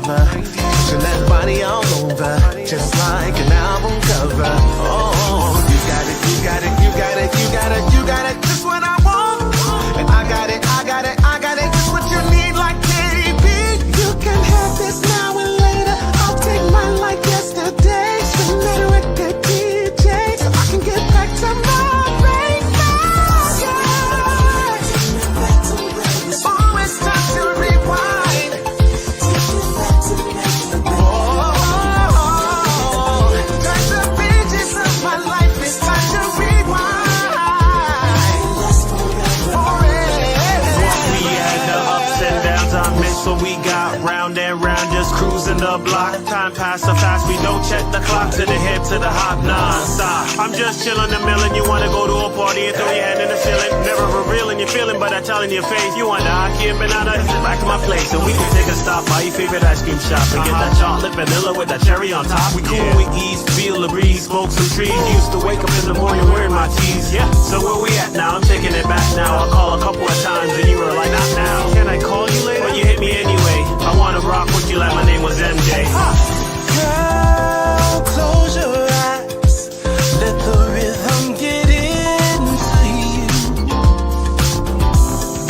lover, pushing that body all over, just like an album cover. Oh, you got it, you got it, you got it, you got it, you got it, just what I want. And I got it, I got it, I got it, just what you need, like KDB. You can have this now and later. I'll take mine like yesterday. Spin that record, DJ, so I can get back to my race. Oh, it's time to rewind. Oh, turn the pages of my life. It's time to rewind. We had the ups and downs, I miss what we got. Round and round, just cruising the block. Time passed so fast, we don't check the clock. To the head, to the hop, non-stop. I'm just chilling the millin'. You wanna go to a party and throw your hand in the ceiling. Never revealing your feeling, but I tell in your face. You want the hockey and banana? Back to my place, and we can take a stop by your favorite ice cream shop and get that chocolate vanilla with that cherry on top. We cool with ease, feel the breeze, smoke some trees. Used to wake up in the morning wearing my tees. Yeah, so where we at now? I'm taking it back now. I call a couple of times and you were like, not now. Can I call you later? Well, you hit me anyway. I wanna rock with you like my name was MJ. Girl, close your eyes. Let the rhythm get into you.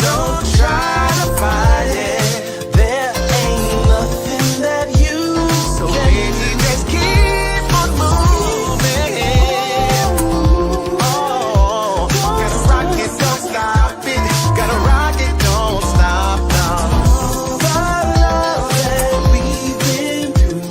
Don't try to fight it. There ain't nothing that you so baby, just keep on moving. Oh, gotta rock it, don't stop it. Gotta rock it, don't stop, no. The love that we've been through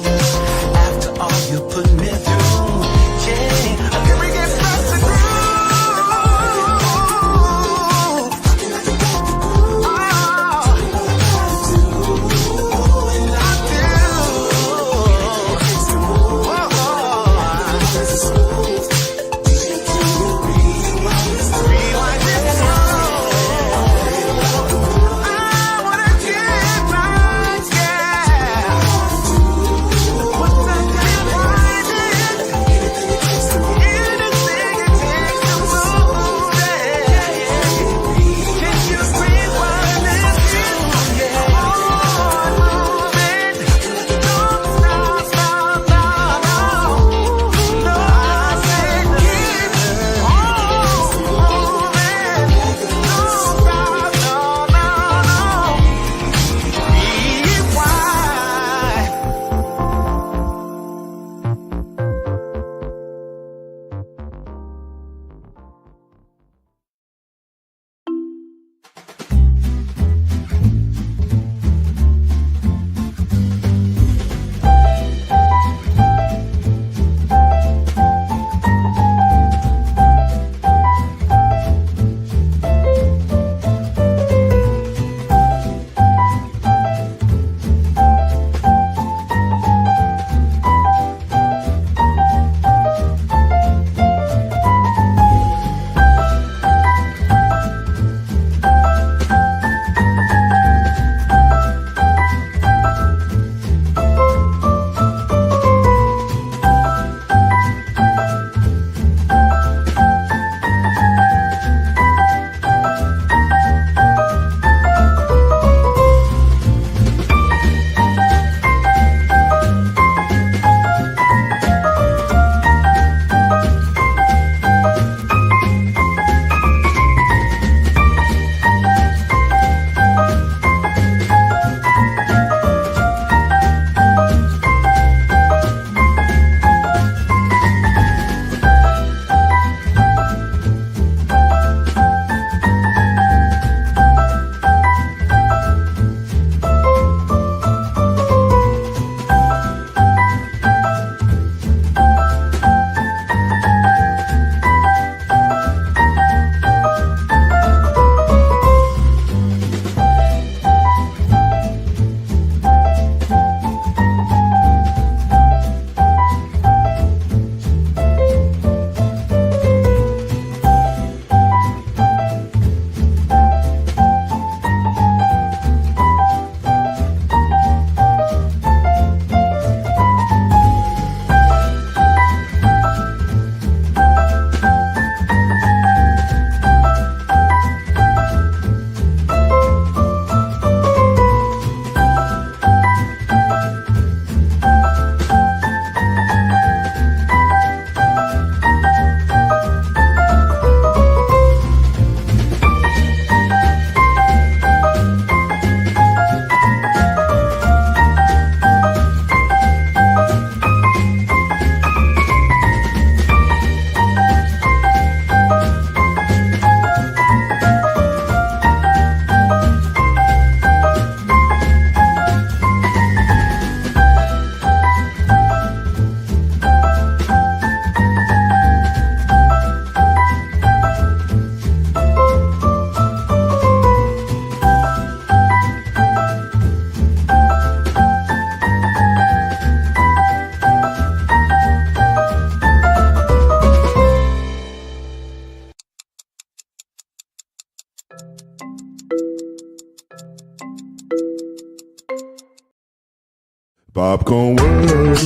Popcorn world.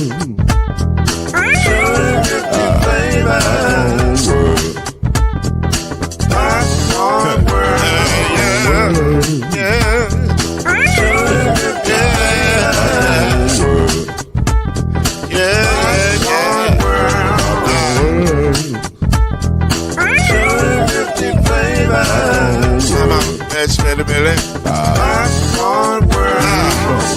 Popcorn world.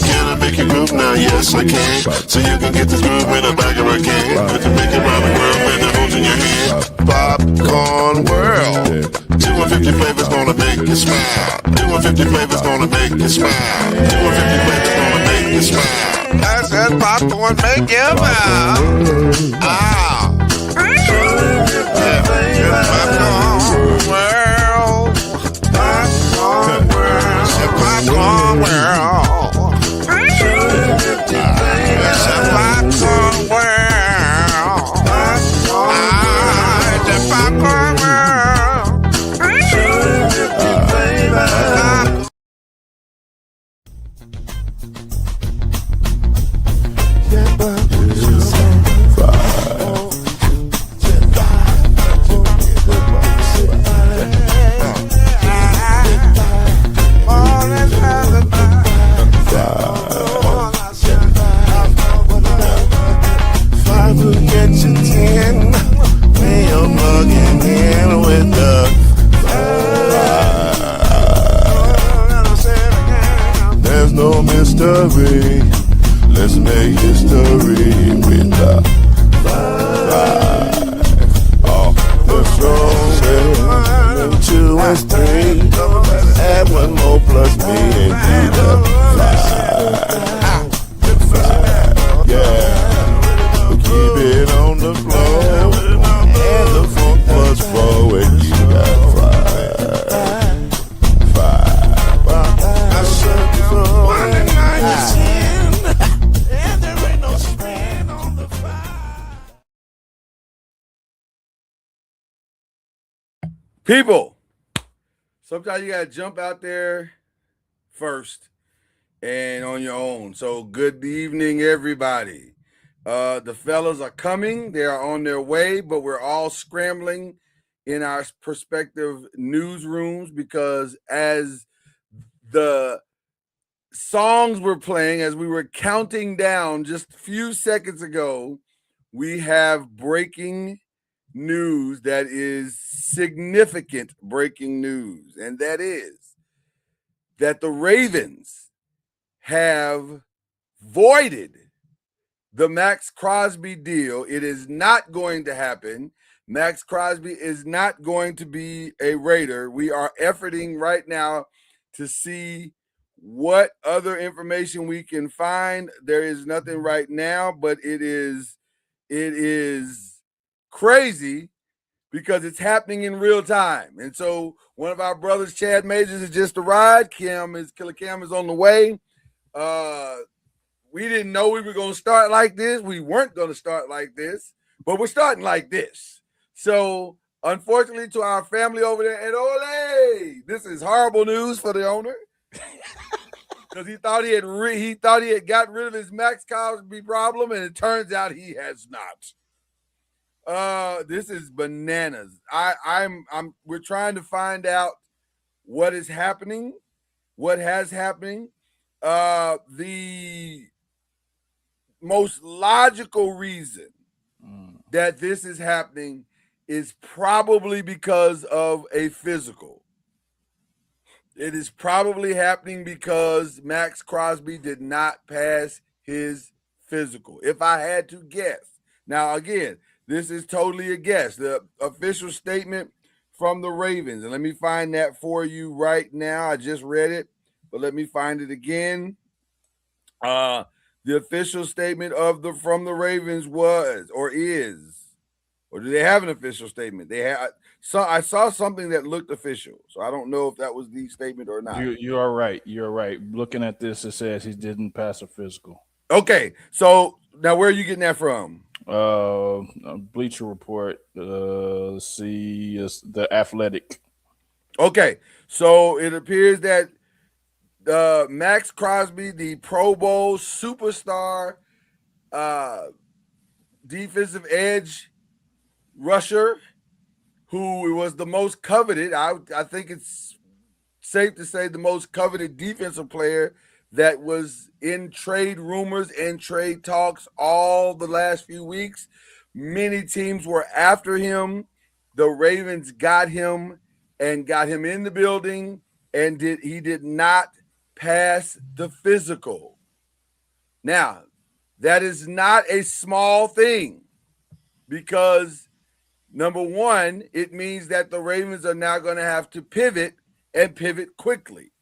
Can I make you move now? Yes, I can. So you can get this groove in the back of a can. I can make it round the world when the holes in your hand. Popcorn world. 250 flavors gonna make you smile. 250 flavors gonna make you smile. 250 flavors gonna make you smile. I said popcorn make you smile. Ah. Popcorn world. Popcorn world. Popcorn world. It's a popcorn world. It's a popcorn world. There's no mystery. Let's make history with the five. Oh, the strong 2 and 3. Add 1 more plus me and do the 5. Yeah, we keep it on the floor. And the funk plus 4 and you got 5. I said before. People, sometimes you gotta jump out there first and on your own. So good evening, everybody. The fellas are coming. They are on their way, but we're all scrambling in our prospective newsrooms because as the songs were playing, as we were counting down just a few seconds ago, we have breaking news that is significant breaking news, and that is that the Ravens have voided the Max Crosby deal. It is not going to happen. Max Crosby is not going to be a Raider. We are efforting right now to see what other information we can find. There is nothing right now, but it is crazy because it's happening in real time. And so one of our brothers, Chad Majors, has just arrived. Killer Cam is on the way. We didn't know we were going to start like this. We weren't going to start like this, but we're starting like this. So unfortunately to our family over there at Ole, this is horrible news for the owner. Because he thought he had got rid of his Max Crosby problem, and it turns out he has not. This is bananas. We're trying to find out what is happening, what has happening. The most logical reason that this is happening is probably because of a physical. It is probably happening because Max Crosby did not pass his physical, if I had to guess. Now, again, this is totally a guess. The official statement from the Ravens, and let me find that for you right now. I just read it, but let me find it again. The official statement from the Ravens was or is, or do they have an official statement? I saw something that looked official, so I don't know if that was the statement or not. You are right. You're right. Looking at this, it says he didn't pass a physical. Okay, so now where are you getting that from? Bleacher Report. See, the Athletic. Okay, so it appears that Max Crosby, the Pro Bowl superstar, defensive edge rusher, who was the most coveted. I think it's safe to say the most coveted defensive player that was in trade rumors and trade talks all the last few weeks. Many teams were after him. The Ravens got him and got him in the building, and he did not pass the physical. Now, that is not a small thing, because number one, it means that the Ravens are now going to have to pivot and pivot quickly.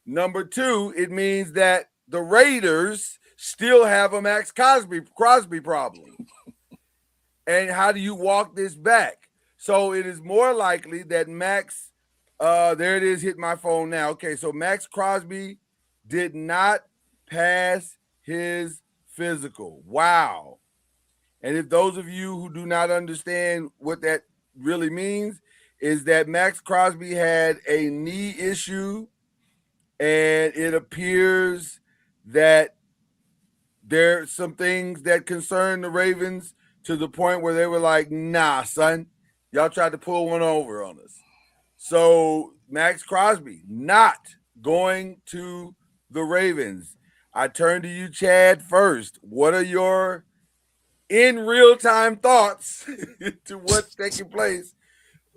Number two, it means that the Raiders still have a Max Crosby problem. And how do you walk this back? So it is more likely that Max, there it is, hit my phone now. Okay, so Max Crosby did not pass his physical. Wow. And if those of you who do not understand what that really means, is that Max Crosby had a knee issue, and it appears that there's some things that concern the Ravens to the point where they were like, nah, son, y'all tried to pull one over on us. So Max Crosby not going to the Ravens. I turn to you, Chad, first. What are your in real-time thoughts to what's taking place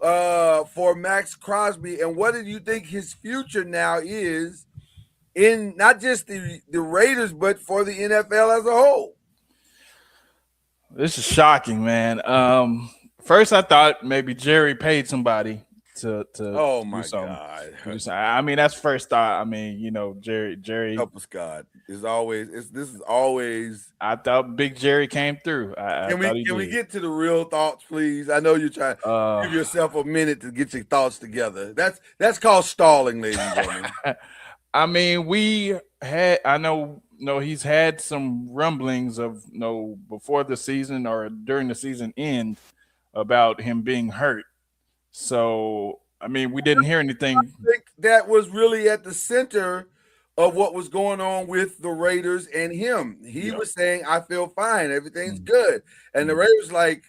for Max Crosby, and what do you think his future now is in not just the Raiders, but for the NFL as a whole? This is shocking, man. First I thought maybe Jerry paid somebody to Oh my do something. God. I mean, that's first thought. I mean, Jerry Help us, God. This is always. I thought Big Jerry came through. Can we get to the real thoughts, please? I know you're trying to give yourself a minute to get your thoughts together. That's called stalling, ladies and gentlemen. I mean, I know he's had some rumblings of before the season or during the season end about him being hurt. So, I mean, we didn't hear anything. I think that was really at the center of what was going on with the Raiders and him. He was saying, I feel fine. Everything's good. And the Raiders like,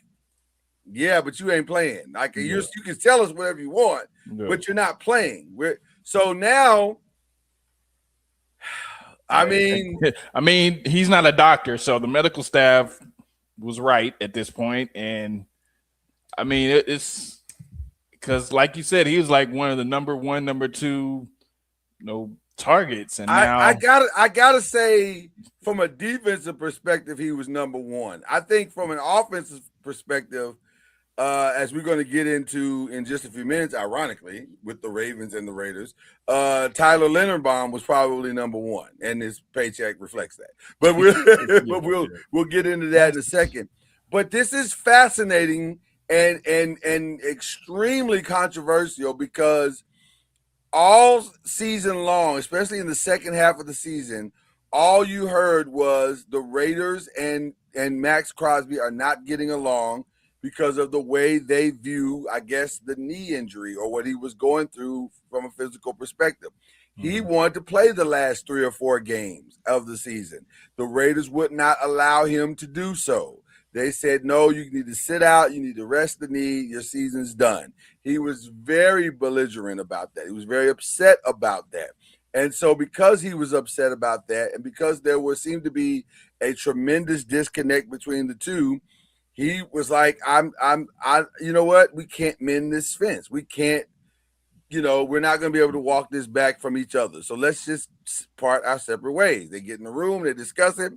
yeah, but you ain't playing. Like you can tell us whatever you want, but you're not playing. So now, I mean, he's not a doctor, so the medical staff was right at this point. And I mean, it's because, like you said, he was like one of the number one, number two, targets. And now I gotta say, from a defensive perspective, he was number one. I think from an offensive perspective, as we're going to get into in just a few minutes, ironically, with the Ravens and the Raiders, Tyler Linderbaum was probably number one, and his paycheck reflects that. But we'll get into that in a second. But this is fascinating and extremely controversial, because all season long, especially in the second half of the season, all you heard was the Raiders and Max Crosby are not getting along because of the way they view, I guess, the knee injury or what he was going through from a physical perspective. He wanted to play the last 3 or 4 games of the season. The Raiders would not allow him to do so. They said, no, you need to sit out. You need to rest the knee. Your season's done. He was very belligerent about that. He was very upset about that. And so because he was upset about that, and because there seemed to be a tremendous disconnect between the two, he was like, you know what? We can't mend this fence. We can't, we're not going to be able to walk this back from each other. So let's just part our separate ways. They get in the room, they discuss it.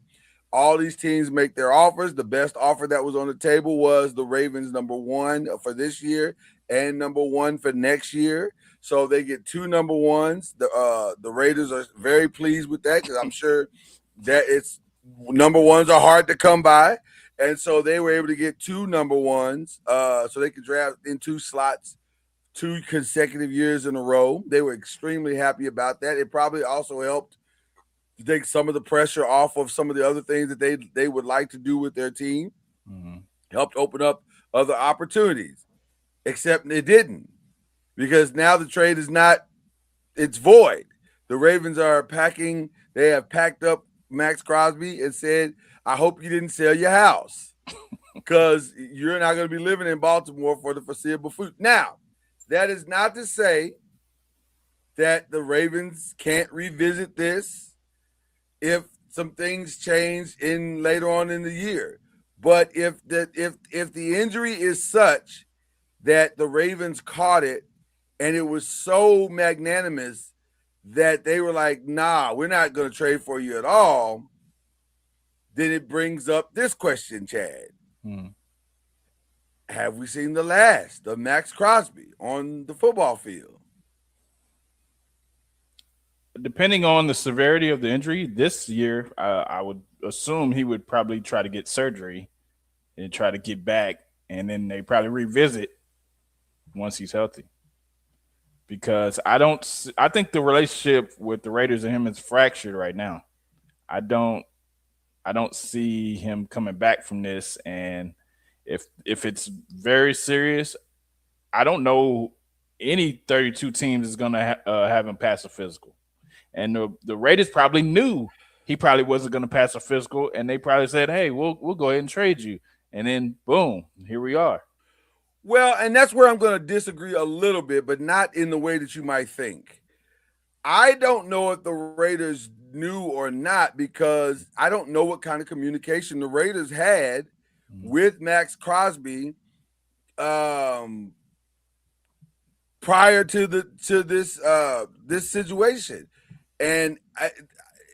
All these teams make their offers. The best offer that was on the table was the Ravens number one for this year and number one for next year. So they get 2 number ones. The Raiders are very pleased with that, because I'm sure that it's number ones are hard to come by. And so they were able to get 2 number ones, so they could draft in 2 slots 2 consecutive years in a row. They were extremely happy about that. It probably also helped to take some of the pressure off of some of the other things that they would like to do with their team. Helped open up other opportunities, except it didn't, because now the trade is not, it's void. the Ravens are packing. They have packed up Max Crosby and said, "I hope you didn't sell your house because you're not going to be living in Baltimore for the foreseeable future." Now, that is not to say that the Ravens can't revisit this if some things change in later on in the year. But if the injury is such that the Ravens caught it and it was so magnanimous that they were like, "Nah, we're not going to trade for you at all," then it brings up this question, Chad. Have we seen the last of Max Crosby on the football field? Depending on the severity of the injury this year, I would assume he would probably try to get surgery and try to get back, and then they probably revisit once he's healthy. Because I think the relationship with the Raiders and him is fractured right now. I don't see him coming back from this, and if it's very serious, I don't know any 32 teams is going to have him pass a physical. And the Raiders probably knew he probably wasn't going to pass a physical, and they probably said, "Hey, we'll go ahead and trade you." And then boom, here we are. Well, and that's where I'm going to disagree a little bit, but not in the way that you might think. I don't know if the Raiders knew or not, because I don't know what kind of communication the Raiders had with Max Crosby prior to this situation. And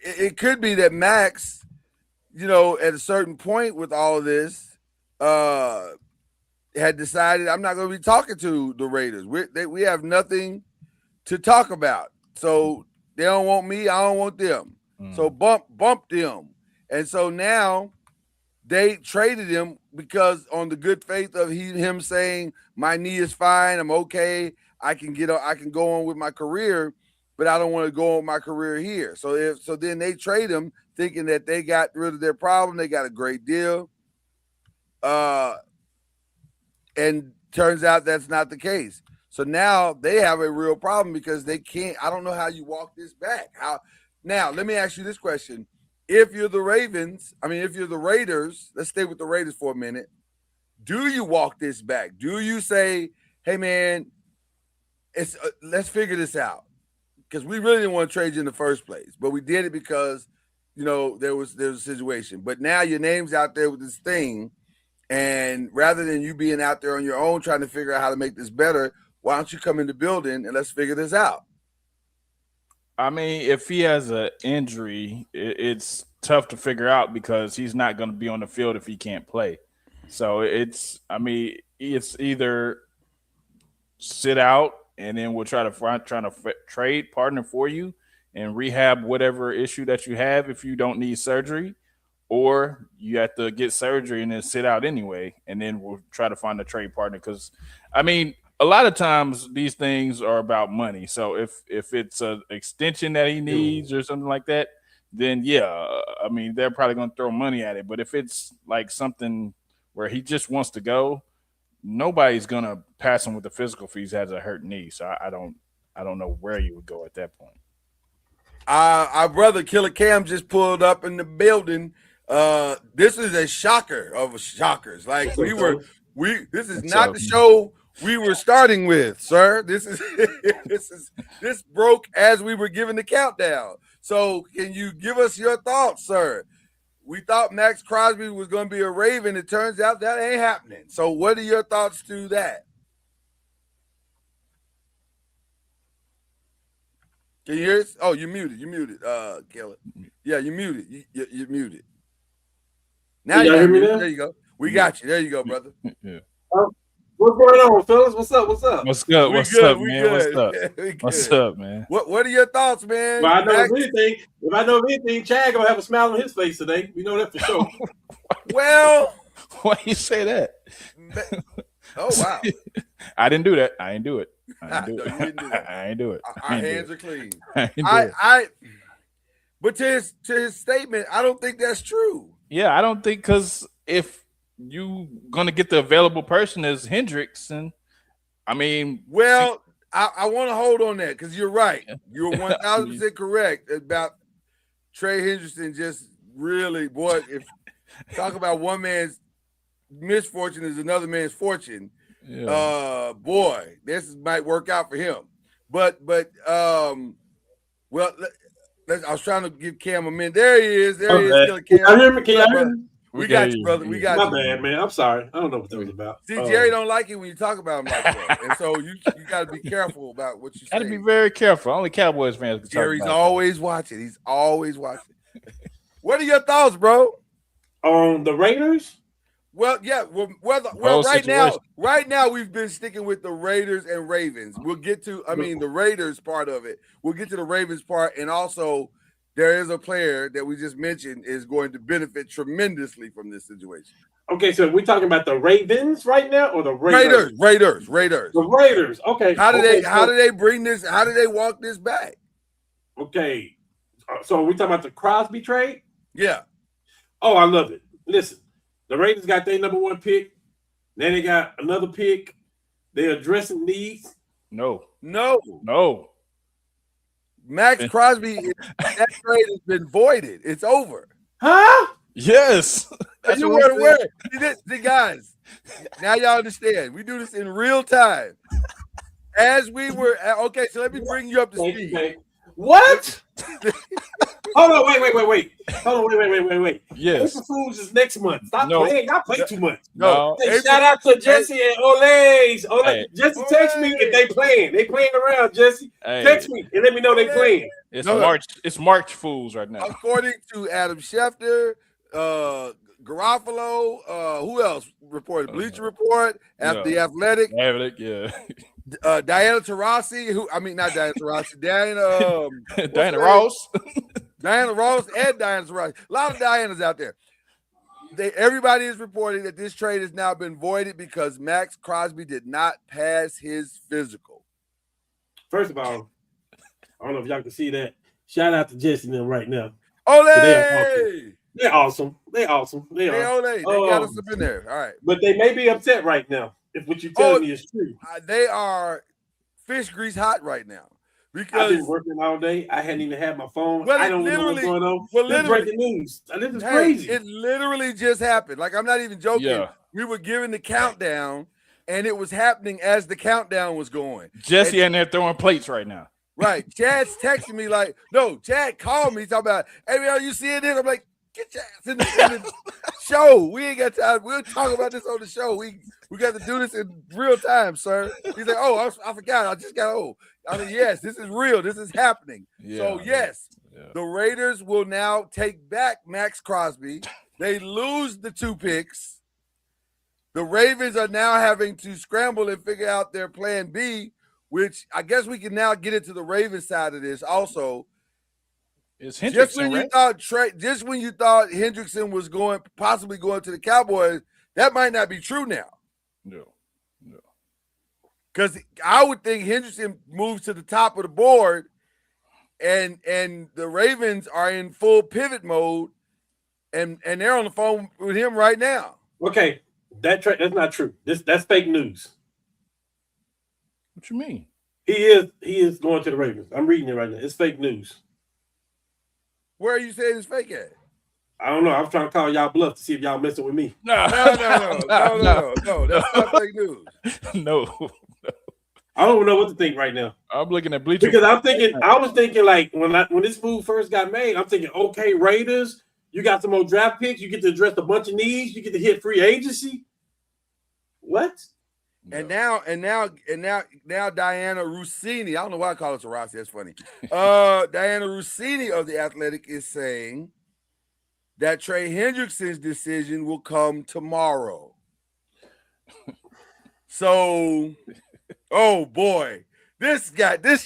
it could be that Max, at a certain point with all of this, had decided, "I'm not going to be talking to the Raiders. We have nothing to talk about. So they don't want me, I don't want them. So bump them." And so now they traded him because on the good faith of him saying, "My knee is fine, I'm okay, I can go on with my career, but I don't want to go on with my career here." So then they trade him thinking that they got rid of their problem, they got a great deal. And turns out that's not the case. So now they have a real problem because they can't. I don't know how you walk this back. Now, let me ask you this question. If you're the Raiders, let's stay with the Raiders for a minute. Do you walk this back? Do you say, "Hey, man, let's figure this out"? Because we really didn't want to trade you in the first place, but we did it because, there was a situation. But now your name's out there with this thing. And rather than you being out there on your own trying to figure out how to make this better, why don't you come in the building and let's figure this out? I mean, if he has an injury, it's tough to figure out because he's not going to be on the field if he can't play. So it's either sit out and then we'll try to trade partner for you and rehab whatever issue that you have if you don't need surgery, or you have to get surgery and then sit out anyway, and then we'll try to find a trade partner. Because, a lot of times these things are about money. So if it's an extension that he needs or something like that, then they're probably going to throw money at it. But if it's like something where he just wants to go, nobody's going to pass him with the physical if he has a hurt knee. So I don't know where you would go at that point. Our brother Killer Cam just pulled up in the building. This is a shocker of shockers. Like this is not the show we were starting with, sir. This broke as we were giving the countdown. So can you give us your thoughts, sir? We thought Max Crosby was going to be a Raven. It turns out that ain't happening. So what are your thoughts to that? Can you hear us? Oh, you're muted. Killer. Yeah, you're muted. You're muted. Now you hear me now? There you go. We got you. There you go, brother. Yeah. What's going on, fellas? What's up? What's good? What's up, man? What's up, man? What are your thoughts, man? Well, if I know anything, Chad gonna have a smile on his face today. We know that for sure. Well, why you say that? Oh wow! I didn't do that. I ain't do it. I ain't do it. Our hands are clean. But to his statement, I don't think that's true. Yeah, I don't think, because if you gonna get the available person as Hendrickson, well, I want to hold on that because you're right. You're 1,000% correct about Trey Hendrickson. Just really, boy, if talk about one man's misfortune is another man's fortune. Yeah. Boy, this might work out for him. But well, I was trying to give Cam a minute. There he is. There he is. Okay. Killer Cam. Can you hear me? Can you hear me? We got you, brother. We got My you. bad, man. I'm sorry. I don't know what that was about. See, Jerry don't like it when you talk about him like that, and so you got to be careful about what you say. Got to be very careful. Only Cowboys fans can Jerry's talk about always watching. He's always watching. What are your thoughts, bro? On the Raiders? Well, yeah. Well, right now we've been sticking with the Raiders and Ravens. We'll get to, the Raiders part of it. We'll get to the Ravens part, and also there is a player that we just mentioned is going to benefit tremendously from this situation. Okay, so we're talking about the Ravens right now, or the Raiders? Raiders. The Raiders. Okay. How do they bring this? How do they walk this back? Okay. So we talking about the Crosby trade? Yeah. Oh, I love it. Listen, the Raiders got their number 1 pick. Then they got another pick. They're addressing needs. No. Max Crosby, that trade has been voided. It's over. Huh? Yes. You weren't aware. See, guys, now y'all understand. We do this in real time. As we were okay, so let me bring you up to speed. Okay. What? Hold on, wait. Hold on, wait. Yes. April Fools is next month. Stop playing. Y'all play too much. No. Hey, shout out to Jesse and Olays. Hey. Jesse, text me if they playing. They playing around, Jesse. Hey. Text me and let me know they playing. It's March Fools right now. According to Adam Schefter, Garofalo, who else reported? Bleacher Report, The Athletic. Yeah. Diana Taurasi, not Diana Taurasi, Diana Ross. Diana Ross and Diana Taurasi. A lot of Dianas out there. Everybody is reporting that this trade has now been voided because Max Crosby did not pass his physical. First of all, I don't know if y'all can see that. Shout out to Jesse and them right now. Ole! They're awesome. They awesome. They are. They got us up in there. All right. But they may be upset right now if what you tell me is true. They are fish grease hot right now. Because I've been working all day. I hadn't even had my phone. Well, I don't know what's going on. This is breaking news. This is crazy. It literally just happened. Like, I'm not even joking. Yeah. We were giving the countdown, and it was happening as the countdown was going. Jesse in there throwing plates right now. Right. Chad's texting me like, no, Chad called me talking about, hey, man, you seeing this? I'm like, get your ass in the show. We ain't got time. We'll talk about this on the show. We got to do this in real time, sir. He's like, oh, I forgot. I just got yes, this is real. This is happening. Yeah, so, yes, the Raiders will now take back Max Crosby. They lose the 2 picks. The Ravens are now having to scramble and figure out their plan B, which I guess we can now get into the Ravens side of this also. It's Hendrickson, just when you thought Hendrickson was possibly going to the Cowboys, that might not be true now. No. Because I would think Hendrickson moves to the top of the board, and the Ravens are in full pivot mode, and they're on the phone with him right now. Okay, that's not true. That's fake news. What you mean? He is going to the Ravens. I'm reading it right now. It's fake news. Where are you saying it's fake at? I don't know. I'm trying to call y'all bluff to see if y'all messing with me. No. That's not fake news. No. I don't know what to think right now. I'm looking at Bleacher because I was thinking like when this move first got made, I'm thinking, okay, Raiders, you got some more draft picks, you get to address a bunch of needs, you get to hit free agency. What? And now Diana Rossini, I don't know why I call it Rossi, that's funny. Diana Rossini of The Athletic is saying that Trey Hendrickson's decision will come tomorrow. So, oh boy, this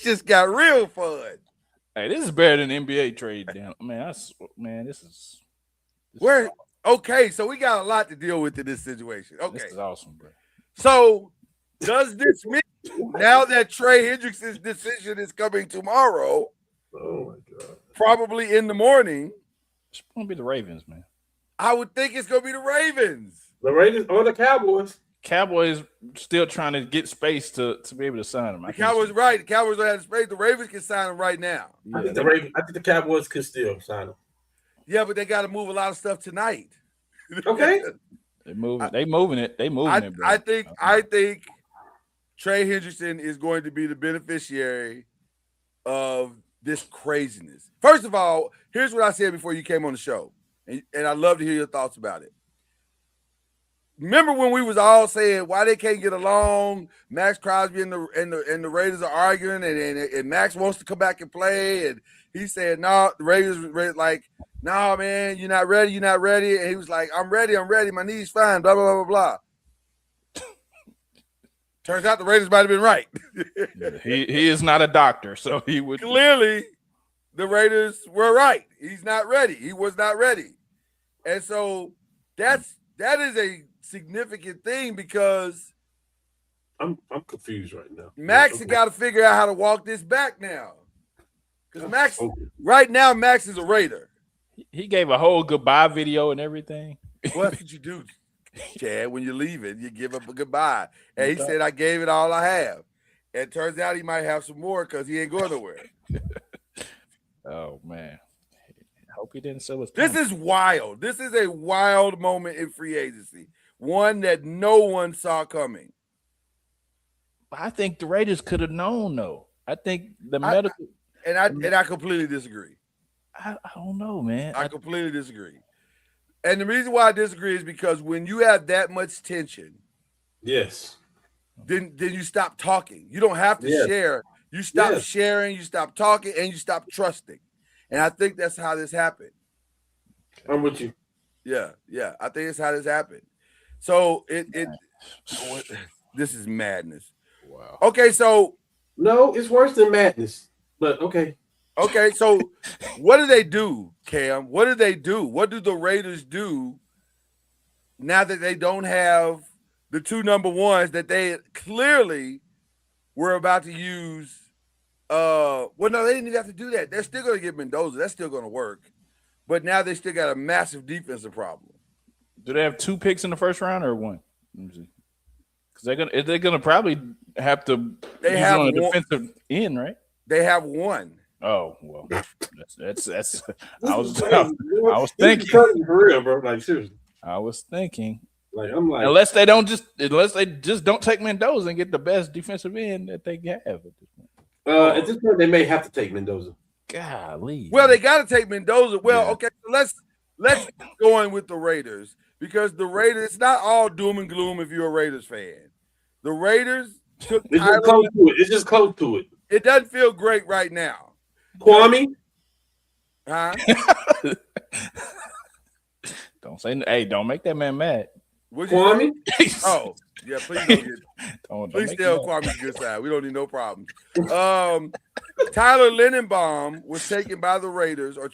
just got real fun. Hey, this is better than NBA trade, damn. This is where okay, so we got a lot to deal with in this situation. Okay. This is awesome, bro. So, does this mean now that Trey Hendrickson's decision is coming tomorrow? Oh my God! Probably in the morning. It's gonna be the Ravens, man. I would think it's gonna be the Ravens. The Ravens or the Cowboys. Cowboys still trying to get space to be able to sign him. The Cowboys, right? The Cowboys don't have space. The Ravens can sign him right now. I think the Cowboys could still sign him. Yeah, but they got to move a lot of stuff tonight. Okay. They moving it. Bro. I think Trey Hendrickson is going to be the beneficiary of this craziness. First of all, here's what I said before you came on the show, and I'd love to hear your thoughts about it. Remember when we was all saying why they can't get along? Max Crosby and the Raiders are arguing, and Max wants to come back and play, and he said, "No, the Raiders like, no, man, you're not ready, And he was like, I'm ready, my knee's fine, blah, blah, blah, blah, blah. Turns out the Raiders might have been right. he is not a doctor, so he would. Clearly, the Raiders were right. He's not ready. He was not ready. And so that is a significant thing because I'm confused right now. Max has got to figure out how to walk this back now. Because right now, Max is a Raider. He gave a whole goodbye video and everything. What did you do, Chad? When you're leaving, you give up a goodbye. And he said, I gave it all I have. And it turns out he might have some more because he ain't going nowhere. Oh, man. I hope he didn't sell his This is wild. This is a wild moment in free agency. One that no one saw coming. I think the Raiders could have known, though. I think the medical... And I completely disagree. I don't know, man. I completely disagree. And the reason why I disagree is because when you have that much tension, yes, then you stop talking. You don't have to share. You stop sharing, you stop talking, and you stop trusting. And I think that's how this happened. I'm with you. Yeah. I think that's how this happened. So this is madness. Wow. Okay, so no, it's worse than madness. But okay. Okay, so what do they do, Cam? What do they do? What do the Raiders do now that they don't have the two number ones that they clearly were about to use? Well, no, they didn't even have to do that. They're still going to get Mendoza. That's still going to work. But now they still got a massive defensive problem. Do they have 2 picks in the first round or 1? Because they're gonna probably have to. They have a defensive end, right? They have 1. Oh well, that's. I was thinking for real, bro. Like seriously, I was thinking. Like I'm like, unless they just don't take Mendoza and get the best defensive end that they have at this point. At this point, they may have to take Mendoza. Golly. Well, they got to take Mendoza. Well, okay, so let's go in with the Raiders because the Raiders. It's not all doom and gloom if you're a Raiders fan. The Raiders took. It's just close to it. It doesn't feel great right now. Kwame? Huh? Don't say, hey, don't make that man mad. Kwame? Oh, yeah, please don't please stay on Kwame's good side. We don't need no problems. Tyler Linenbaum was taken by the Raiders, or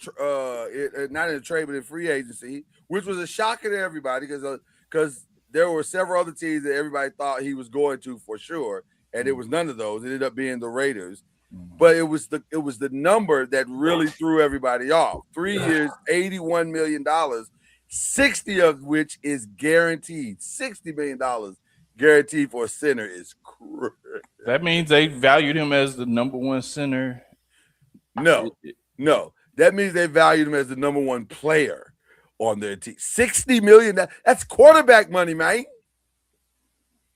not in a trade, but in free agency, which was a shocker to everybody because there were several other teams that everybody thought he was going to for sure, and it was none of those. It ended up being the Raiders. But it was the number that really threw everybody off. 3 years, $81 million, 60 of which is guaranteed. $60 million guaranteed for a center is crazy. That means they valued him as the number 1 center. No. That means they valued him as the number 1 player on their team. $60 million. That's quarterback money, man.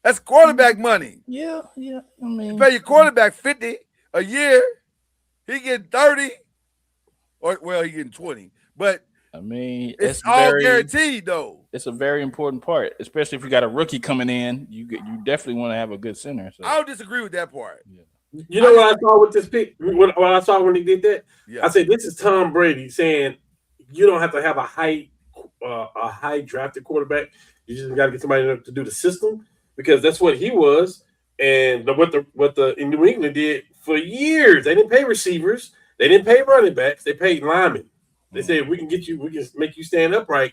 That's quarterback money. Yeah. I mean, you pay your quarterback $50 a year, he getting 30, or well, he getting 20. But I mean, it's all guaranteed though. It's a very important part, especially if you got a rookie coming in. You definitely want to have a good center. So. I don't disagree with that part. Yeah. You know what I saw with this pick? What I saw when he did that? Yeah. I said this is Tom Brady saying you don't have to have a high drafted quarterback. You just got to get somebody to do the system because that's what he was. And what the in New England did for years, they didn't pay receivers, they didn't pay running backs, they paid linemen. They said we can make you stand upright.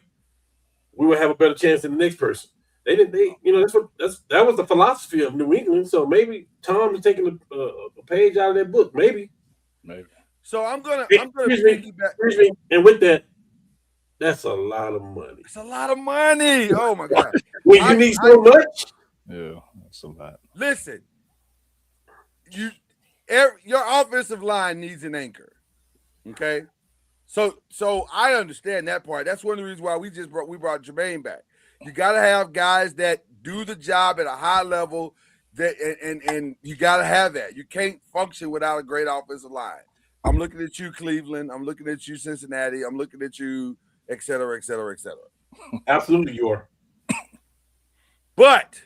We will have a better chance than the next person. They didn't. That was the philosophy of New England. So maybe Tom is taking a page out of that book. Maybe. So I'm gonna piggyback. And with that, that's a lot of money. It's a lot of money. Oh my God! When you need so much. Yeah, that's a lot. Listen, your offensive line needs an anchor. Okay, so I understand that part. That's one of the reasons why we brought Jermaine back. You got to have guys that do the job at a high level. That and you got to have that. You can't function without a great offensive line. I'm looking at you, Cleveland. I'm looking at you, Cincinnati. I'm looking at you, et cetera, et cetera, et cetera. Absolutely, you are. But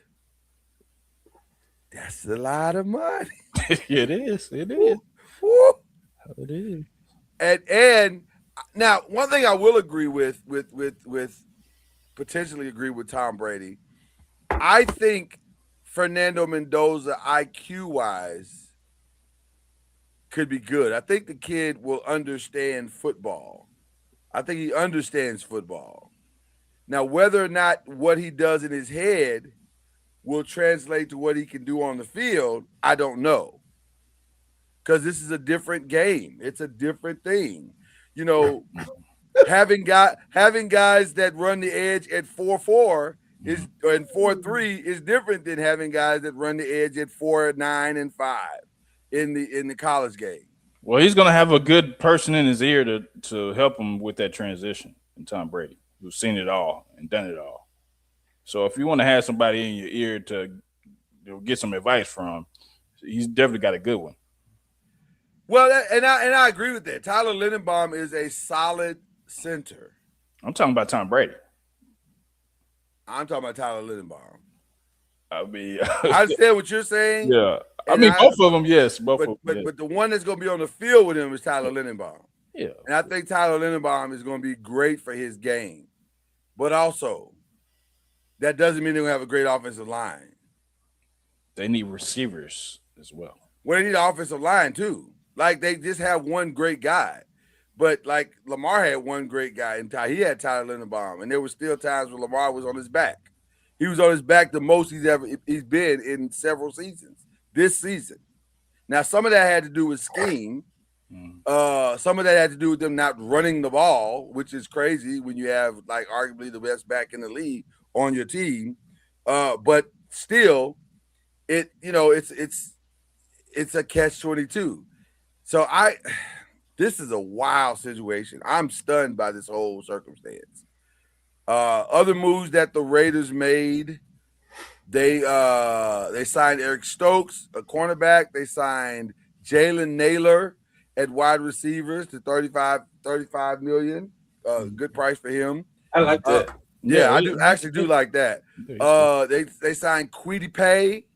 that's a lot of money. It is. It is. Woo. It is. And now one thing I will agree with potentially agree with Tom Brady. I think Fernando Mendoza IQ wise could be good. I think the kid will understand football. I think he understands football. Now, whether or not what he does in his head will translate to what he can do on the field, I don't know. Because this is a different game. It's a different thing. You know, having guys that run the edge at 4-4 is and 4-3 is different than having guys that run the edge at 4-9 and 5 in the college game. Well, he's gonna have a good person in his ear to help him with that transition. And Tom Brady, who's seen it all and done it all. So if you want to have somebody in your ear to get some advice from, he's definitely got a good one. Well, I agree with that. Tyler Lindenbaum is a solid center. I'm talking about Tom Brady. I'm talking about Tyler Lindenbaum. I mean, I understand what you're saying. Yeah, I mean both of them, yes, both of them. But the one that's going to be on the field with him is Tyler Lindenbaum. Yeah, and I think Tyler Lindenbaum is going to be great for his game, but also that doesn't mean they're going to have a great offensive line. They need receivers as well. Well, they need an offensive line too. Like they just have one great guy, but like Lamar had one great guy, and he had Tyler Lindenbaum, and there were still times when Lamar was on his back. He was on his back the most he's been in several seasons. This season, now some of that had to do with scheme. Some of that had to do with them not running the ball, which is crazy when you have like arguably the best back in the league on your team. But still, it's a catch-22. So this is a wild situation. I'm stunned by this whole circumstance. Other moves that the Raiders made, they signed Eric Stokes, a cornerback. They signed Jalen Naylor at wide receivers to $35 million. Good price for him. I like that. I do like that. They signed Kwity Paye,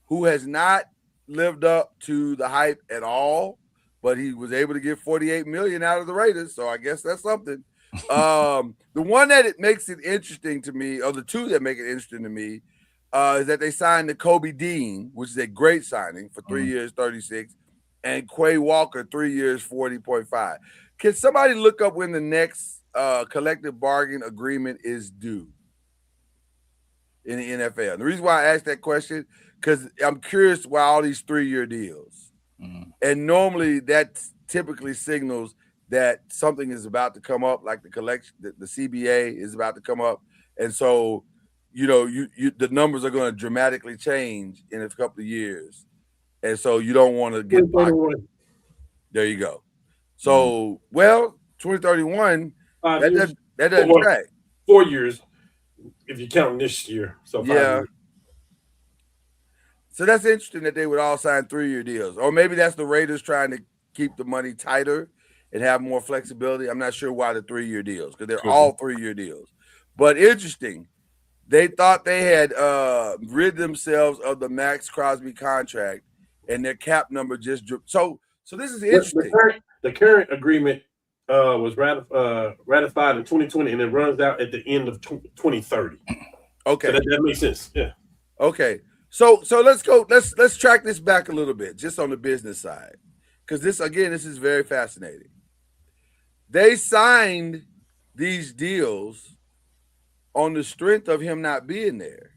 who has not lived up to the hype at all, but he was able to get $48 million out of the Raiders, so I guess that's something. The one that it makes it interesting to me, or the two that make it interesting to me, is that they signed the Kobe Dean, which is a great signing for 3 years, 36, and Quay Walker, 3 years, 40.5. Can somebody look up when the next collective bargain agreement is due in the NFL? And the reason why I asked that question, because I'm curious why all these 3-year deals. And normally that typically signals that something is about to come up, like the CBA is about to come up. And so, the numbers are going to dramatically change in a couple of years. And so you don't want to get locked. There you go. So, 2031, that doesn't track. 4 years if you count this year. So 5 years. So that's interesting that they would all sign 3-year deals. Or maybe that's the Raiders trying to keep the money tighter and have more flexibility. I'm not sure why the 3-year deals, because they're all 3-year deals. But interesting. They thought they had rid themselves of the Max Crosby contract, and their cap number just dropped. So this is interesting. The current agreement was ratified in 2020, and it runs out at the end of 2030. Okay, so that makes sense. Yeah. Okay, so let's go. Let's track this back a little bit, just on the business side, because this is very fascinating. They signed these deals on the strength of him not being there,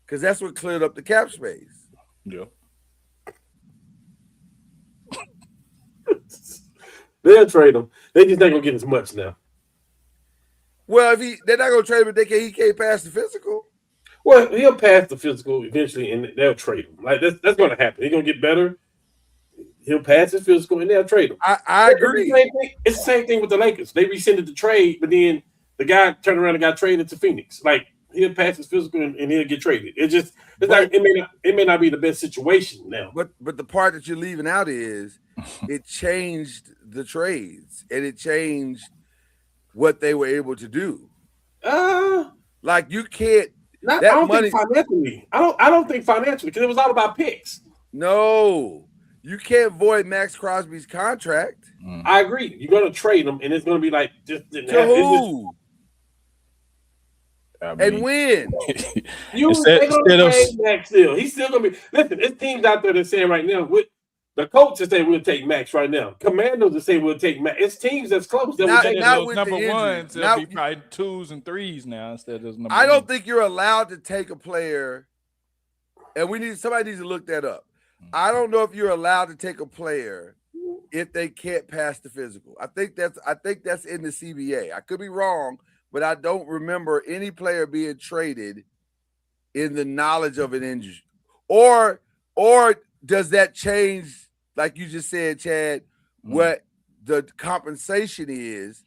because that's what cleared up the cap space. Yeah. They'll trade him. They just not gonna get as much now. Well, they're not gonna trade him, but he can't pass the physical. Well, he'll pass the physical eventually, and they'll trade him. Like that's going to happen. He's going to get better. He'll pass his physical, and they'll trade him. I agree. It's the same thing with the Lakers. They rescinded the trade, but then the guy turned around and got traded to Phoenix. Like he'll pass his physical, and he'll get traded. It may not be the best situation now. But the part that you're leaving out is it changed the trades and it changed what they were able to do. Like you can't. I don't think financially. I don't think financially because it was all about picks. No, you can't void Max Crosby's contract. I agree. You're going to trade him, and it's going to be like just to who? And when? They're going to trade Max still. He's still going to be. Listen, there's teams out there that saying right now. The coaches say we'll take Max right now. Commandos that say we'll take Max. It's teams that's close. That will take those number ones. It'll be probably 2s and 3s now instead of number. I don't think you're allowed to take a player, and somebody needs to look that up. I don't know if you're allowed to take a player if they can't pass the physical. I think that's in the CBA. I could be wrong, but I don't remember any player being traded in the knowledge of an injury. Or does that change, like you just said, Chad, what the compensation is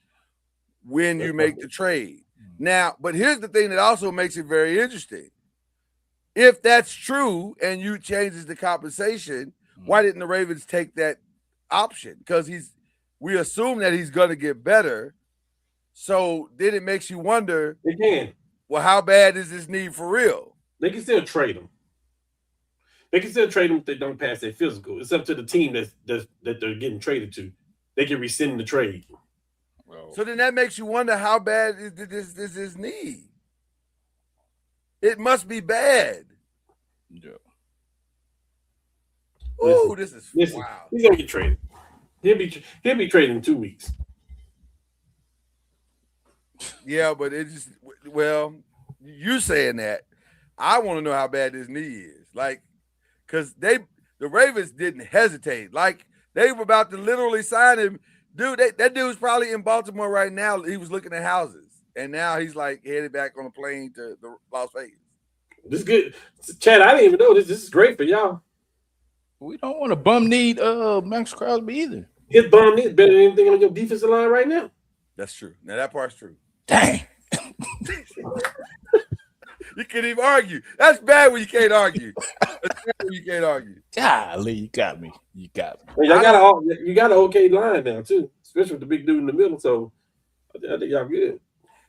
when you make the trade? Now, but here's the thing that also makes it very interesting. If that's true and you changes the compensation, why didn't the Ravens take that option? Because we assume that he's going to get better. So then it makes you wonder. They can. Well, how bad is this need for real? They can still trade him. They can still trade him if they don't pass their physical. It's up to the team that they're getting traded to. They can rescind the trade. So then that makes you wonder how bad is this need? It must be bad. Yeah. Ooh, this is wow. He's gonna get traded. He'll be traded in 2 weeks. Yeah, but you saying that. I want to know how bad this knee is. Like, because the Ravens didn't hesitate. Like, they were about to literally sign him. Dude, that dude's probably in Baltimore right now. He was looking at houses. And now he's like headed back on a plane to Las Vegas. This is good. Chad, I didn't even know this. This is great for y'all. We don't want to bum need Max Crosby either. His bum need better than anything on your defensive line right now. That's true. Now that part's true. Dang. You can't even argue. That's bad when you can't argue. That's bad when you can't argue. Golly, you got me. You got me. Well, you got an okay line now too, especially with the big dude in the middle. So I think y'all good.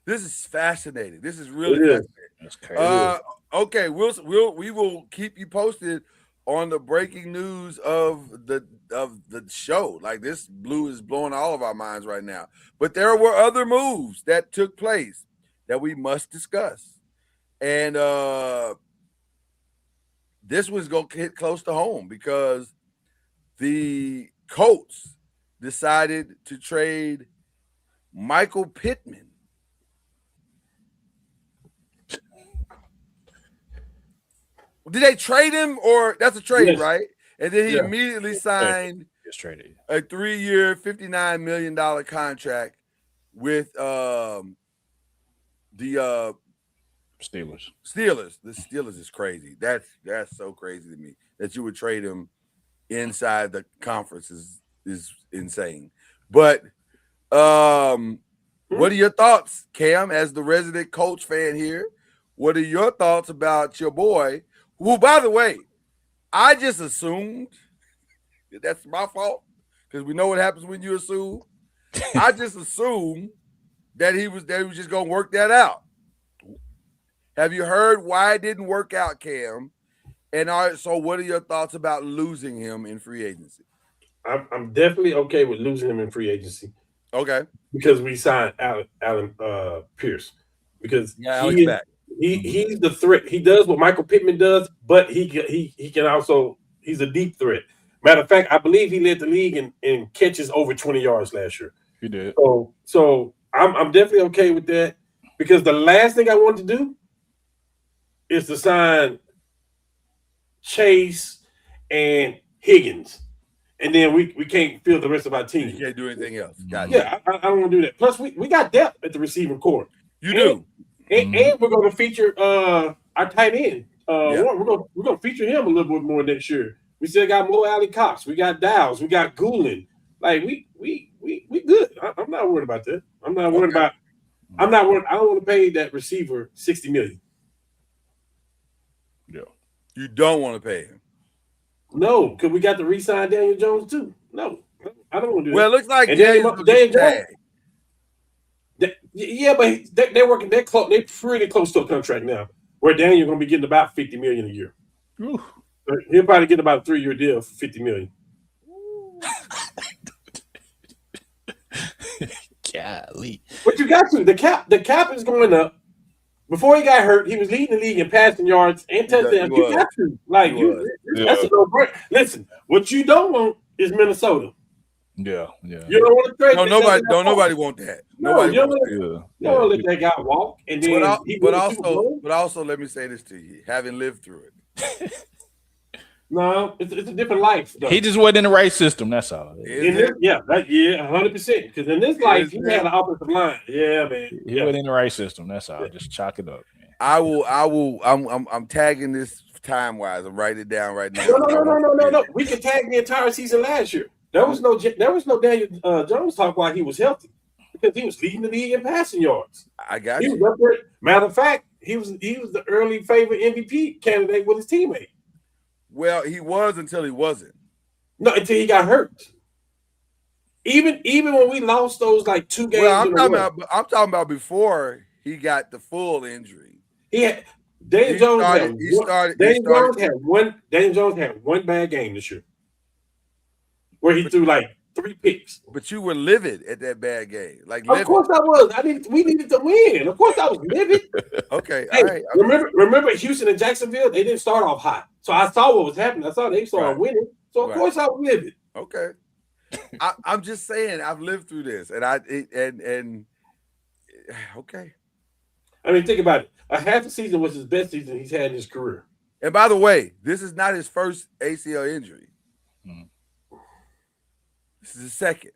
This is fascinating. This is really fascinating. That's crazy. Okay, we will keep you posted on the breaking news of the show. Like this is blowing all of our minds right now. But there were other moves that took place that we must discuss. And this was going to hit close to home because the Colts decided to trade Michael Pittman. Did they trade him, or that's a trade, yes, right? And then he immediately signed a 3-year, $59 million contract with the Steelers. The Steelers is crazy. That's so crazy to me that you would trade him inside the conference is insane. But what are your thoughts, Cam, as the resident Colts fan here? What are your thoughts about your boy? Who, by the way, I just assumed that's my fault because we know what happens when you assume. I just assumed that he was just gonna work that out. Have you heard why it didn't work out, Cam? And so what are your thoughts about losing him in free agency? I'm definitely okay with losing him in free agency. Okay, because we signed Alan Pierce because he's the threat. He does what Michael Pittman does, but he can also he's a deep threat. Matter of fact, I believe he led the league in catches over 20 yards last year. He did. So I'm definitely okay with that because the last thing I want to do is to sign Chase and Higgins, and then we can't fill the rest of our team. You can't do anything else. Yeah, I don't want to do that. Plus, we got depth at the receiving corps. You do. And we're going to feature our tight end. We're gonna feature him a little bit more next year. We still got Mo Alley Cox. We got Dowds. We got Goulin. Like we good. I'm not worried about that. I'm not worried about. I'm not worried. I don't want to pay that receiver $60 million. Yeah, you don't want to pay him. No, because we got to re-sign Daniel Jones too. No, I don't want to do that. Well, it looks like Daniel Jones. Yeah, but they're working. They're close. They're pretty close to a contract now, where Daniel going to be getting about $50 million a year. Ooh. He'll probably get about a 3-year deal for $50 million. Golly. But you got to. The cap is going up. Before he got hurt, he was leading the league in passing yards and touchdowns. You got to. Like that's a no-brainer. Listen, what you don't want is Minnesota. Yeah. You don't want to trade. No, nobody want that. Nobody you want that. You don't let that guy walk. And then but also, let me say this to you, having lived through it. No, it's a different life. Though. He just wasn't in the right system. That's all. 100%. Because in this life, he had an offensive line. Yeah, man. He wasn't in the right system. That's all. Just chalk it up, man. I'm tagging this time wise. I'm writing it down right now. No. We could tag the entire season last year. There was no Daniel Jones talk while he was healthy because he was leading the league in passing yards. I got he you. Was up there. Matter of fact, he was the early favorite MVP candidate with his teammate. Well, he was until he wasn't. No, until he got hurt. Even when we lost those like 2 games. Well, I'm talking about before he got the full injury. Daniel Jones had one bad game this year. Where he threw like 3 picks. But you were livid at that bad game. Of course I was. We needed to win. Of course I was livid. Okay. Hey, all right. Remember Houston and Jacksonville? They didn't start off hot. So I saw what was happening. I saw they started winning. So of course I was livid. Okay. I'm just saying I've lived through this. And okay. I mean, think about it. A half a season was his best season he's had in his career. And by the way, this is not his first ACL injury. This is his second.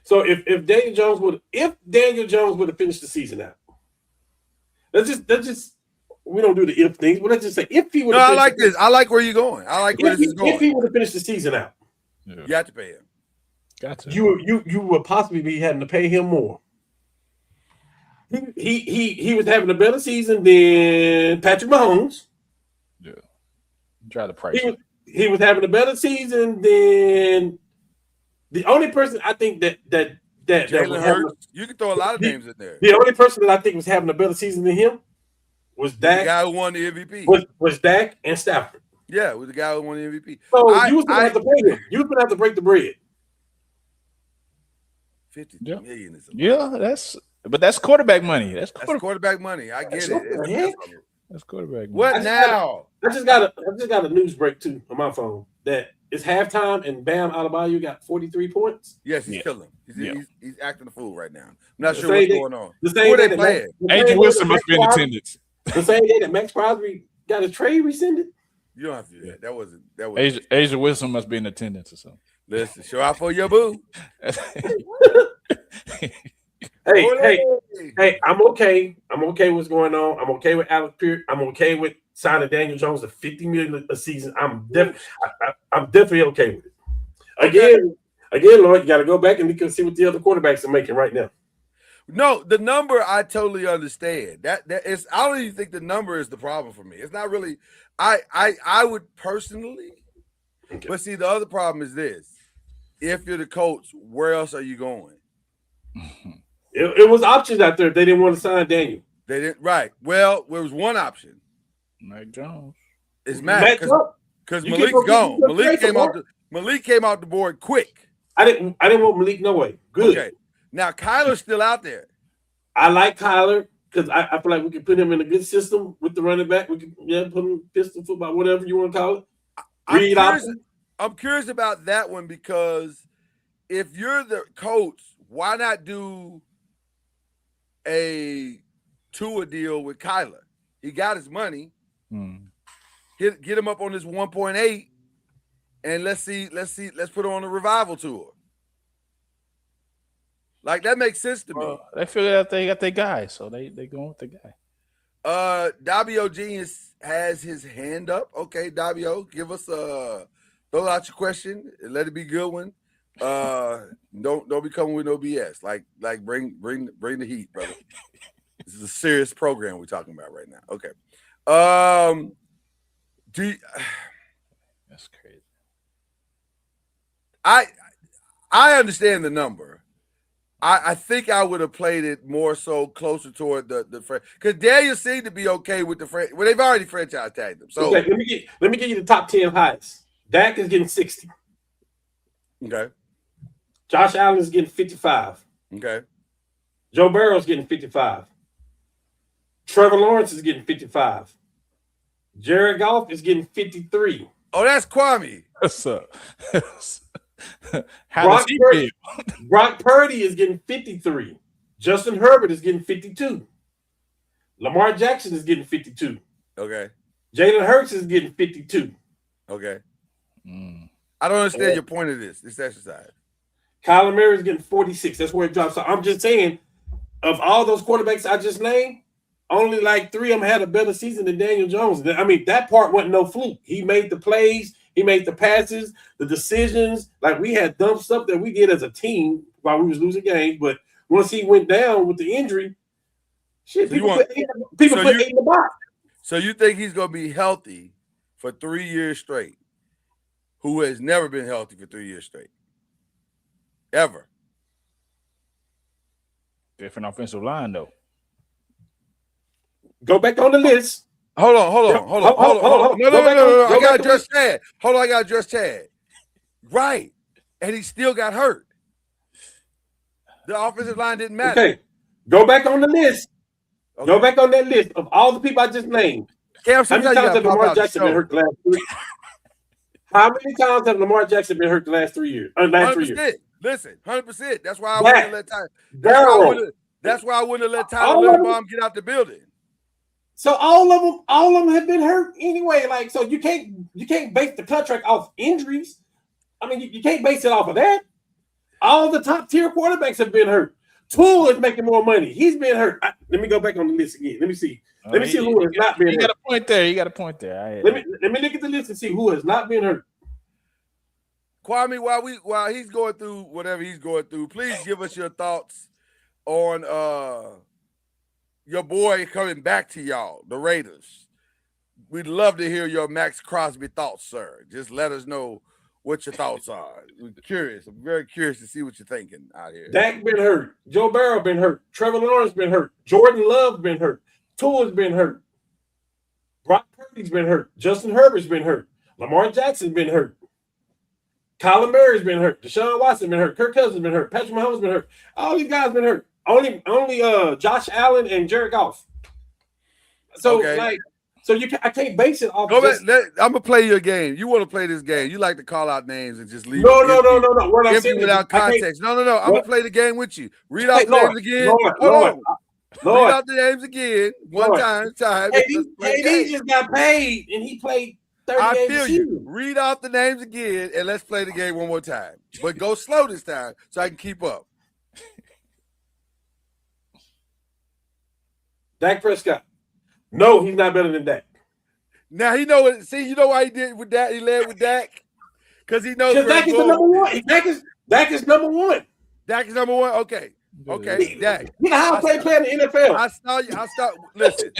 So if Daniel Jones would have finished the season out, let's just we don't do the if things, but let's just say if he would. No, I like this. I like where you're going. I like where this is going. If he would have finished the season out, you have to pay him. Got to. You would possibly be having to pay him more. He was having a better season than Patrick Mahomes. Yeah, try to price. He was having a better season than. The only person I think that Jalen Hurts, you can throw a lot of names in there. The only person that I think was having a better season than him was Dak. The guy who won the MVP. Was Dak and Stafford. Yeah, it was the guy who won the MVP. So you was gonna have to pay him. You was gonna have to break the bread. $50 million is that's quarterback money. That's quarterback money. I get it. That's quarterback money. What now? I just got a news break too on my phone that it's halftime and Bam Adebayo got 43 points. Yes, he's killing. He's acting a fool right now. I'm not sure what's going on. The same day that Angel Wilson must be in attendance. The same day that Max Crosby got a trade rescinded. You don't have to do that. That wasn't. Asia Wilson must be in attendance or something. Listen, show out for your boo. Hey, I'm okay. I'm okay with what's going on. I'm okay with Alex Pierce. I'm okay with signing Daniel Jones to $50 million a season. I'm definitely okay with it. Again, Lloyd, you got to go back and you can see what the other quarterbacks are making right now. No, the number I totally understand. That is, I don't even think the number is the problem for me. It's not really. I would personally, but see, the other problem is this: if you're the coach, where else are you going? It was options out there. They didn't want to sign Daniel. They didn't. Right. Well, there was one option. Mac Jones. It's Mac because Malik's gone. Malik came out the board quick. I didn't want Malik no way. Good. Okay. Now Kyler's still out there. I like Kyler because I feel like we can put him in a good system with the running back. We can put him pistol football, whatever you want to call it. I'm curious about that one because if you're the coach, why not do a Tua deal with Kyler? He got his money. Get him up on this 1.8, and let's put on a revival tour. Like that makes sense to me. They figured out they got their guy, so they going with the guy. Davio Genius has his hand up. Okay, Davio, give us throw out your question and let it be a good one. Don't be coming with no BS. Like bring the heat, brother. This is a serious program we're talking about right now. Okay. That's crazy. I understand the number. I think I would have played it more so closer toward the because Daniel seemed to be okay with the well, they've already franchise tagged them. So okay, let me give you the top 10 highest. Dak is getting 60. Okay. Josh Allen is getting 55. Okay. Joe Burrow's getting 55. Trevor Lawrence is getting 55. Jared Goff is getting 53. Oh, that's Kwame. What's up? Brock Purdy is getting 53. Justin Herbert is getting 52. Lamar Jackson is getting 52. Okay. Jalen Hurts is getting 52. Okay. I don't understand your point of this exercise. Kyler Murray is getting 46. That's where it drops. So I'm just saying, of all those quarterbacks I just named, only like 3 of them had a better season than Daniel Jones. I mean, that part wasn't no fluke. He made the plays. He made the passes, the decisions. Like, we had dumb stuff that we did as a team while we was losing games. But once he went down with the injury, shit, So people put 8 in the box. So you think he's going to be healthy for 3 years straight, who has never been healthy for 3 years straight? Ever. Different offensive line, though. Go back on the list. Hold on. No. I got to address Chad. Hold on, I got to address Chad. Right. And he still got hurt. The offensive line didn't matter. Okay. Go back on the list. Okay. Go back on that list of all the people I just named. Cam, how many times have Lamar Jackson been hurt the last 3 years? How many times have Lamar Jackson been hurt the last 3 years? Last 3 years. Listen, 100%. That's why I wouldn't let Tyler. That's why I wouldn't let Tyler Linderbaum get out the building. So all of them have been hurt anyway. Like, so you can't base the contract off injuries. I mean, you can't base it off of that. All the top tier quarterbacks have been hurt. Tua is making more money. He's been hurt. Let me go back on the list again. Let me see. Let me see who has not been hurt. You got a point there. Let me look at the list and see who has not been hurt. Kwame, while he's going through whatever he's going through, please give us your thoughts on your boy coming back to y'all, the Raiders. We'd love to hear your Max Crosby thoughts, sir. Just let us know what your thoughts are. We're curious. I'm very curious to see what you're thinking out here. Dak been hurt. Joe Burrow been hurt. Trevor Lawrence been hurt. Jordan Love been hurt. Tua's been hurt. Brock Purdy's been hurt. Justin Herbert's been hurt. Lamar Jackson's been hurt. Kyler Murray's been hurt. Deshaun Watson been hurt. Kirk Cousins been hurt. Patrick Mahomes been hurt. All these guys been hurt. Only Josh Allen and Jared Goff. So I can't base it off. I'm gonna play your game. You want to play this game? You like to call out names and just leave. No. What I'm saying without context. No. I'm gonna play the game with you. Read out the names again. Lord. Read out the names again. One time. KD just got paid and he played 30 games. I feel you. Read out the names again and let's play the game one more time. But go slow this time so I can keep up. Dak Prescott. No, he's not better than Dak. Now he know it. See, you know why he did with that? He led with Dak because he knows Dak is the number one. Dak is number one. Dak is number one. Okay, Dak. You know how to play in the NFL. I saw you. Listen.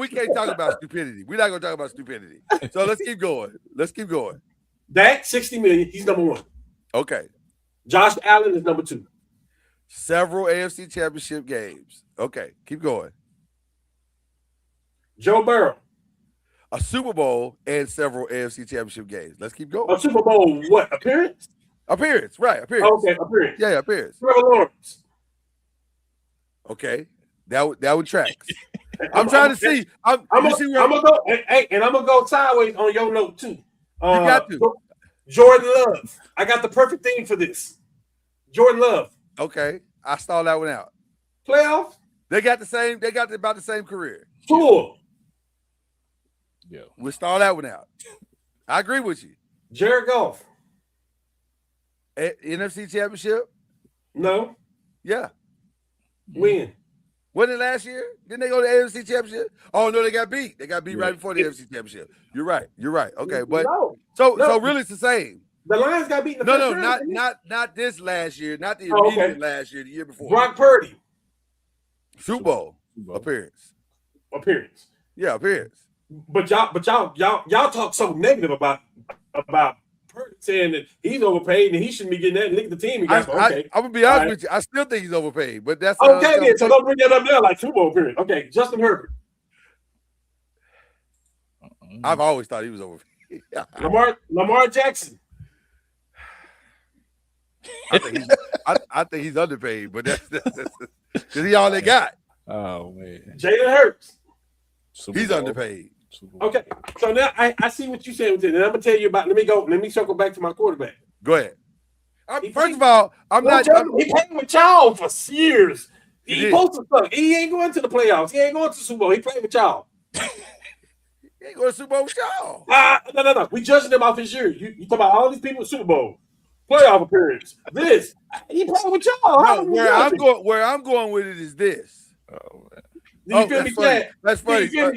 We can't talk about stupidity. We're not gonna talk about stupidity. So let's keep going. Dak, $60 million. He's number one. Okay. Josh Allen is number two. Several AFC Championship games. Okay, keep going. Joe Burrow. A Super Bowl and several AFC Championship games. Let's keep going. A Super Bowl what? Appearance, right. Appearance. Okay, appearance. Yeah, appearance. Trevor Lawrence. Okay, that one tracks. I'm trying to see. I'm gonna go sideways on your note too. You got to. Jordan Love. I got the perfect thing for this. Jordan Love. Okay, I stalled that one out. Playoffs. They got about the same career. Cool. Yeah, we stall that one out. I agree with you. Jared Goff. NFC Championship? No. Yeah. When? Wasn't it last year? Didn't they go to the AFC Championship? Oh no, they got beat. They got beat right before the AFC Championship. You're right. Okay, but so really it's the same. The Lions got beat in the first round. Not this last year, not the immediate last year, the year before. Brock Purdy. Super Bowl appearance. Yeah, appearance. But y'all talk so negative about Purdy, saying that he's overpaid and he shouldn't be getting that. And look at the team he got. I'm gonna be honest with you. I still think he's overpaid, but that's okay. Then so don't bring that up there like Super Bowl appearance. Okay, Justin Herbert. I've always thought he was overpaid. Lamar Jackson. I think he's underpaid, but that's because he all they got. Oh man, Jalen Hurts. He's underpaid. Okay, so now I see what you're saying with it, and I'm gonna tell you about. Let me circle back to my quarterback. Go ahead. First of all, He played with y'all for years. He posted stuff. He ain't going to the playoffs. He ain't going to the Super Bowl. He played with y'all. He ain't going to the Super Bowl with y'all. No. We judging him off his year. You talk about all these people with Super Bowl playoff appearance. He played with y'all. No, where I'm going with it is this. Oh man. You feel me, Chad? That's funny. Hold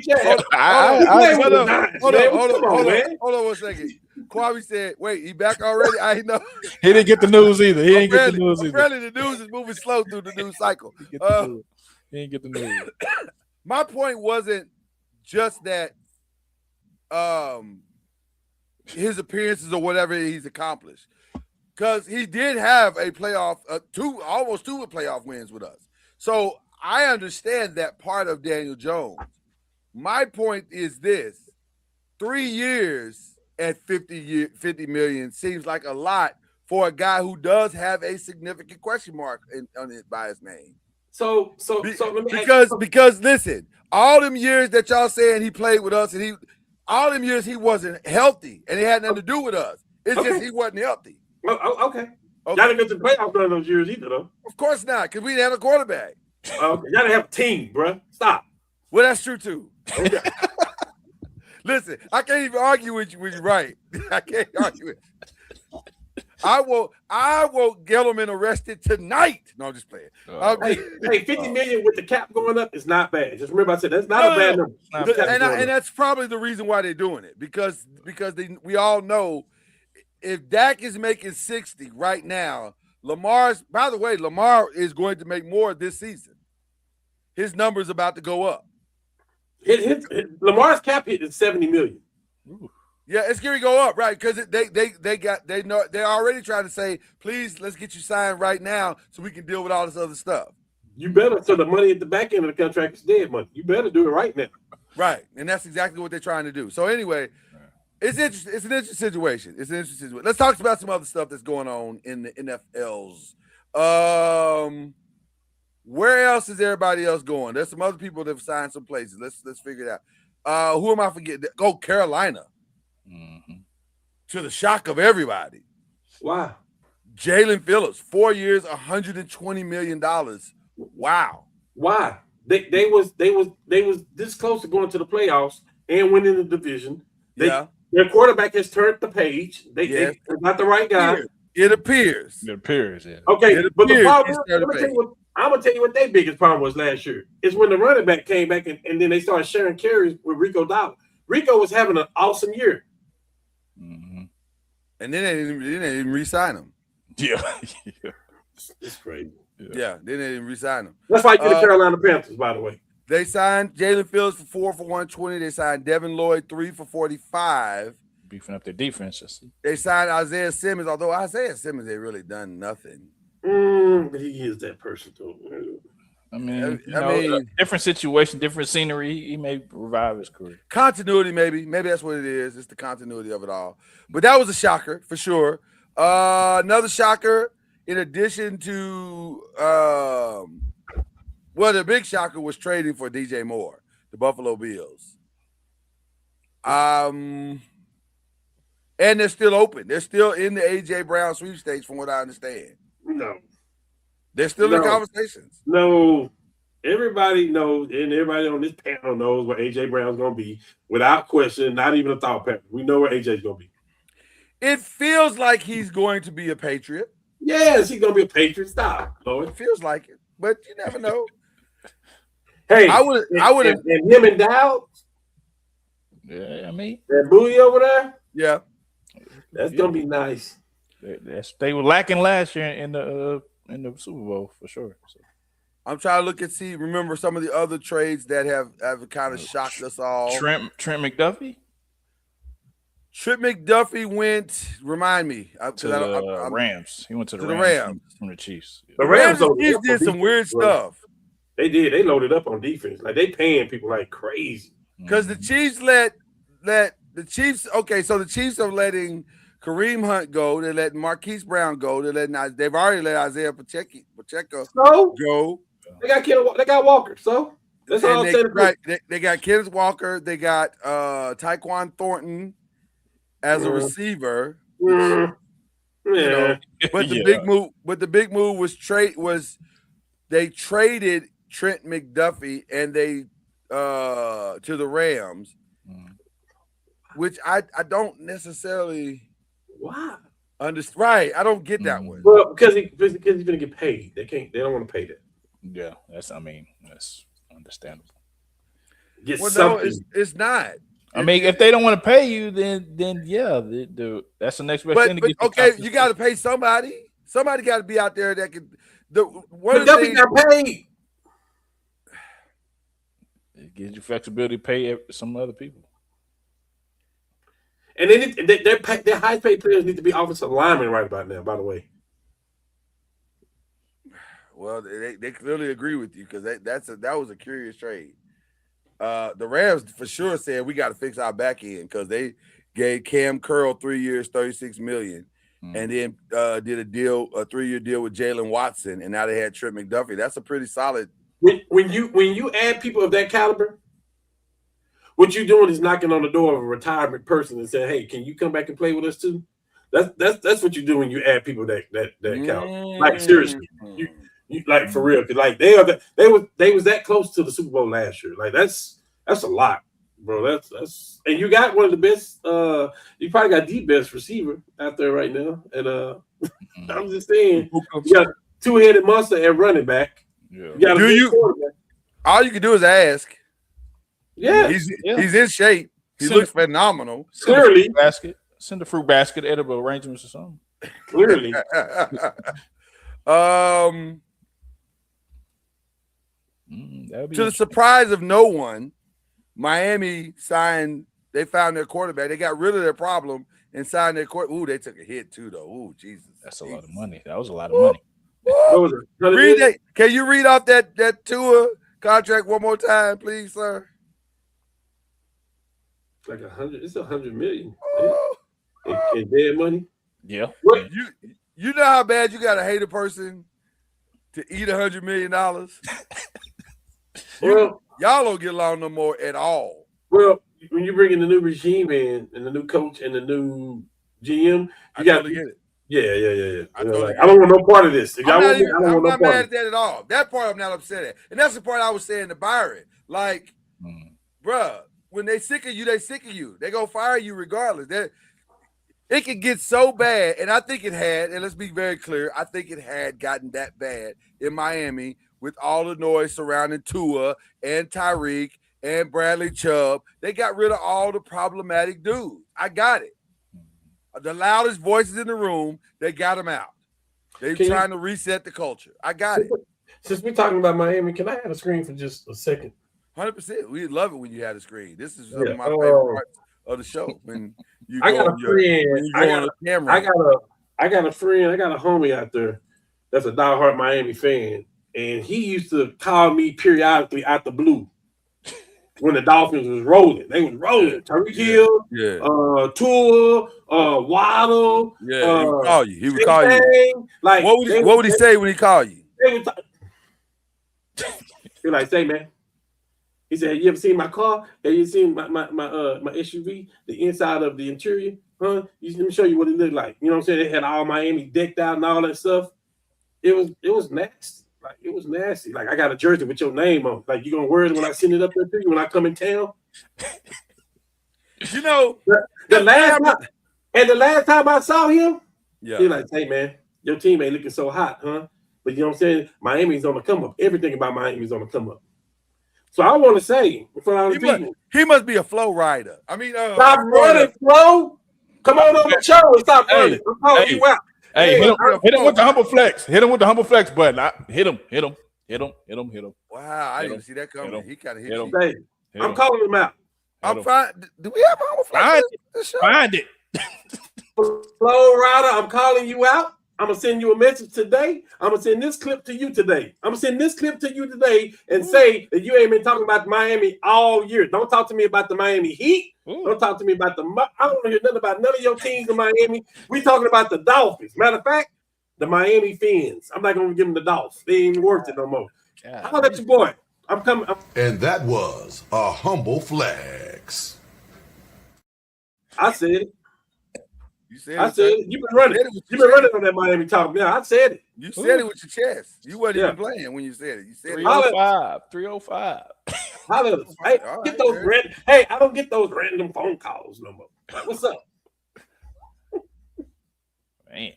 on 1 second. Kwame said, "Wait, he back already?" I know. He didn't get the news either. He ain't get the news either. Apparently, the news is moving slow through the news cycle. He didn't get the news. My point wasn't just that his appearances or whatever he's accomplished, because he did have a playoff, almost two playoff wins with us. So I understand that part of Daniel Jones. My point is this: 3 years at $50 million seems like a lot for a guy who does have a significant question mark on it by his name. So because listen, all them years that y'all saying he played with us, and all them years he wasn't healthy, and it had nothing to do with us. It's just he wasn't healthy. Okay. Y'all didn't get to the playoffs during those years either, though. Of course not, because we didn't have a quarterback. Y'all didn't have a team, bro. Stop. Well, that's true too. Okay. Listen, I can't even argue with you when you're right. I can't argue with you. I will Gettleman arrested tonight. No, I'm just playing. Hey, 50 million with the cap going up is not bad. Just remember I said that's not a bad number. And that's probably the reason why they're doing it, because we all know if Dak is making 60 right now, Lamar is going to make more this season. His number's about to go up. Lamar's cap hit is 70 million. Ooh. Yeah, it's going to go up, right? Because they're already trying to say, please, let's get you signed right now so we can deal with all this other stuff. You better, so the money at the back end of the contract is dead money. You better do it right now. Right, and that's exactly what they're trying to do. So anyway, it's interesting. It's an interesting situation. Let's talk about some other stuff that's going on in the NFLs. Where else is everybody else going? There's some other people that have signed some places. Let's figure it out. Who am I forgetting? Go Carolina. Mm-hmm. To the shock of everybody. Wow. Jalen Phillips, 4 years, $120 million. Wow. Why? They was this close to going to the playoffs and winning the division. Their quarterback has turned the page. They're not the right guy. It appears. Yeah. Okay, but the problem, I'm gonna tell you what their biggest problem was last year. Is when the running back came back and then they started sharing carries with Rico Dowdle. Rico was having an awesome year. Mm-hmm. And then they didn't re-sign him. Yeah. It's crazy. Yeah, they didn't re-sign him. That's why you get the Carolina Panthers, by the way. They signed Jalen Phillips for 4 for 120. They signed Devin Lloyd 3 for 45. Beefing up their defenses. They signed Isaiah Simmons, although Isaiah Simmons ain't really done nothing. But he is that person too. I mean, different situation, different scenery. He may revive his career. Continuity, maybe that's what it is. It's the continuity of it all. But that was a shocker for sure. Another shocker, in addition to the big shocker was trading for DJ Moore, the Buffalo Bills. And they're still open. They're still in the AJ Brown sweepstakes, from what I understand. No. They're still in conversations. No. Everybody knows, and everybody on this panel knows where AJ Brown's going to be. Without question, not even a thought pattern. We know where AJ's going to be. It feels like he's going to be a Patriot. Yes, he's going to be a Patriot. Stop, Lord. It feels like it, but you never know. Hey, I would. And him and Dowd. Yeah, I mean, that booty over there. Yeah, that's gonna be nice. They were lacking last year in the Super Bowl for sure. So. I'm trying to look and see. Remember some of the other trades that have kind of shocked us all. Trent McDuffie. Trent McDuffie went. Remind me to the Rams. He went to the Rams from the Chiefs. The Rams did some weird stuff. They did. They loaded up on defense. Like they paying people like crazy. Because the Chiefs let the Chiefs. Okay, so the Chiefs are letting Kareem Hunt go. They let Marquise Brown go. They've already let Isaiah Pacheco go. They got Walker. So that's all I'm saying. Right. They got Kenneth Walker. They got Tyquan Thornton as a receiver. You know, but the big move was they traded Trent McDuffie and they to the Rams, which I don't necessarily understand. Right, I don't get that one. Well, because he's gonna get paid. They don't want to pay that. Yeah, that's understandable. No, it's not. I mean, if they don't want to pay you, then yeah, that's the next best thing to get. Okay, you got to pay somebody. Somebody got to be out there that can. McDuffie got paid. It gives you flexibility to pay some other people. And their highest paid players need to be offensive linemen right about now. By the way. Well, they clearly agree with you because that was a curious trade. The Rams for sure said we got to fix our back end because they gave Cam Curl 3 years, $36 million, and then did a 3-year deal with Jalen Watson, and now they had Trent McDuffie. That's a pretty solid. When you add people of that caliber, what you're doing is knocking on the door of a retirement person and saying, "Hey, can you come back and play with us too?" That's what you do when you add people that caliber. Like seriously, you like for real. Cause like they was that close to the Super Bowl last year. Like that's a lot, bro. That's and you got one of the best. You probably got the best receiver out there right now. And I'm just saying, you got two-headed monster at running back. Yeah. All you can do is ask. Yeah, he's in shape. He looks phenomenal. Clearly, send a fruit basket, edible arrangements or something. Clearly. To the surprise of no one, Miami they found their quarterback. They got rid of their problem and signed their quarterback. Ooh, they took a hit too, though. Ooh, Jesus. That's a lot of money. That was a lot of money. Can you read off that Tua contract one more time, please, sir? Like 100. It's $100 million. In dead money. Yeah. What? You know how bad you gotta hate a person to eat $100 million? Well, y'all don't get along no more at all. Well, when you bring in the new regime in and the new coach and the new GM, you got to get it. Yeah. I don't want no part of this. I'm not mad at that at all. That part I'm not upset at. And that's the part I was saying to Byron. Like, bruh, when they sick of you, they sick of you. They gonna fire you regardless. It could get so bad, and I think it had, and let's be very clear, I think it had gotten that bad in Miami with all the noise surrounding Tua and Tyreek and Bradley Chubb. They got rid of all the problematic dudes. I got it. The loudest voices in the room, they got them out. They're trying to reset the culture. I got it. Since we're talking about Miami, can I have a screen for just a second? 100%. We love it when you have a screen. This is some of my favorite parts of the show. When you go on the camera. I got a friend. I got a homie out there that's a diehard Miami fan, and he used to call me periodically out the blue when the Dolphins was rolling. They was rolling. Tyreek Hill, Tua, Waddle. Yeah, he would call you. He would call you. Like, what would he say when he called you? He like, say, man. He said, "You ever seen my car? Have you seen my SUV? The inside of the interior, huh? Let me show you what it looked like. You know what I'm saying? It had all Miami decked out and all that stuff. It was nasty. Like it was nasty. Like I got a jersey with your name on. Like you gonna wear it when I send it up there to you when I come in town? You know, the last time I saw him, he like, hey man, your team ain't looking so hot, huh? But you know what I'm saying? Miami's on the come up. Everything about Miami's on the come up. So I want to say in front of the people, he must be a flow rider. I mean, stop running, Flo. Come on the show and stop running. I'm calling you out. Hey, hit him with the humble flex. Hit him with the humble flex button. Hit him. Wow, I didn't even see that coming. He kind of hit you. Hey, I'm calling him out. I'm fine. Do we have humble flex? Find it. Flow Rider, I'm calling you out. I'm gonna send you a message today. I'm gonna send this clip to you today. I'm gonna send this clip to you today and say that you ain't been talking about Miami all year. Don't talk to me about the Miami Heat. Don't talk to me about I don't want to hear nothing about none of your teams in Miami. We talking about the Dolphins. Matter of fact, the Miami Fins. I'm not gonna give them the Dolphins. They ain't worth it no more. How about your boy? I'm coming. And that was a humble flex. I said it. You said I said it. You've been running. You've been running on that Miami talk. Yeah, I said it. You said it with your chest. You wasn't even playing when you said it. You said 305. Hey, get those hey, I don't get those random phone calls no more. What's up? Man.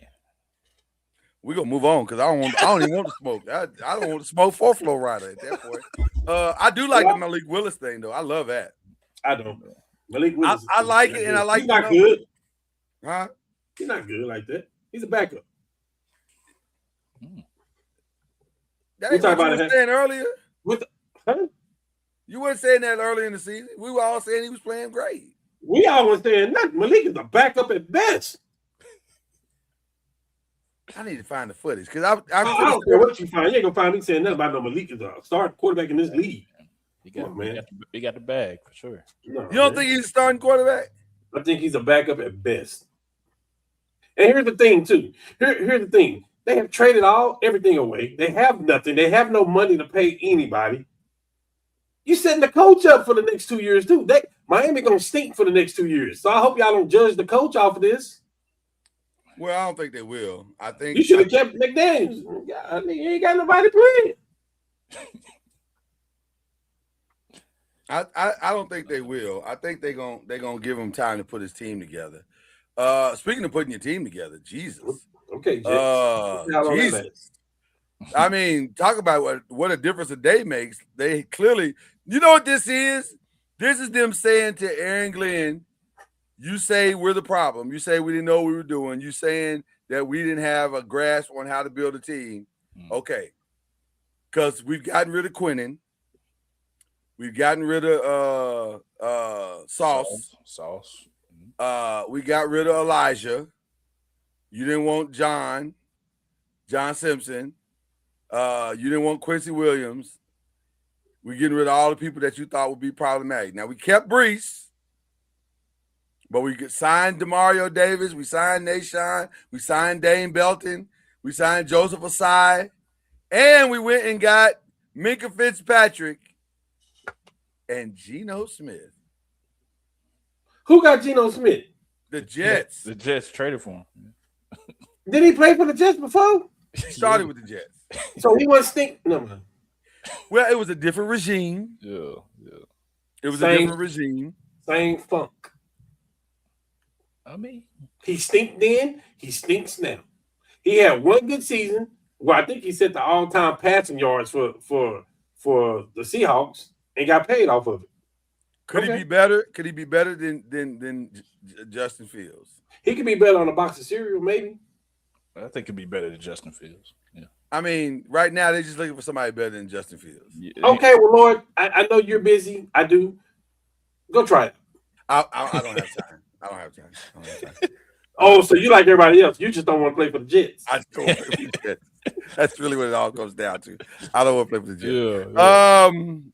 We're gonna move on because I don't even want to smoke. I don't want to smoke for Flow Rider at that point. I do like the Malik Willis thing though. I love that. I don't. Malik Willis. I like it, and I like. He's not good. Huh? He's not good like that. He's a backup. That ain't what you were saying earlier. Huh? You weren't saying that earlier in the season. We were all saying he was playing great. We all were saying nothing. Malik is a backup at best. I need to find the footage because I don't care what you find. You ain't gonna find me saying nothing about no Malik is a starting quarterback in this league. He got the bag for sure. No, you don't think he's a starting quarterback? I think he's a backup at best. And here's the thing, too. Here's the thing. They have traded everything away. They have nothing. They have no money to pay anybody. You're setting the coach up for the next 2 years, too. Miami gonna stink for the next 2 years. So I hope y'all don't judge the coach off of this. Well, I don't think they will. I think you should have kept McDaniels. I mean, you ain't got nobody playing. I don't think they will. I think they're gonna give him time to put his team together. Speaking of putting your team together, Jesus. Okay, Jesus. I mean, talk about what a difference a day makes. They clearly, you know what this is? This is them saying to Aaron Glenn, you say we're the problem. You say we didn't know what we were doing. You saying that we didn't have a grasp on how to build a team. Okay. Because we've gotten rid of Quinnen. We've gotten rid of Sauce. We got rid of Elijah. You didn't want John Simpson. You didn't want Quincy Williams. We're getting rid of all the people that you thought would be problematic. Now, we kept Brees, but we signed DeMario Davis. We signed Nashawn. We signed Dane Belton. We signed Joseph Asai. And we went and got Minka Fitzpatrick and Geno Smith. Who got Geno Smith? The Jets. The Jets traded for him. Did he play for the Jets before? He started with the Jets. So he wasn't stink. No, man. Well, it was a different regime. Yeah. It was a different regime. Same funk. I mean, he stinked then. He stinks now. He had one good season. Well, I think he set the all-time passing yards for the Seahawks and got paid off of it. Could he be better? Could he be better than Justin Fields? He could be better on a box of cereal, maybe. I think he'd be better than Justin Fields. Yeah. I mean, right now they're just looking for somebody better than Justin Fields. Yeah. Okay, well, Lord, I know you're busy. I do. Go try it. I don't have time. I don't have time. Oh, so you like everybody else. You just don't want to play for the Jets. I don't want to play for the Jets. That's really what it all comes down to. I don't want to play for the Jets. Yeah.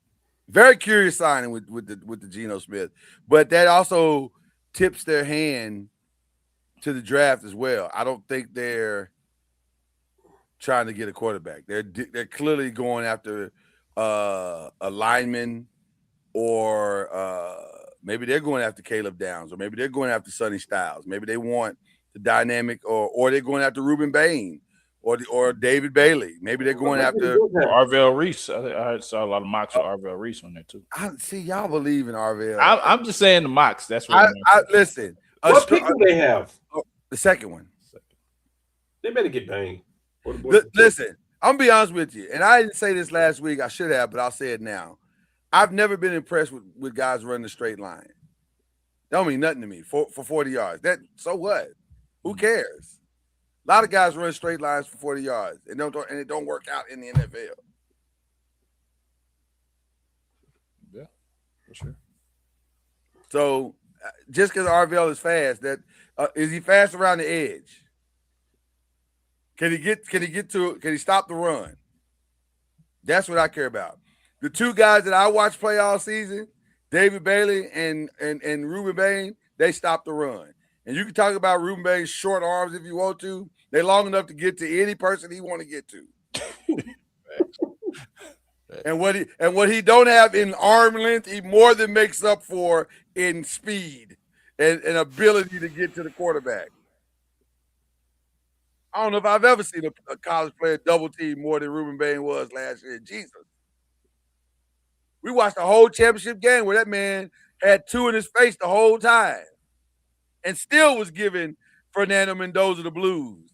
Very curious signing with the Geno Smith, but that also tips their hand to the draft as well. I don't think they're trying to get a quarterback. They're clearly going after a lineman, or maybe they're going after Caleb Downs, or maybe they're going after Sonny Styles. Maybe they want the dynamic, or they're going after Reuben Bain or David Bailey. Maybe they're going after Arvell Reese. I saw a lot of mocks with Arvell Reese on there too. I see y'all believe in Arvell. I'm just saying the mocks. That's what I listen. What pick do they have? The second one. They better get Bain. Listen, I'm gonna be honest with you, and I didn't say this last week. I should have, but I'll say it now. I've never been impressed with guys running a straight line. That don't mean nothing to me for 40 yards. So what? Who cares? A lot of guys run straight lines for 40 yards and it don't work out in the NFL. Yeah, for sure. So just because Arvell is fast, is he fast around the edge? Can he stop the run? That's what I care about. The two guys that I watch play all season, David Bailey and Ruben Bain, they stop the run. And you can talk about Ruben Bain's short arms if you want to. They're long enough to get to any person he want to get to. And what he don't have in arm length, he more than makes up for in speed and ability to get to the quarterback. I don't know if I've ever seen a college player double team more than Ruben Bain was last year. Jesus. We watched the whole championship game where that man had two in his face the whole time and still was giving Fernando Mendoza the blues.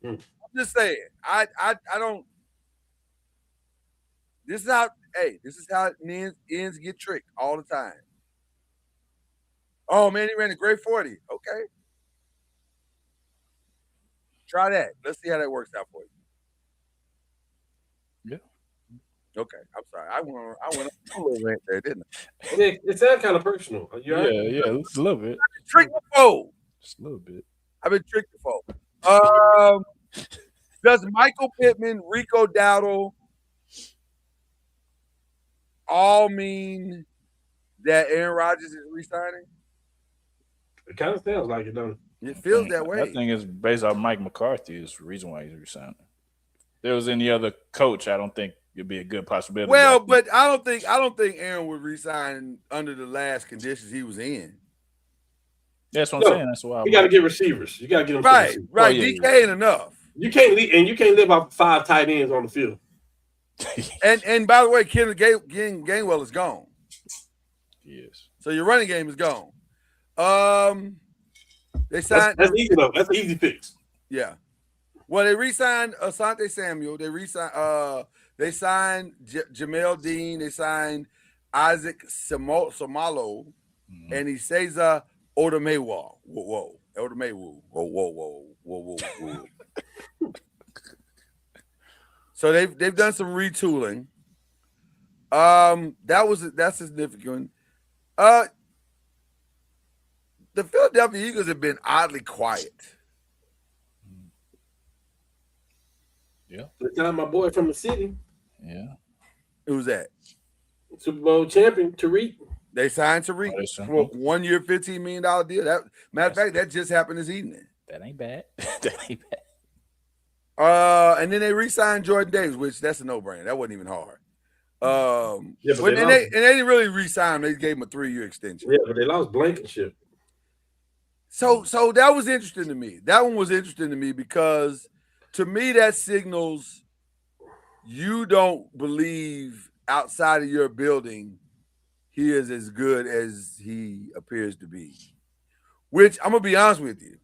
I'm just saying. I don't. This is how ends get tricked all the time. Oh man, he ran a great 40. Okay. Try that. Let's see how that works out for you. Yeah. Okay. I'm sorry. I went a little rant there, didn't I? It sounds kind of personal. Yeah, it's a little bit. Tricked before. Just a little bit. I've been tricked before. Does Michael Pittman, Rico Dowdle all mean that Aaron Rodgers is resigning? It kind of sounds like it, don't it? It feels that way. I think it's based off Mike McCarthy is the reason why he's resigning. If there was any other coach, I don't think it'd be a good possibility. Well, but I don't think Aaron would resign under the last conditions he was in. That's what I'm saying. That's why you got to get receivers. You got to get them right. Oh, yeah, DK ain't enough. You can't live off 5 tight ends on the field. and by the way, Kenneth Gainwell is gone. Yes. So your running game is gone. They signed. That's easy though. That's an easy fix. Yeah. Well, they re-signed Asante Samuel. They signed Jamel Dean. They signed Isaac Somalo, and Isaiah Odomewa. Whoa. Odomewu. Whoa. So they've done some retooling. That's significant. The Philadelphia Eagles have been oddly quiet. Yeah. It's not my boy from the city. Yeah. Who's that? Super Bowl champion, Tariq. They signed Tariq for 1 year, $15 million deal. Matter of fact, that just happened this evening. That ain't bad. And then they re-signed Jordan Davis, which that's a no-brainer. That wasn't even hard. They didn't really re-sign him. They gave him a 3-year extension. Yeah, but they lost Blankenship. So that was interesting to me. That one was interesting to me because to me that signals you don't believe outside of your building he is as good as he appears to be. Which I'm gonna be honest with you.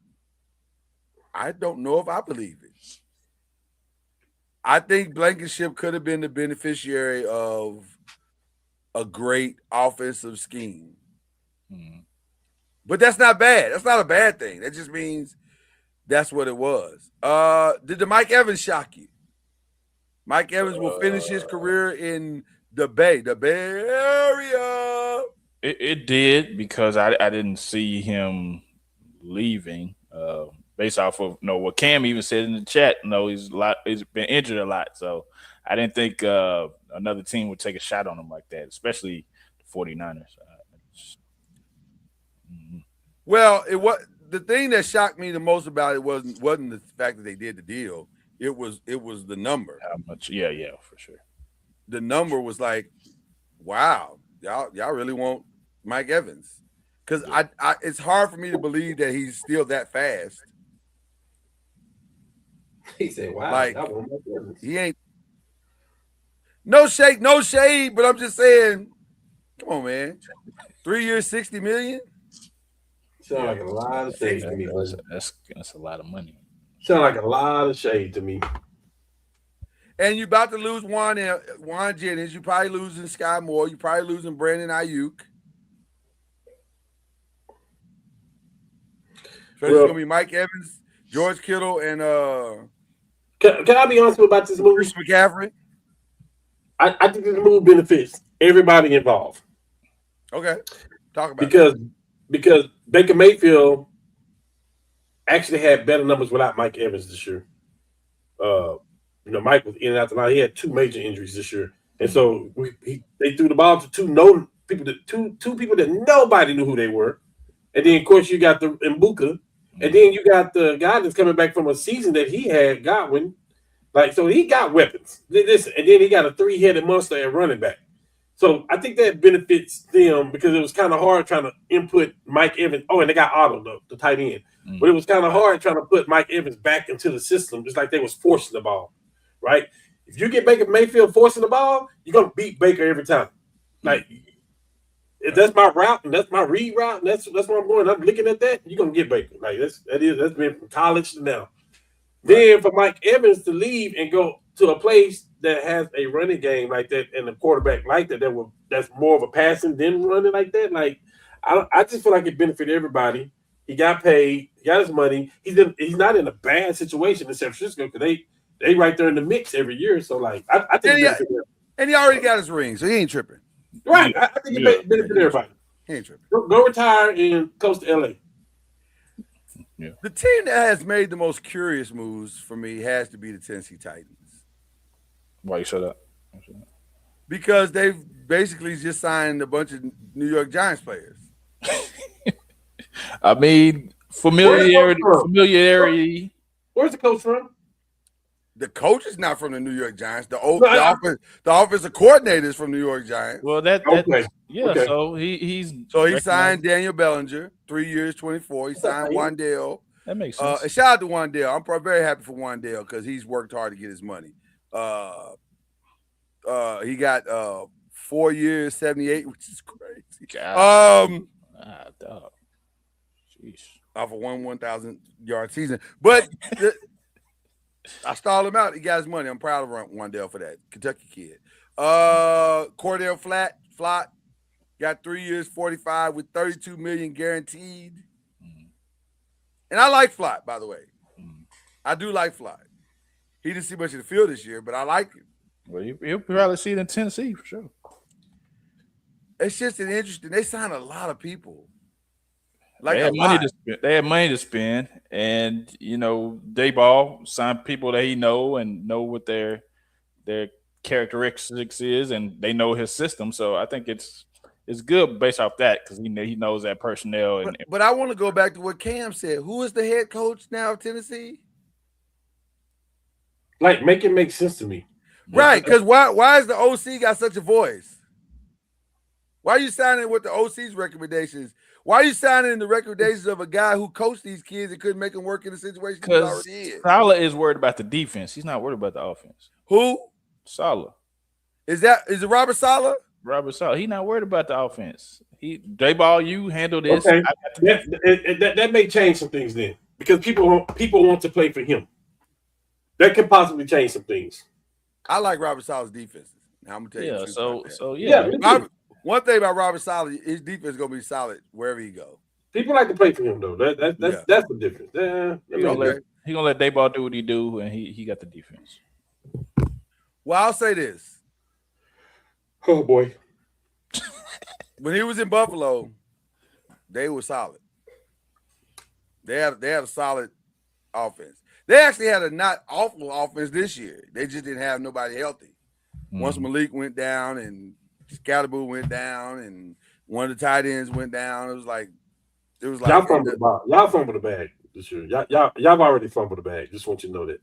I don't know if I believe it. I think Blankenship could have been the beneficiary of a great offensive scheme. Mm-hmm. But that's not bad. That's not a bad thing. That just means that's what it was. Did the Mike Evans shock you? Mike Evans will finish his career in the Bay Area. It did because I didn't see him leaving. Based off of what Cam even said in the chat, he's been injured a lot. So I didn't think another team would take a shot on him like that, especially the 49ers. Well, the thing that shocked me the most about it wasn't the fact that they did the deal. It was the number. How much? Yeah, for sure. The number was like, wow, y'all really want Mike Evans? Because it's hard for me to believe that he's still that fast. He said, wow, like he ain't no shade, but I'm just saying, come on, man. 3 years, $60 million. Sound like a lot of shade to me. That's a lot of money. Sound like a lot of shade to me. And you're about to lose Juan Jennings. You're probably losing Sky Moore. You're probably losing Brandon Ayuk. So it's gonna be Mike Evans, George Kittle, and Can I be honest about this move? Chris McCaffrey. I think this move benefits everybody involved. Okay, talk about it. Because Baker Mayfield actually had better numbers without Mike Evans this year. Mike was in and out the line. He had 2 major injuries this year, and so they threw the ball to two people that nobody knew who they were, and then of course you got the Mbuka, and then you got the guy that's coming back from a season that he had, Godwin. Like, so he got weapons. Listen, and then he got a 3-headed monster at running back. So I think that benefits them because it was kind of hard trying to input Mike Evans. Oh, and they got Otto, the tight end. But it was kind of hard trying to put Mike Evans back into the system, just like they was forcing the ball, right? If you get Baker Mayfield forcing the ball, you're going to beat Baker every time. Like, if that's my route and that's my read route and that's where I'm going, I'm looking at that, you're going to get Baker. Like, that's been from college to now. Then for Mike Evans to leave and go to a place that has a running game like that and a quarterback like that's more of a passing than running like that, like I just feel like it benefited everybody. He got paid, he got his money. He's not in a bad situation in San Francisco because they right there in the mix every year. So like I think and he already got his ring, so he ain't tripping. Right. I think it benefited everybody. He ain't tripping. Go retire and coast to LA. Yeah. The team that has made the most curious moves for me has to be the Tennessee Titans. Why you say that? Because they've basically just signed a bunch of New York Giants players. I mean, familiarity. Where's the coach from? The coach is not from the New York Giants. The offensive coordinator is from New York Giants. Well, okay. So he signed Daniel Bellinger, 3 years, 24. He signed Wandale. That makes sense. And shout out to Wandale. I'm very happy for Wandale because he's worked hard to get his money. He got 4 years, 78, which is crazy. Dog. Jeez. Off of 1,000-yard season, but. I stalled him out. He got his money. I'm proud of Wandale for that. Kentucky kid. Cordell Flott got 3 years, 45 with $32 million guaranteed. And I like Flott, by the way. I do like Flott. He didn't see much of the field this year, but I like him. Well, you'll probably see it in Tennessee for sure. It's just an interesting. They signed a lot of people. Like they had money to spend, and Dayball signed people that he know what their characteristics is, and they know his system. So I think it's good based off that because he knows that personnel. But I want to go back to what Cam said. Who is the head coach now of Tennessee? Like, make it make sense to me, right? Because why is the OC got such a voice? Why are you signing with the OC's recommendations? Why are you signing the recommendations of a guy who coached these kids and couldn't make them work in the situation he already in? Saleh is worried about the defense. He's not worried about the offense. Who? Saleh. Is it Robert Saleh? Robert Saleh. He's not worried about the offense. Dayball, you handle this. Okay. That may change some things then because people want to play for him. That could possibly change some things. I like Robert Saleh's defenses. Now I'm gonna tell you. So one thing about Robert Saleh, his defense is gonna be solid wherever he go. People like to play for him though. That's the difference. He gonna let Dayball do what he do, and he got the defense. Well, I'll say this. Oh boy. When he was in Buffalo, they were solid. They had a solid offense. They actually had a not awful offense this year. They just didn't have nobody healthy. Once Malik went down and Scalaboo went down and one of the tight ends went down, it was like y'all fumbled the bag this year. Y'all already fumbled the bag. Just want you to know that.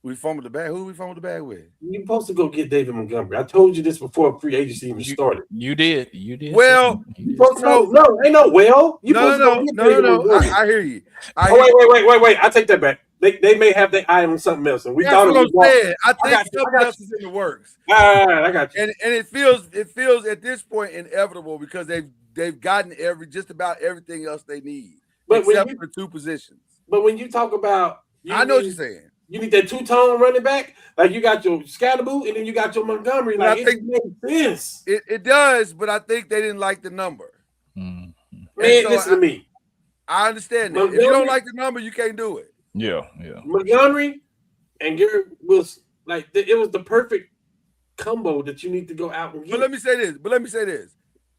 We fumbled the bag. Who we fumbled the bag with? You're supposed to go get David Montgomery. I told you this before free agency even started. You did. Well, you supposed to know. No, ain't no well. You no. I hear you. Wait. I take that back. They may have their eye on something else, and we thought it was. I think something else is in the works. All right, I got you. And it feels at this point inevitable because they've gotten just about everything else they need, except for 2 positions. But when you talk about, I know what you're saying. You need that two-tone running back. Like you got your Scatterboo and then you got your Montgomery. But Like I it think makes sense. it does, but I think they didn't like the number. Man, And so listen to me. I understand that. If you Montgomery- don't like the number, you can't do it. Yeah. Montgomery and Garrett was like it was the perfect combo that you need to go out and get. But let me say this.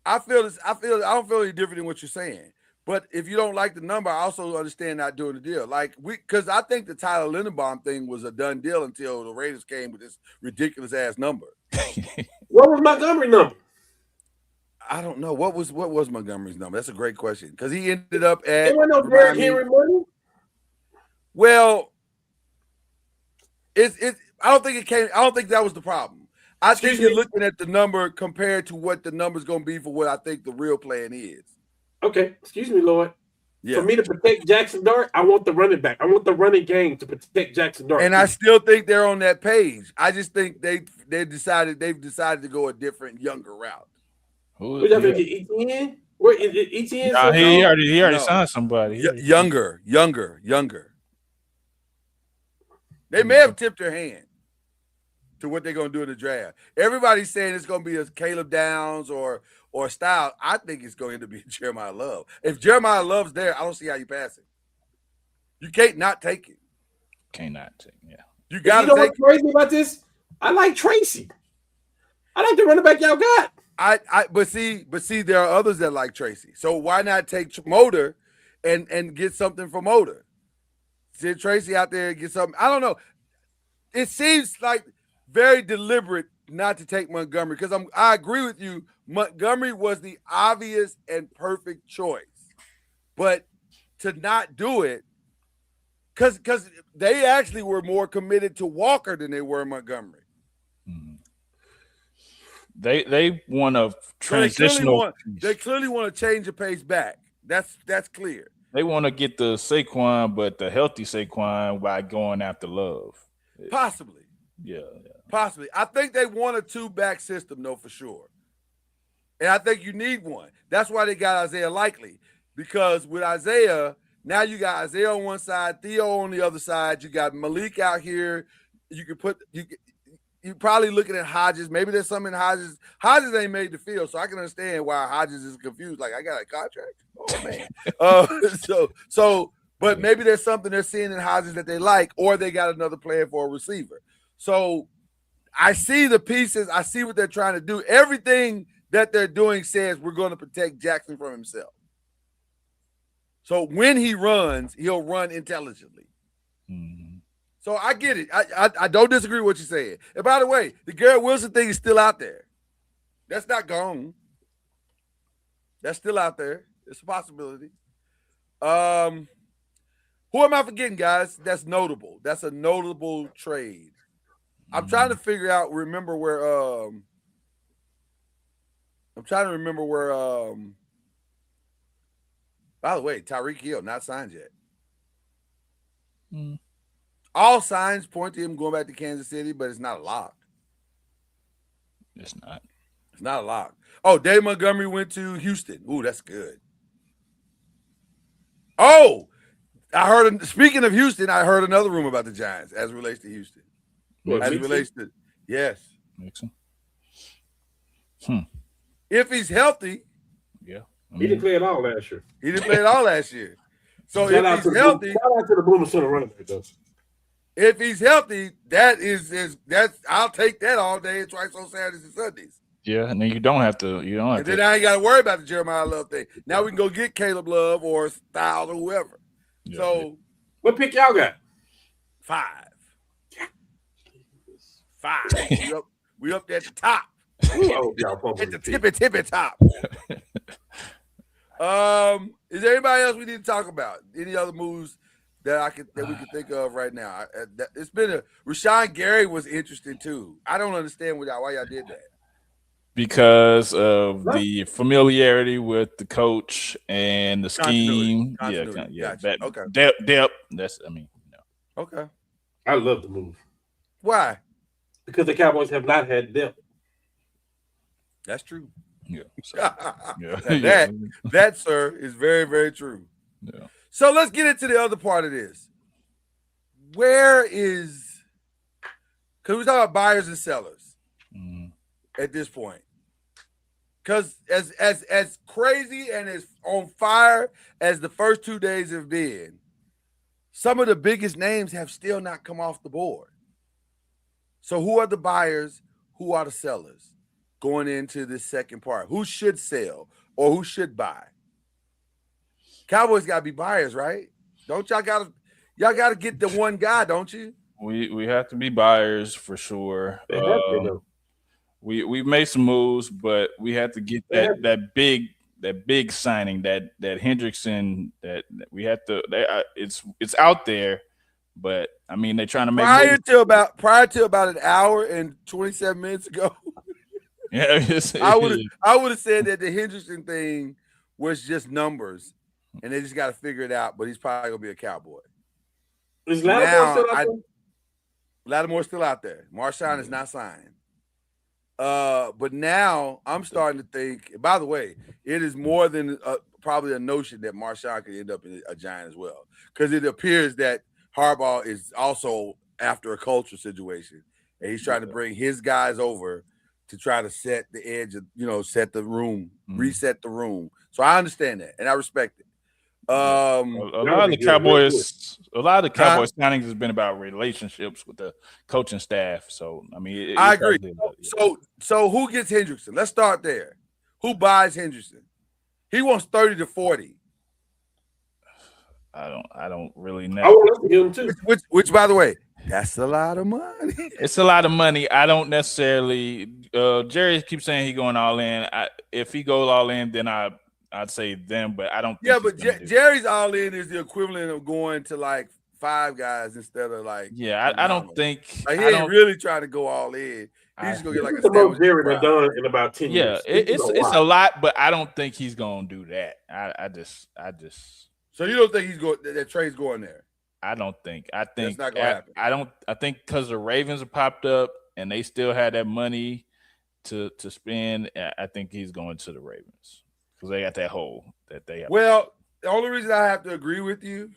I don't feel any different than what you're saying. But if you don't like the number, I also understand not doing the deal. Like because I think the Tyler Linderbaum thing was a done deal until the Raiders came with this ridiculous ass number. What was Montgomery's number? I don't know. What was Montgomery's number? That's a great question. Because he ended up at There was no Derrick Henry money. Well, it's I don't think that was the problem. I think you're looking at the number compared to what the number's gonna be for what I think the real plan is. Okay, excuse me, Lord. Yeah. For me to protect Jackson Dart, I want the running back. I want the running game to protect Jackson Dart. And I still think they're on that page. I just think they've decided to go a different, younger route. Who's that? ETN? Where is it? ETN? Nah, he already signed somebody. Younger. They may have tipped their hand to what they're gonna do in the draft. Everybody's saying it's gonna be a Caleb Downs or Style. I think it's going to be Jeremiah Love. If Jeremiah Love's there, I don't see how you pass it. You can't not take it. Cannot take, yeah. You gotta take what's crazy about this? I like Tracy. I like the running back y'all got. But see, there are others that like Tracy. So why not take Motor and get something from Motor? Send Tracy out there and get something. I don't know. It seems like very deliberate not to take Montgomery because I agree with you. Montgomery was the obvious and perfect choice, but to not do it because they actually were more committed to Walker than they were Montgomery. They want a transitional. They clearly want to change the pace back. That's clear. They want to get the Saquon, but the healthy Saquon by going after Love. Possibly. Yeah. Possibly. I think they want a 2-back system, though, for sure. And I think you need one. That's why they got Isaiah Likely. Because with Isaiah, now you got Isaiah on one side, Theo on the other side. You got Malik out here. You're probably looking at Hodges. Maybe there's something in Hodges. Hodges ain't made the field, so I can understand why Hodges is confused. Like, I got a contract? Oh, man. But maybe there's something they're seeing in Hodges that they like, or they got another plan for a receiver. So I see the pieces. I see what they're trying to do. Everything that they're doing says we're going to protect Jackson from himself. So when he runs, he'll run intelligently. Mm-hmm. So I get it. I don't disagree with what you're saying. And by the way, the Garrett Wilson thing is still out there. That's not gone. That's still out there. It's a possibility. Who am I forgetting, guys? That's notable. That's a notable trade. I'm trying to figure out, remember where by the way, Tyreek Hill not signed yet. All signs point to him going back to Kansas City, but it's not a lock. It's not. It's not a lock. Oh, Dave Montgomery went to Houston. Ooh, that's good. Oh, speaking of Houston, I heard another rumor about the Giants as it relates to Houston. Yes. Mixon. If he's healthy. Yeah. He didn't play it all last year. He didn't play it all last year. So if he's healthy. Shout out to the Boomer Center running back, though. If he's healthy, that's I'll take that all day and twice on Saturdays and Sundays. Yeah, and then you don't have to. And then I ain't got to worry about the Jeremiah Love thing. Now we can go get Caleb Love or Styles or whoever. Yeah. So what pick y'all got? 5. We up there at the top. At the tippy top. Is there anybody else we need to talk about? Any other moves that we can think of right now? It's been Rashawn Gary was interesting too. I don't understand why y'all did that. Because of the familiarity with the coach and the scheme. Continuity. Yeah. Gotcha. Okay. Depth. Okay. I love the move. Why? Because the Cowboys have not had depth. That's true. Yeah. So, that, sir, is very, very true. Yeah. So let's get into the other part of this. where is? Because we talk about buyers and sellers at this point. Because as crazy and as on fire as the first 2 days have been, some of the biggest names have still not come off the board. So who are the buyers? Who are the sellers going into this second part? Who should sell or who should buy? Cowboys got to be buyers, right? Don't y'all got to get the one guy, don't you? We have to be buyers for sure. We made some moves, but we have to get that big signing, that Hendrickson, that we have to. It's out there, but I mean they're trying to make prior to about an hour and 27 minutes ago. Yeah, I would have said that the Hendrickson thing was just numbers, and they just got to figure it out. But he's probably gonna be a Cowboy. Is Lattimore still out there? Lattimore's still out there. Marshawn is not signed. But now I'm starting to think. By the way, it is more than probably a notion that Marshawn could end up in a Giant as well, because it appears that Harbaugh is also after a culture situation, and he's trying to bring his guys over to try to set the edge of, set the room, reset the room. So I understand that, and I respect it. A lot of the Cowboys signings has been about relationships with the coaching staff. So I mean, I agree. So who gets Hendrickson? Let's start there. Who buys Hendrickson? He wants 30 to 40. I don't really know. I want to get him too. Which, by the way, that's a lot of money. It's a lot of money. I don't necessarily. Jerry keeps saying he's going all in. If he goes all in, then I'd say them, but I don't think. Yeah, but Jerry's all in is the equivalent of going to like 5 guys instead of like. Yeah, I don't think. Like, he ain't really trying to go all in. He's just gonna get like a most Jerry done in about 10 years. Yeah, it's a lot, but I don't think he's gonna do that. I just. So you don't think he's going? That Trey's going there? I don't think. I think that's not gonna happen. I think because the Ravens have popped up and they still had that money to spend. I think he's going to the Ravens. Because they got that hole that they have. Well, the only reason I have to agree with you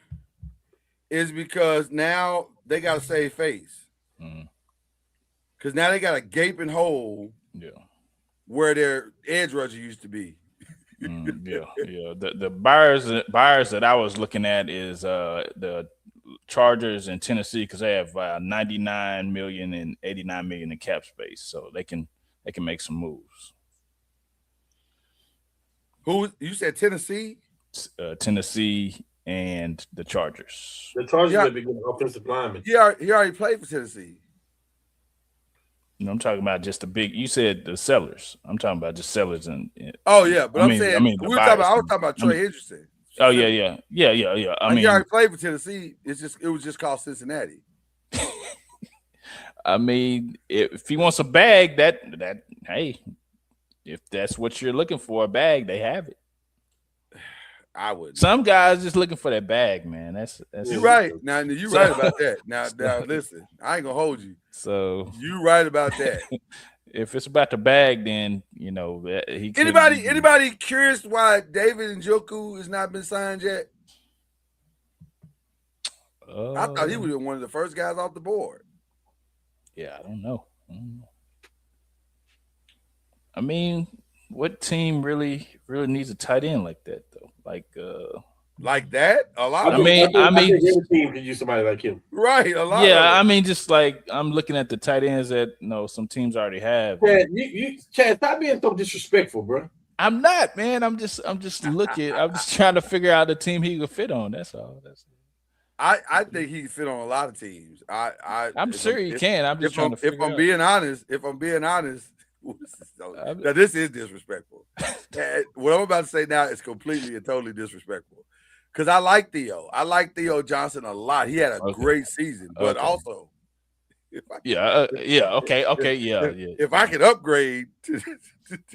is because now they got to save face. Because now they got a gaping hole where their edge rusher used to be. Yeah. The buyers that I was looking at is the Chargers in Tennessee, because they have 99 million and 89 million in cap space, so they can make some moves. Who you said Tennessee? Tennessee and the Chargers. The Chargers have been getting offensive linemen. He already played for Tennessee. No, I'm talking about just the big. You said the sellers. I'm talking about just sellers and. Oh yeah, but I was talking about Trey Hendrickson. Oh yeah. He already played for Tennessee. It was just called Cincinnati. I mean, if he wants a bag, that hey. If that's what you're looking for, a bag, they have it. I would. Some guys just looking for that bag, man. That's you're right. Now you're right about that. Now listen, I ain't gonna hold you. So you right about that. If it's about the bag, then he. Anybody curious why David Njoku has not been signed yet? I thought he would have been one of the first guys off the board. Yeah, I don't know. I mean, what team really needs a tight end like that though? Like that? A lot. I think every team could use somebody like him. Right. A lot. Yeah, I mean, just like I'm looking at the tight ends that some teams already have. Chad, stop being so disrespectful, bro. I'm not, man. I'm just looking. I'm just trying to figure out the team he could fit on. That's all. I think he can fit on a lot of teams. I'm sure he can. I'm just trying to figure out. If I'm being honest. Now this is disrespectful. What I'm about to say now is completely and totally disrespectful. Because I like Theo. I like Theo Johnson a lot. He had a great season, but also, okay. If I could upgrade,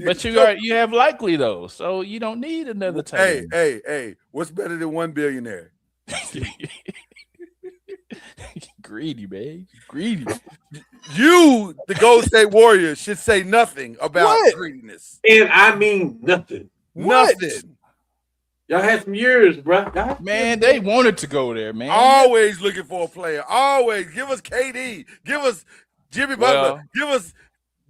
but you have Likely though, so you don't need another tight end. Hey, what's better than one billionaire? Greedy, man. Greedy. You, the Golden State Warriors, should say nothing about greediness. And I mean nothing. Nothing. Y'all had some years, bro. Man, they wanted to go there, man. Always looking for a player. Always. Give us KD. Give us Jimmy Butler. Give us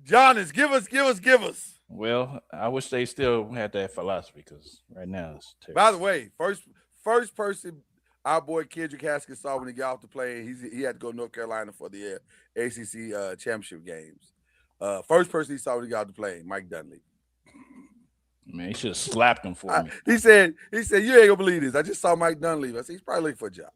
Giannis. Give us. Well, I wish they still had that philosophy because right now it's terrible. By the way, first person our boy Kendrick Haskins saw when he got off the plane, he had to go to North Carolina for the ACC championship games. First person he saw when he got off the plane, Mike Dunleavy. Man, he should have slapped him for me. He said, you ain't gonna believe this. I just saw Mike Dunleavy. I said, he's probably looking for a job.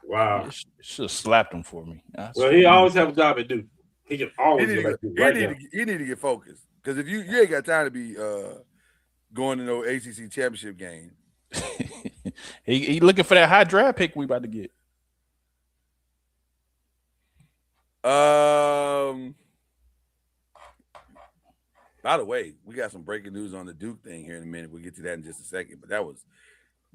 Wow. Should have slapped him for me. Well, he always have a job to do. He can always he need to get focused. Because if you ain't got time to be going to no ACC championship game. he looking for that high draft pick we about to get. By the way, we got some breaking news on the Duke thing here in a minute. We'll get to that in just a second. But that was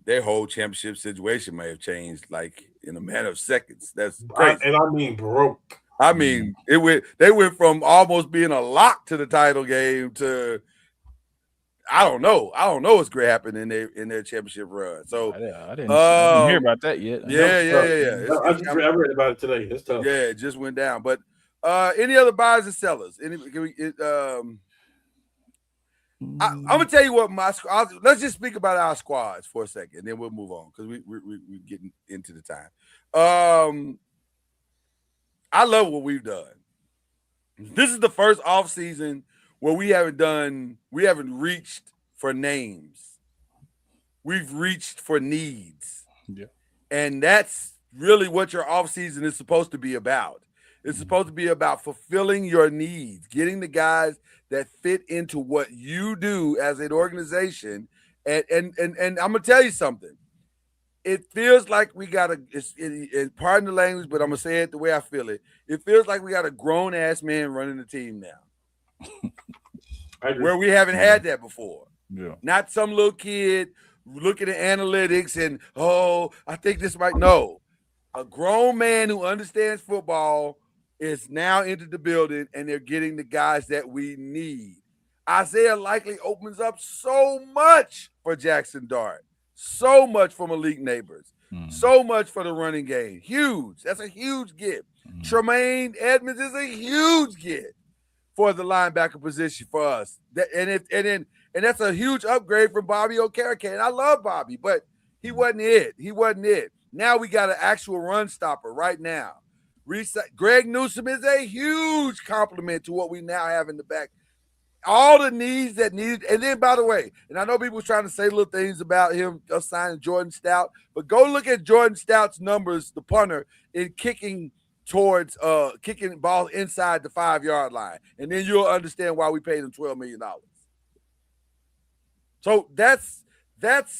their whole championship situation may have changed like in a matter of seconds. That's crazy. And I mean broke. I mean, they went from almost being a lock to the title game to I don't know what's going to happen in their championship run. So I didn't hear about that yet. Yeah. I read about it today. It's tough. Yeah, it just went down. But any other buyers and sellers? I'm gonna tell you what let's just speak about our squads for a second, then we'll move on because we're getting into the time. I love what we've done. This is the first off season where we haven't reached for names. We've reached for needs. Yeah. And that's really what your off season is supposed to be about. It's supposed to be about fulfilling your needs, getting the guys that fit into what you do as an organization. And I'm gonna tell you something. It feels like we got pardon the language, but I'm gonna say it the way I feel it. It feels like we got a grown ass man running the team now, where we haven't had that before. Yeah, not some little kid looking at analytics and I think this might no. A grown man who understands football is now entered the building, and they're getting the guys that we need. Isaiah likely opens up so much for Jackson Dart, so much for Malik Neighbors, so much for the running game. Huge. That's a huge get. Tremaine Edmonds is a huge get for the linebacker position for us. And that's a huge upgrade from Bobby Okereke. And I love Bobby, but he wasn't it. Now we got an actual run stopper right now. Greg Newsome is a huge compliment to what we now have in the back. All the needs that needed. And then, by the way, and I know people trying to say little things about him signing Jordan Stout, but go look at Jordan Stout's numbers, the punter, in kicking towards kicking balls inside the 5-yard line. And then you'll understand why we paid him $12 million. So that's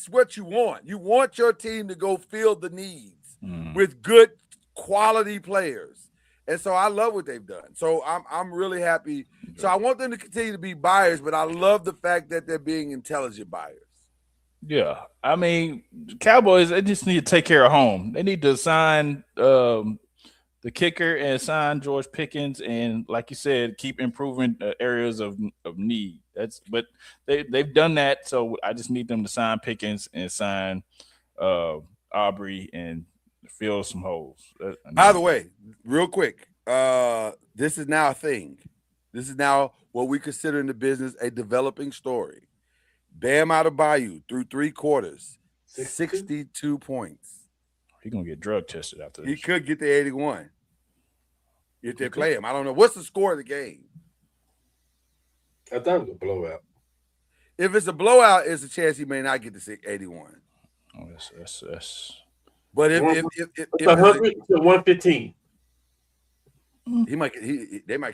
what you want. You want your team to go fill the needs with good quality players. And so I love what they've done. So I'm really happy. So I want them to continue to be buyers, but I love the fact that they're being intelligent buyers. Yeah. I mean, Cowboys, they just need to take care of home. They need to sign the kicker and sign George Pickens, and like you said, keep improving areas of need. But they've done that, so I just need them to sign Pickens and sign Aubrey and fill some holes. By the way, real quick, this is now a thing. This is now what we consider in the business a developing story. Bam Adebayo through 3 quarters, 62 points. He's going to get drug tested after this. He could get the 81 if they play him. I don't know. What's the score of the game? I thought it was a blowout. If it's a blowout, there's a chance he may not get the 81. Oh, that's. But if 100 to 115, they might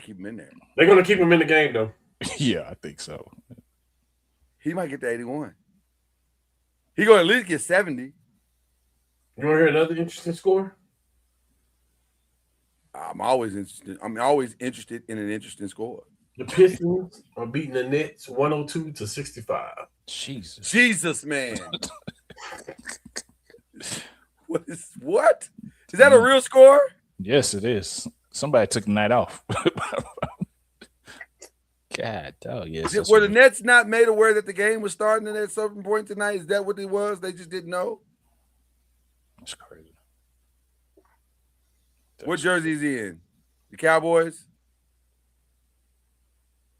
keep him in there. They're going to keep him in the game, though. Yeah, I think so. He might get the 81. He going to at least get 70. You want to hear another interesting score? I'm always interested in an interesting score. The Pistons are beating the Nets 102-65. Jesus, man. What? Is that a real score? Yes, it is. Somebody took the night off. God, oh yes. Were the Nets not made aware that the game was starting at a certain point tonight? Is that what it was? They just didn't know? That's crazy. What jersey is he in? The Cowboys?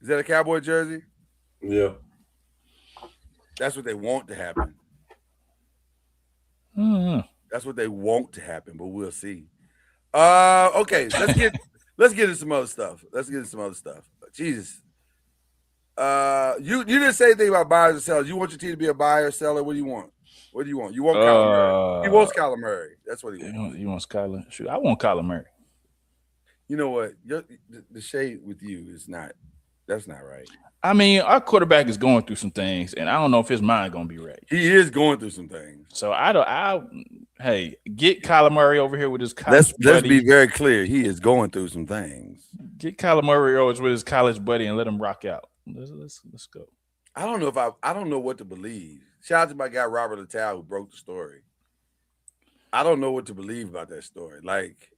Is that a Cowboy jersey? Yeah. That's what they want to happen. That's what they want to happen, but we'll see. Okay, let's get into some other stuff. Jesus. You didn't say anything about buyers or sellers. You want your team to be a buyer or seller? What do you want? You want Kyler Murray. He wants Kyler Murray. That's what he wants. He wants Kyler. Shoot, I want Kyler Murray. You know what? The shade with you is not. That's not right. I mean, our quarterback is going through some things, and I don't know if his mind gonna be right. He is going through some things. So hey, get Kyler Murray over here with his college let's be very clear. He is going through some things. Get Kyler Murray over with his college buddy and let him rock out. Let's go. I don't know I don't know what to believe. Shout out to my guy Robert Littell who broke the story. I don't know what to believe about that story. Like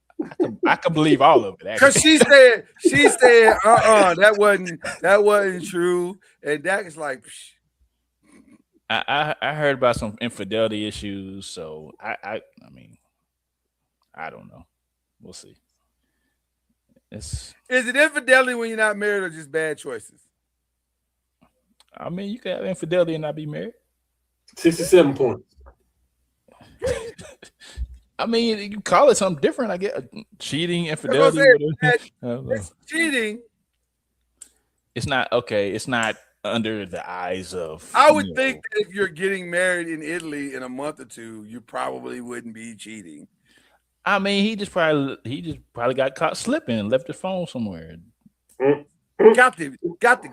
I can believe all of it. Because she said, that wasn't true. And Dak is like, psh. I heard about some infidelity issues, so I mean, I don't know. We'll see. Is it infidelity when you're not married or just bad choices? I mean, you can have infidelity and not be married. 67 points. I mean, you call it something different. I get cheating, infidelity. It's cheating. It's not okay. It's not under the eyes of. I would think that if you're getting married in Italy in a month or two, you probably wouldn't be cheating. I mean, he just probably got caught slipping and left his phone somewhere. Got to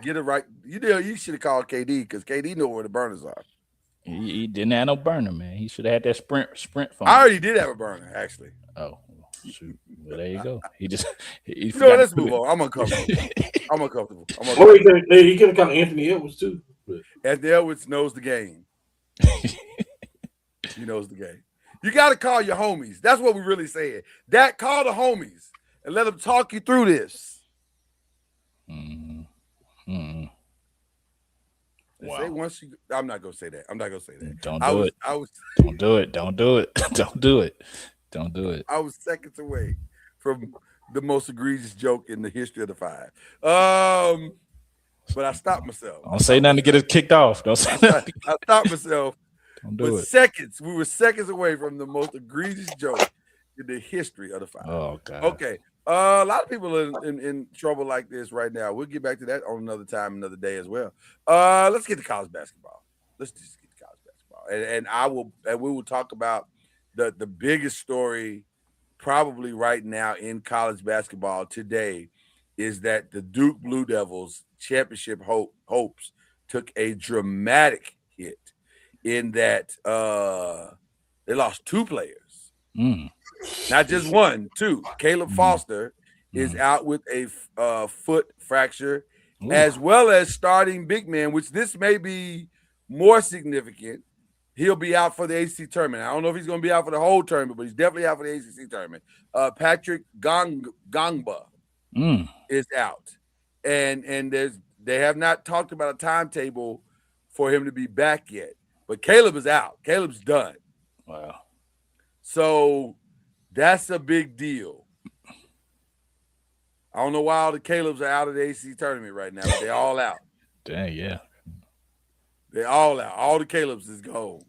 get it right. You should have called KD because KD know where the burners are. He didn't have no burner, man. He should have had that sprint phone. I already did have a burner, actually. Oh, shoot. Well, there you go. Let's move on. I'm uncomfortable. He could have called Anthony Edwards too. Anthony Edwards knows the game. He knows the game. You got to call your homies. That's what we really said. Call the homies and let them talk you through this. Wow. I'm not gonna say that. Don't do it. Don't do it. Don't do it. Don't do it. Don't do it. I was seconds away from the most egregious joke in the history of the five. But I stopped myself. Don't say nothing to get us kicked off. Don't say nothing. I stopped myself. Don't do it. Seconds. We were seconds away from the most egregious joke in the history of the five. Oh God. Okay. A lot of people are in trouble like this right now. We'll get back to that on another time, another day as well. Let's get to college basketball. Let's just get to college basketball. And we will talk about the biggest story probably right now in college basketball today is that the Duke Blue Devils championship hopes took a dramatic hit in that they lost two players. Not just one, two. Caleb Foster is out with a foot fracture, as well as starting big man, which this may be more significant. He'll be out for the ACC tournament. I don't know if he's going to be out for the whole tournament, but he's definitely out for the ACC tournament. Patrick Gongba is out, and they have not talked about a timetable for him to be back yet. But Caleb is out. Caleb's done. Wow. So that's a big deal. I don't know why all the Calebs are out of the ACC tournament right now, but they're all out. Dang, yeah. They're all out. All the Calebs is gone.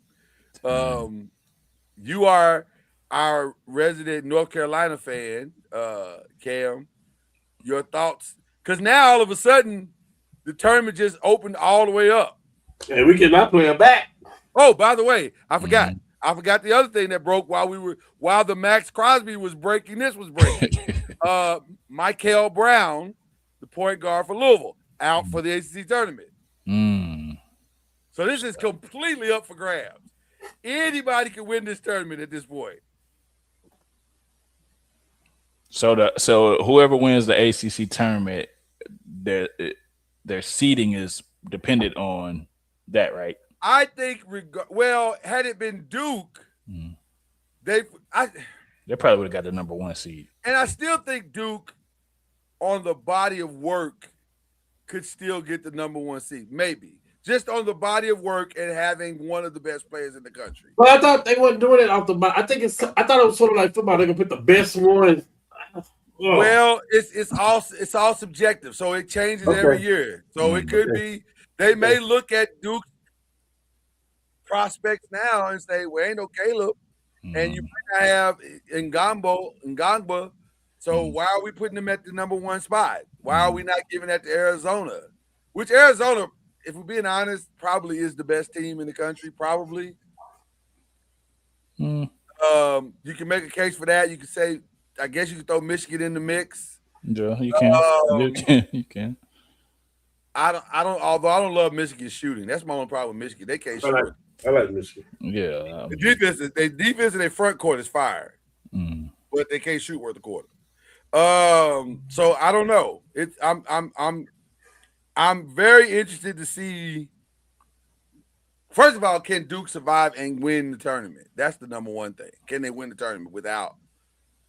You are our resident North Carolina fan, Cam. Your thoughts? Because now all of a sudden the tournament just opened all the way up. And we cannot play him back. Oh, by the way, I forgot. I forgot the other thing that broke while the Max Crosby was breaking. This was breaking. Michael Brown, the point guard for Louisville, out for the ACC tournament. So this is completely up for grabs. Anybody can win this tournament at this point. So whoever wins the ACC tournament, their seeding is dependent on that, right? I think, had it been Duke, they probably would have got the number one seed. And I still think Duke, on the body of work could still get the number 1 seed. Maybe. Just on the body of work and having one of the best players in the country. But I thought they weren't doing it off the body. I thought it was sort of like football. They're gonna put the best one. Oh. Well, it's all subjective, so it changes every year. So it could be they may look at Duke's prospects now and say, "Well, ain't no Caleb," and you might not have Ngangba. So why are we putting them at the number 1 spot? Why are we not giving that to Arizona? Which Arizona, if we're being honest, probably is the best team in the country. Probably. You can make a case for that. You can say, I guess you can throw Michigan in the mix. Yeah, you can. You can. I don't. Although I don't love Michigan shooting. That's my only problem with Michigan. They can't shoot. I like Michigan. Yeah. The defense in their front court is fire, but they can't shoot worth a quarter. So I don't know. I'm very interested to see. First of all, can Duke survive and win the tournament? That's the number 1 thing. Can they win the tournament without?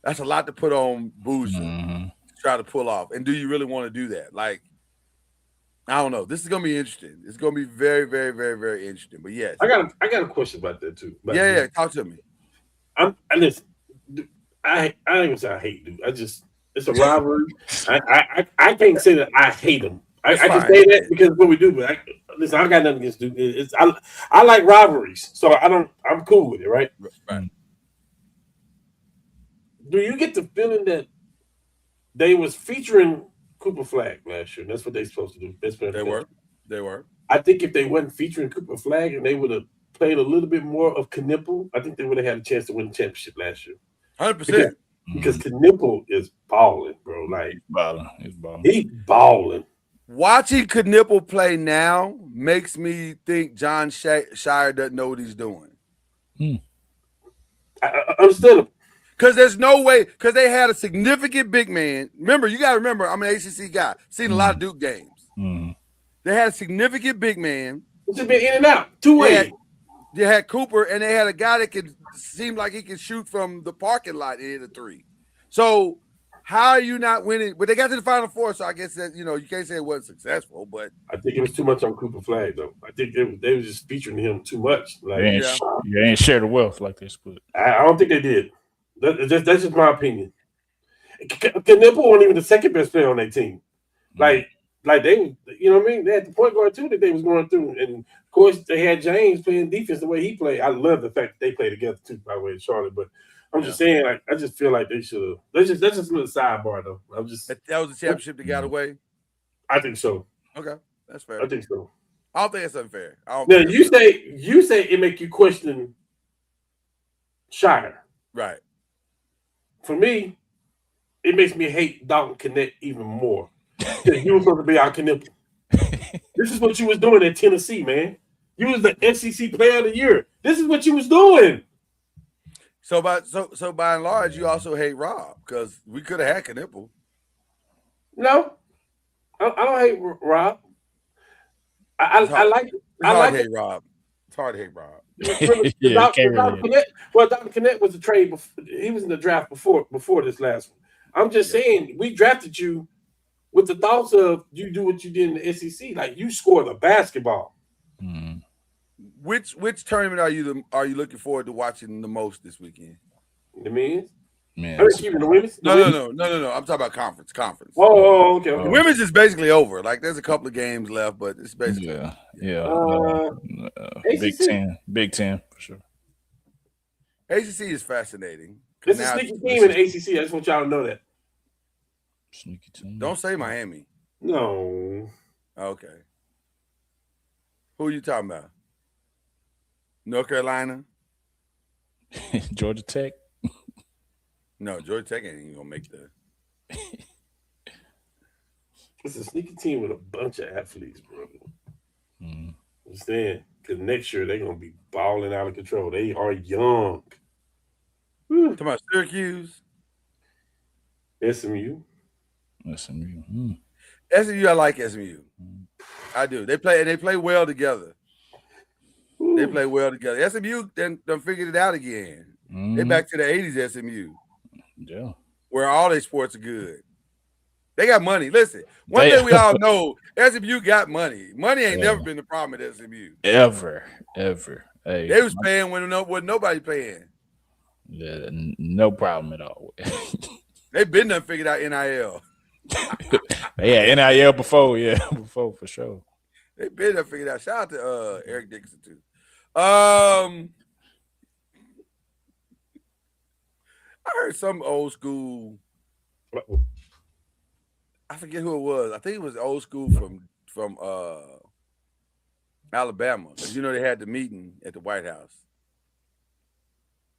That's a lot to put on Boozer to try to pull off. And do you really want to do that? Like, I don't know. This is gonna be interesting. It's gonna be very, very, very, very interesting. But yes, I got a question about that too. Yeah. Talk to me. I don't even say I hate Duke. It's a rivalry. I can't say that I hate them. I can say that because of what we do. But listen, I got nothing against Duke. I like rivalries, so I'm cool with it, right? Right. Do you get the feeling that they was featuring Cooper Flag last year? That's what they're supposed to do. They were. I think if they wasn't featuring Cooper Flag and they would have played a little bit more of Knipple, I think they would have had a chance to win the championship last year. 100%. Because Knipple is balling, bro. Like He's balling. He's balling. Watching Knipple play now makes me think John Shire doesn't know what he's doing. I understand him. Because there's no way, because they had a significant big man. Remember, you got to remember, I'm an ACC guy. Seen a lot of Duke games. They had a significant big man. It's just been in and out, 2 ways. They had Cooper, and they had a guy that could seem like he could shoot from the parking lot and hit a 3. So how are you not winning? But they got to the Final Four, so I guess that, you can't say it wasn't successful. But I think it was too much on Cooper Flag, though. I think they were just featuring him too much. Like, you ain't share the wealth like they split. I don't think they did. That's just my opinion. Knipple wasn't even the second best player on their team. Like they, you know what I mean? They had the point guard too that they was going through, and of course they had James playing defense the way he played. I love the fact that they play together too, by the way, Charlotte. But I'm just saying, like, I just feel like they should have. That's just a little sidebar though. That was the championship that got away. I think so. Okay, that's fair. I think so. I don't think it's unfair. Now you say it make you question Shire, right? For me, it makes me hate Dalton Connect even more. You were supposed to be our Knipple. This is what you was doing at Tennessee, man. You was the SEC Player of the Year. This is what you was doing. So by and large, you also hate Rob because we could have had Knipple. No, I don't hate Rob. I like to hate Rob. It's hard to hate Rob. Dr. Connect was a trade. He was in the draft before this last one. I'm just saying we drafted you with the thoughts of you do what you did in the SEC, like you scored a basketball. Which tournament are you looking forward to watching the most this weekend? The men's. Man, the women's? No. I'm talking about conference. Oh, okay. The women's is basically over. Like there's a couple of games left, but it's basically Big Ten for sure. ACC is fascinating. It's a sneaky team in the ACC. I just want y'all to know that. Sneaky team. Don't say Miami. No. Okay. Who are you talking about? North Carolina? Georgia Tech? No, Georgia Tech ain't even gonna make the. It's a sneaky team with a bunch of athletes, bro. Understand? Because next year they're gonna be balling out of control. They are young. Talking about Syracuse, SMU. SMU, I like SMU. I do. They play well together. They play well together. SMU done figured it out again. They back to the 80s SMU. Yeah. Where all their sports are good. They got money. Listen, one thing we all know, SMU got money. Money ain't never been the problem at SMU. Ever. Hey, They was paying when nobody paying. Yeah, no problem at all. They been done figured out NIL. Yeah, NIL before for sure. They been done figured out. Shout out to Eric Dickinson too. I heard some old school. I forget who it was. I think it was old school from Alabama. Because they had the meeting at the White House.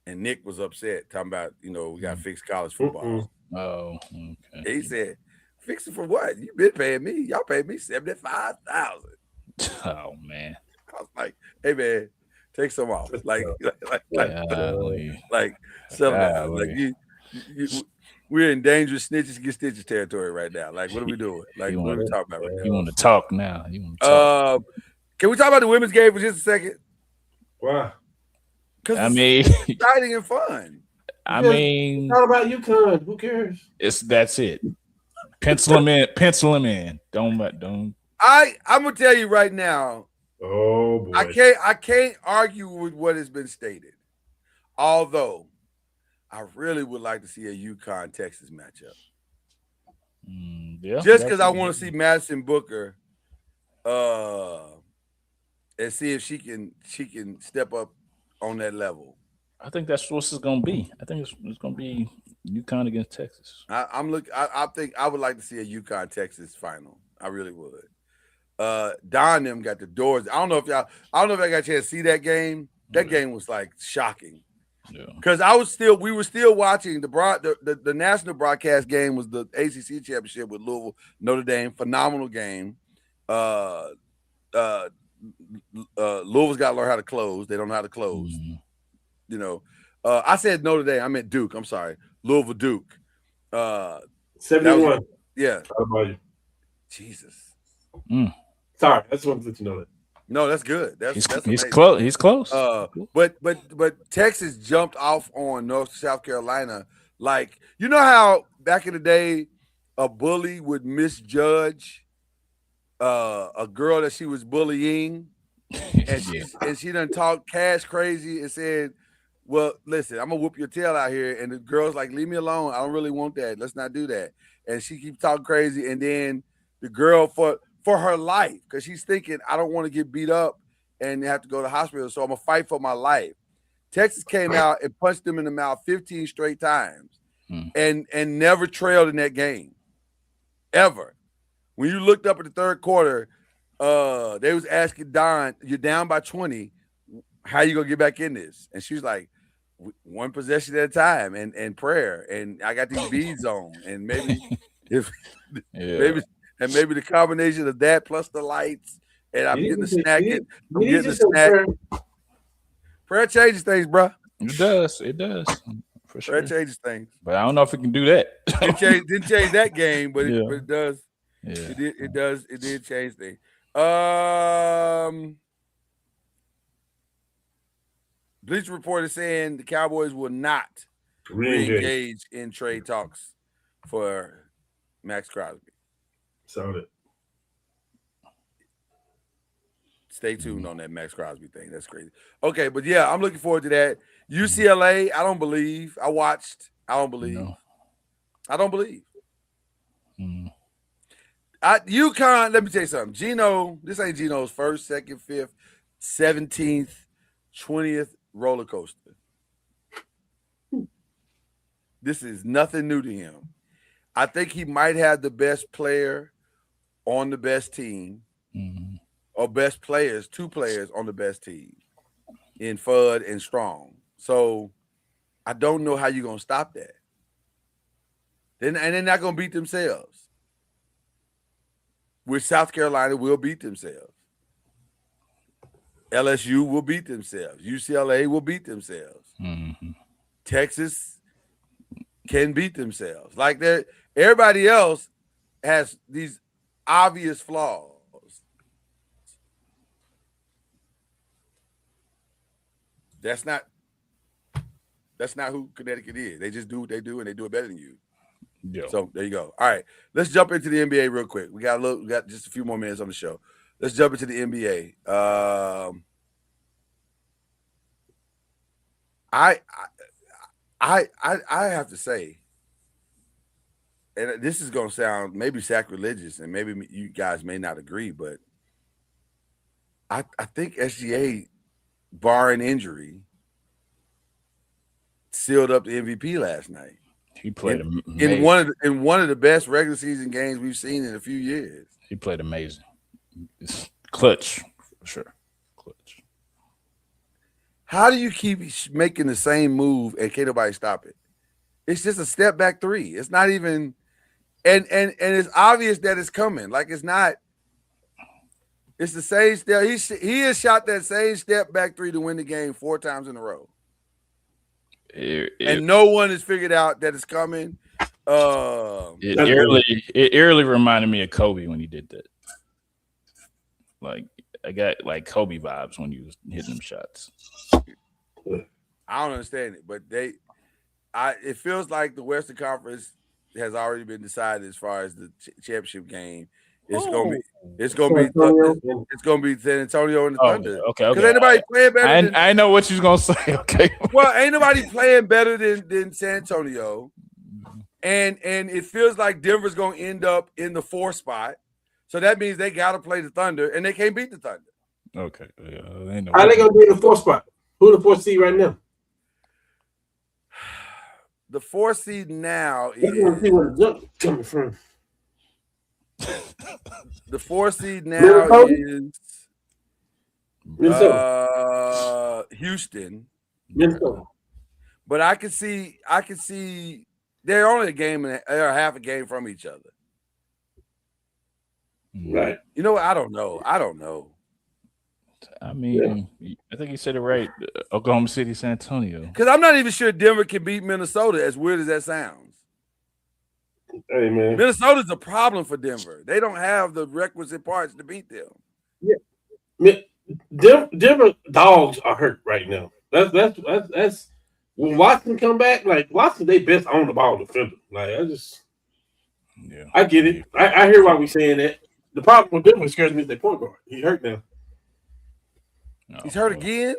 And Nick was upset, talking about, we got to fix college football. Oh, okay. And he said, fix it for what? You been paying me. Y'all paid me $75,000. Oh, man. I was like, hey, man, take some off. Like sell that. Like, we're in dangerous snitches get stitches territory right now. Like, what are we doing? Like, what are we talking about right now? You want to talk now. Can we talk about the women's game for just a second? Why? Because it's exciting and fun. It's not about UConn. Who cares? That's it. Pencil them in. Don't. I'm gonna tell you right now. Oh boy. I can't argue with what has been stated. Although I really would like to see a UConn Texas matchup. Just because I want to see Madison Booker and see if she can step up on that level. I think that's what it's going to be. I think it's going to be UConn against Texas. I think I would like to see a UConn Texas final. I really would. Don them got the doors. I don't know if I got a chance to see that game. That game was like shocking. Yeah. Because we were still watching the national broadcast game was the ACC championship with Louisville, Notre Dame, phenomenal game. Louisville's got to learn how to close. They don't know how to close. Mm-hmm. I said Notre Dame. I meant Duke. I'm sorry, Louisville Duke. 71. Yeah. How about you? Jesus. Sorry, I just wanted to let you know that. No, that's good. He's close. He's close. But Texas jumped off on South Carolina. Like, you know how back in the day a bully would misjudge a girl that she was bullying, and she done talked cash crazy and said, well, listen, I'm gonna whoop your tail out here. And the girl's like, leave me alone. I don't really want that. Let's not do that. And she keeps talking crazy. And then the girl for her life, because she's thinking, I don't want to get beat up and have to go to the hospital, so I'm gonna fight for my life. Texas came out and punched them in the mouth 15 straight times and never trailed in that game. Ever. When you looked up at the third quarter, they was asking Don, you're down by 20. How you gonna get back in this? And she was like, one possession at a time and prayer. And I got these beads on. And maybe maybe the combination of that plus the lights, and I'm getting the snack. I'm getting the snack. Prayer changes things, bro. It does. For sure. Prayer changes things. But I don't know if it can do that. Didn't change that game, but it does. Yeah. It does. It did change things. Bleacher Report is saying the Cowboys will not re-engage in trade talks for Max Crosby. Sound it. Stay tuned on that Max Crosby thing. That's crazy. Okay, but yeah, I'm looking forward to that. UCLA, I don't believe. I watched. I don't believe. No. I don't believe. UConn, let me tell you something. Gino, this ain't Gino's first, second, fifth, 17th, 20th roller coaster. This is nothing new to him. I think he might have the best player on the best team, or best players, two players on the best team in Fudd and Strong. So I don't know how you're going to stop that. And they're not going to beat themselves. With South Carolina will beat themselves. LSU will beat themselves. UCLA will beat themselves. Texas can beat themselves. Like that, everybody else has these obvious flaws. That's not who Connecticut is. They just do what they do, and they do it better than you. Yeah. So there you go. All right, let's jump into the NBA real quick. We got just a few more minutes on the show. Let's jump into the NBA. I have to say, and this is going to sound maybe sacrilegious, and maybe you guys may not agree, but I think SGA, barring injury, sealed up the MVP last night. He played in one of the best regular season games we've seen in a few years. He played amazing. It's clutch, for sure. Clutch. How do you keep making the same move and can't nobody stop it? It's just a step back three. It's not even, and it's obvious that it's coming. Like it's not. It's the same step. He has shot that same step back three to win the game 4 times in a row. And no one has figured out that it's coming. It eerily reminded me of Kobe when he did that. Like I got like Kobe vibes when he was hitting them shots. I don't understand it, but it feels like the Western Conference has already been decided as far as the championship game. It's gonna be San Antonio and the Thunder. Okay. Because ain't nobody playing better. I know what you're gonna say. Okay. Well, ain't nobody playing better than San Antonio, and it feels like Denver's gonna end up in the 4th spot. So that means they gotta play the Thunder, and they can't beat the Thunder. Okay. How they gonna be in the 4th spot? Who the 4th seed right now? The 4th seed now is. See where the jump coming from. The 4th seed now is Houston. Minnesota. But I can see they're only they're half a game from each other. Right. You know what? I don't know. I mean, I think you said it right. Oklahoma City, San Antonio. Because I'm not even sure Denver can beat Minnesota, as weird as that sounds. Hey, man. Minnesota's a problem for Denver. They don't have the requisite parts to beat them. Yeah. Denver dogs are hurt right now. That's when Watson come back, like Watson, they best on the ball defender. Like I get it. I hear why we saying that. The problem with Denver scares me is their point guard. He's hurt now. He's hurt again?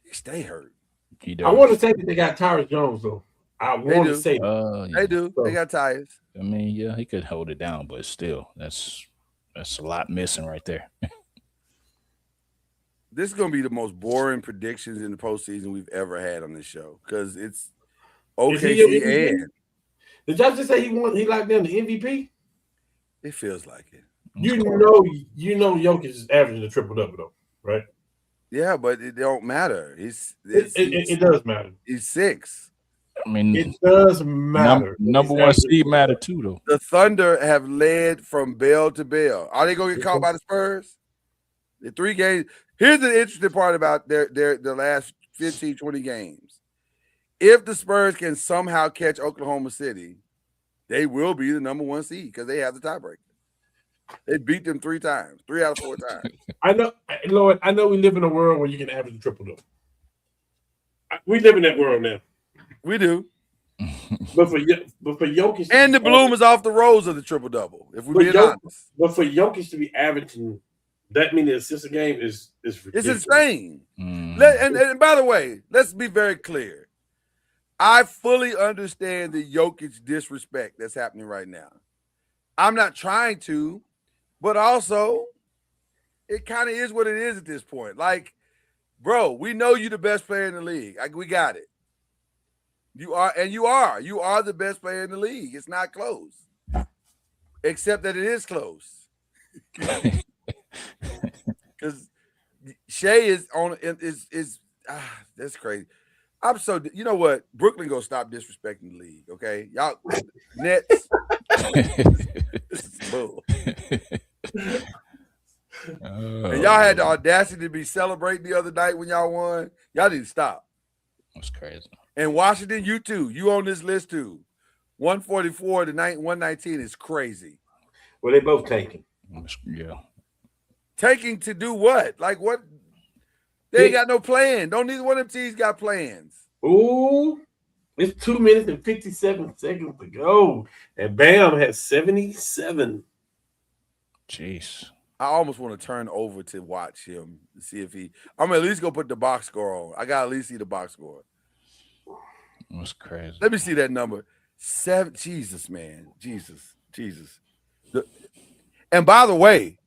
He stay hurt. I want to say that they got Tyrus Jones though. I want to say they do. They got Tyus. I mean, yeah, he could hold it down, but still, that's a lot missing right there. This is going to be the most boring predictions in the postseason we've ever had on this show because it's OKC and. Did y'all just say he locked down the MVP? It feels like it. You know, Jokic is averaging a triple-double though, right? Yeah, but it don't matter. It does matter. He's 6. I mean, it does matter. Number one seed matter too, though. The Thunder have led from bell to bell. Are they going to get caught by the Spurs? The 3 games. Here's the interesting part about their last 15, 20 games. If the Spurs can somehow catch Oklahoma City, they will be the number 1 seed because they have the tiebreaker. They beat them 3 times, 3 out of 4 times. I know, Lord. I know we live in a world where you can average a triple-double. We live in that world now. We do. But for Jokic, and the bloom is off the rose of the triple-double, if we're being honest. But for Jokic to be averaging that many assists a game is ridiculous. It's insane. And by the way, let's be very clear. I fully understand the Jokic disrespect that's happening right now. I'm not trying to, but also it kind of is what it is at this point. Like, bro, we know you're the best player in the league. We got it. You are the best player in the league. It's not close, except that it is close. Because Shea is on is that's crazy. You know what? Brooklyn gonna stop disrespecting the league, okay? Y'all Nets. This is bull. And y'all had the audacity to be celebrating the other night when y'all won. Y'all need to stop. That's crazy. And Washington, you too. You on this list too. 144 to 119 is crazy. Well, they both taking. Yeah. Taking to do what? Like what? They ain't got no plan. Don't neither one of them teams got plans. Ooh. It's 2 minutes and 57 seconds to go. And Bam has 77. Jeez. I almost want to turn over to watch him to see if he. I'm gonna at least go put the box score on. I gotta at least see the box score. That's crazy. Let me see that number. 7. Jesus, man. Jesus. And by the way,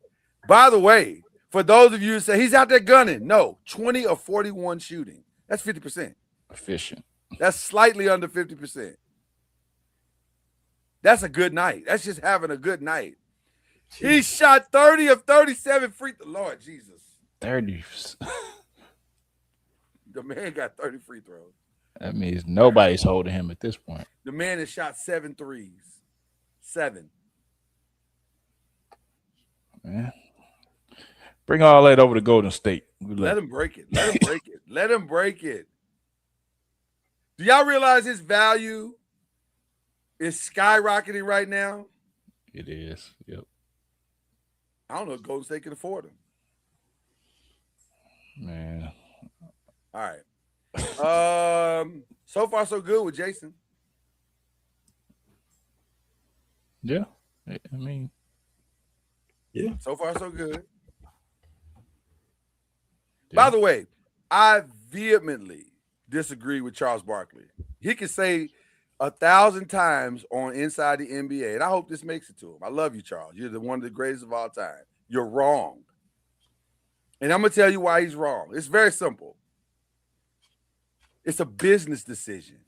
for those of you who say he's out there gunning, no, 20 or 41 shooting. That's 50%. Efficient. That's slightly under 50%. That's a good night. That's just having a good night. He shot 30 of 37 free throws. Lord Jesus. 30. The man got 30 free throws. That means nobody's holding him at this point. The man has shot 7 threes. 7. Man. Bring all that over to Golden State. Let him break it. Let him break it. Do y'all realize his value is skyrocketing right now? It is. Yep. I don't know if Golden State can afford him. Man. All right. So far so good with Jason. Yeah. I mean. Yeah. So far so good. Yeah. By the way, I vehemently disagree with Charles Barkley. He can say 1,000 times on Inside the NBA, and I hope this makes it to him. I love you, Charles. You're one of the greatest of all time. You're wrong. And I'm going to tell you why he's wrong. It's very simple. It's a business decision.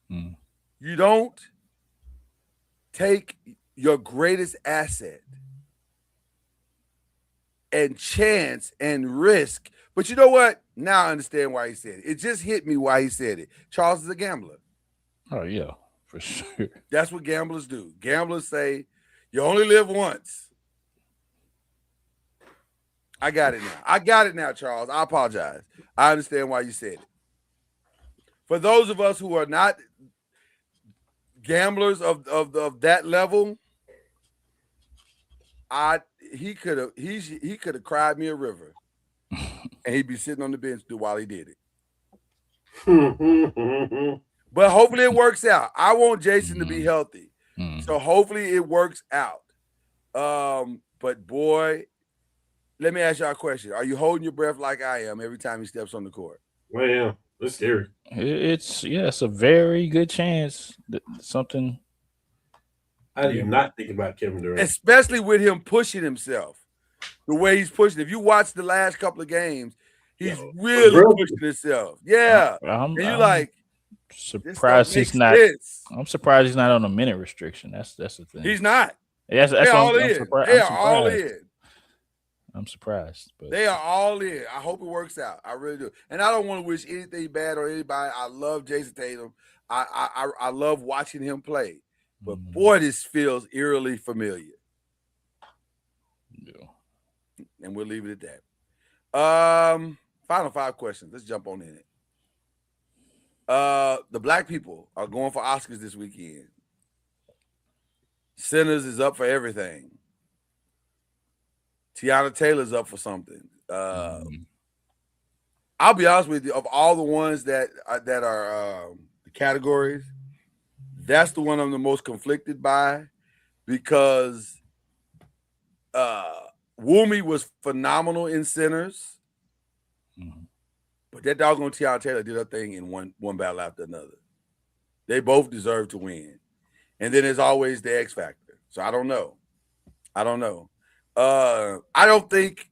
You don't take your greatest asset and chance and risk. But you know what? Now I understand why he said it. It just hit me why he said it. Charles is a gambler. Oh, yeah, for sure. That's what gamblers do. Gamblers say, you only live once. I got it now, Charles. I apologize. I understand why you said it. For those of us who are not gamblers of that level, he could have cried me a river, and he'd be sitting on the bench while he did it. But hopefully it works out. I want Jason to be healthy, so hopefully it works out. But boy, let me ask y'all a question: are you holding your breath like I am every time he steps on the court? Well, yeah, that's scary. It's a very good chance that something. I do not think about Kevin Durant, especially with him pushing himself the way he's pushing. If you watch the last couple of games, he's really pushing himself. Yeah, and you're like surprised he's not. I'm surprised he's not on a minute restriction. That's the thing. He's not. That's all in. They are all in. I'm surprised, but they are all in. I hope it works out. I really do. And I don't want to wish anything bad on anybody. I love Jason Tatum. I love watching him play. But boy, this feels eerily familiar. Yeah. And we'll leave it at that. Final 5 questions. Let's jump on in it. The black people are going for Oscars this weekend. Sinners is up for everything. Tiana Taylor's up for something. I'll be honest with you. Of all the ones that are the categories, that's the one I'm the most conflicted by, because Wumi was phenomenal in Sinners, but that doggone Tiana Taylor did her thing in one battle after another. They both deserve to win. And then there's always the X Factor. So I don't know. I don't think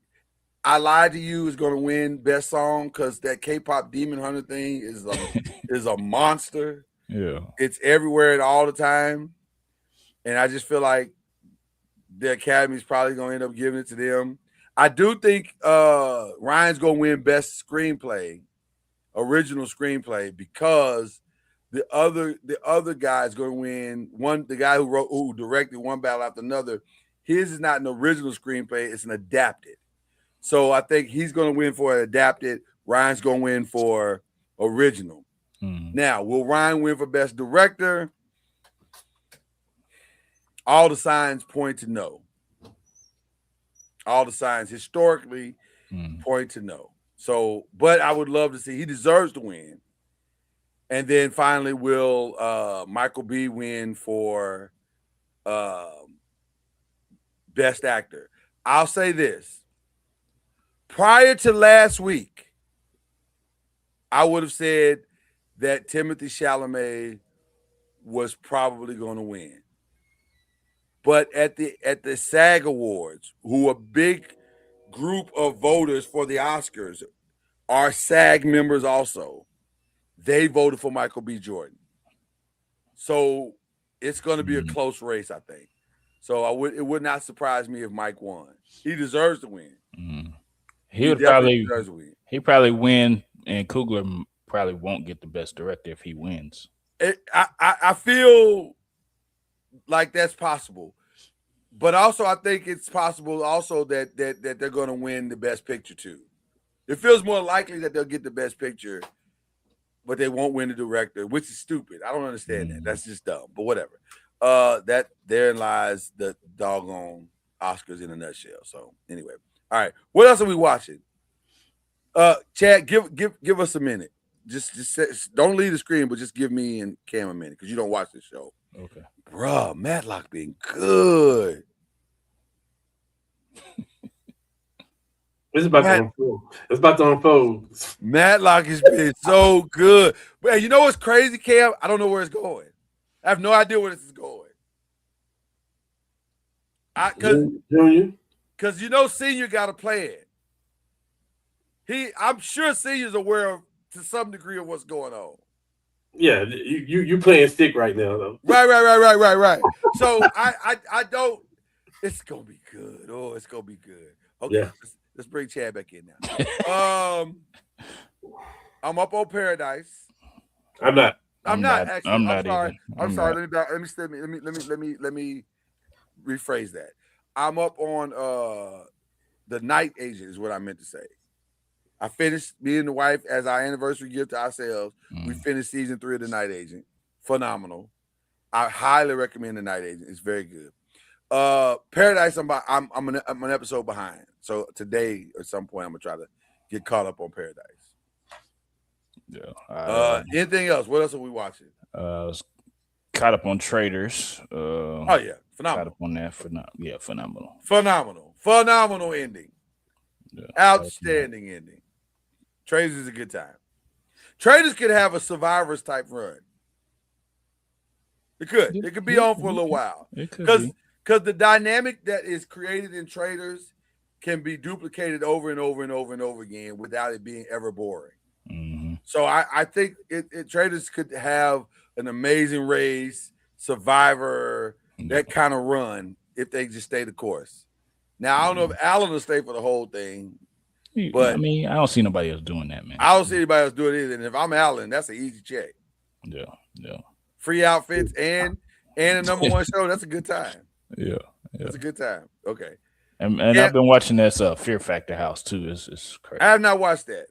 I Lied to You is going to win Best Song, because that K-pop Demon Hunter thing is a monster. Yeah. It's everywhere and all the time. And I just feel like the Academy is probably going to end up giving it to them. I do think Ryan's going to win Best Screenplay, Original Screenplay, because the other guy is going to win the guy who directed One Battle After Another. His is not an original screenplay, it's an adapted. So I think he's going to win for an adapted. Ryan's going to win for original. Now, will Ryan win for Best Director? All the signs point to no. All the signs historically point to no. So, but I would love to see. He deserves to win. And then finally, will Michael B. win for Best Actor? I'll say this. Prior to last week, I would have said that Timothée Chalamet was probably going to win. But at the SAG Awards, who a big group of voters for the Oscars are SAG members also, they voted for Michael B. Jordan. So it's going to be a close race, I think. So it would not surprise me if Mike won. He deserves to win. He would probably win, and Coogler probably won't get the Best Director if he wins. I feel like that's possible, but also I think it's possible also that they're going to win the Best Picture too. It feels more likely that they'll get the Best Picture, but they won't win the director, which is stupid. I don't understand that. That's just dumb. But whatever. That therein lies the doggone Oscars in a nutshell. So anyway, all right. What else are we watching? Chad, give us a minute. Just don't leave the screen, but just give me and Cam a minute because you don't watch this show. Okay. Bruh, Matlock been good. It's about to unfold. It's about to unfold. Matlock has been so good. But you know what's crazy, Cam? I don't know where it's going. I have no idea where this is going. Because you know Senior got to play it. I'm sure Senior's aware of to some degree of what's going on. Yeah, you playing stick right now though. Right. So I don't. It's gonna be good. Oh, it's gonna be good. Okay, yeah. Let's bring Chad back in now. I'm up on Paradise. I'm not. I'm actually. I'm sorry. I'm sorry. Let me rephrase that. I'm up on The Night Agent is what I meant to say. I finished, me and the wife, as our anniversary gift to ourselves, we finished season 3 of The Night Agent. Phenomenal. I highly recommend The Night Agent. It's very good. Paradise, I'm an episode behind. So today, at some point, I'm gonna try to get caught up on Paradise. Yeah. Anything else? What else are we watching? Caught up on Traders. Oh yeah, phenomenal. Caught up on that. Phenomenal. Phenomenal ending. Yeah, outstanding ending. Traders is a good time. Traders could have a Survivors type run. It could. It could be on for a little while. Because the dynamic that is created in Traders can be duplicated over and over and over and over again without it being ever boring. Mm-hmm. So I think Traders could have an amazing race, Survivor, that kind of run if they just stay the course. Now, I don't know if Allen will stay for the whole thing. But I mean, I don't see nobody else doing that, man. I don't see anybody else doing it either. And if I'm Allen, that's an easy check. Yeah. Free outfits and a number one show. That's a good time. Yeah. That's a good time. Okay. And I've been watching this Fear Factor House too. It's crazy. I have not watched that.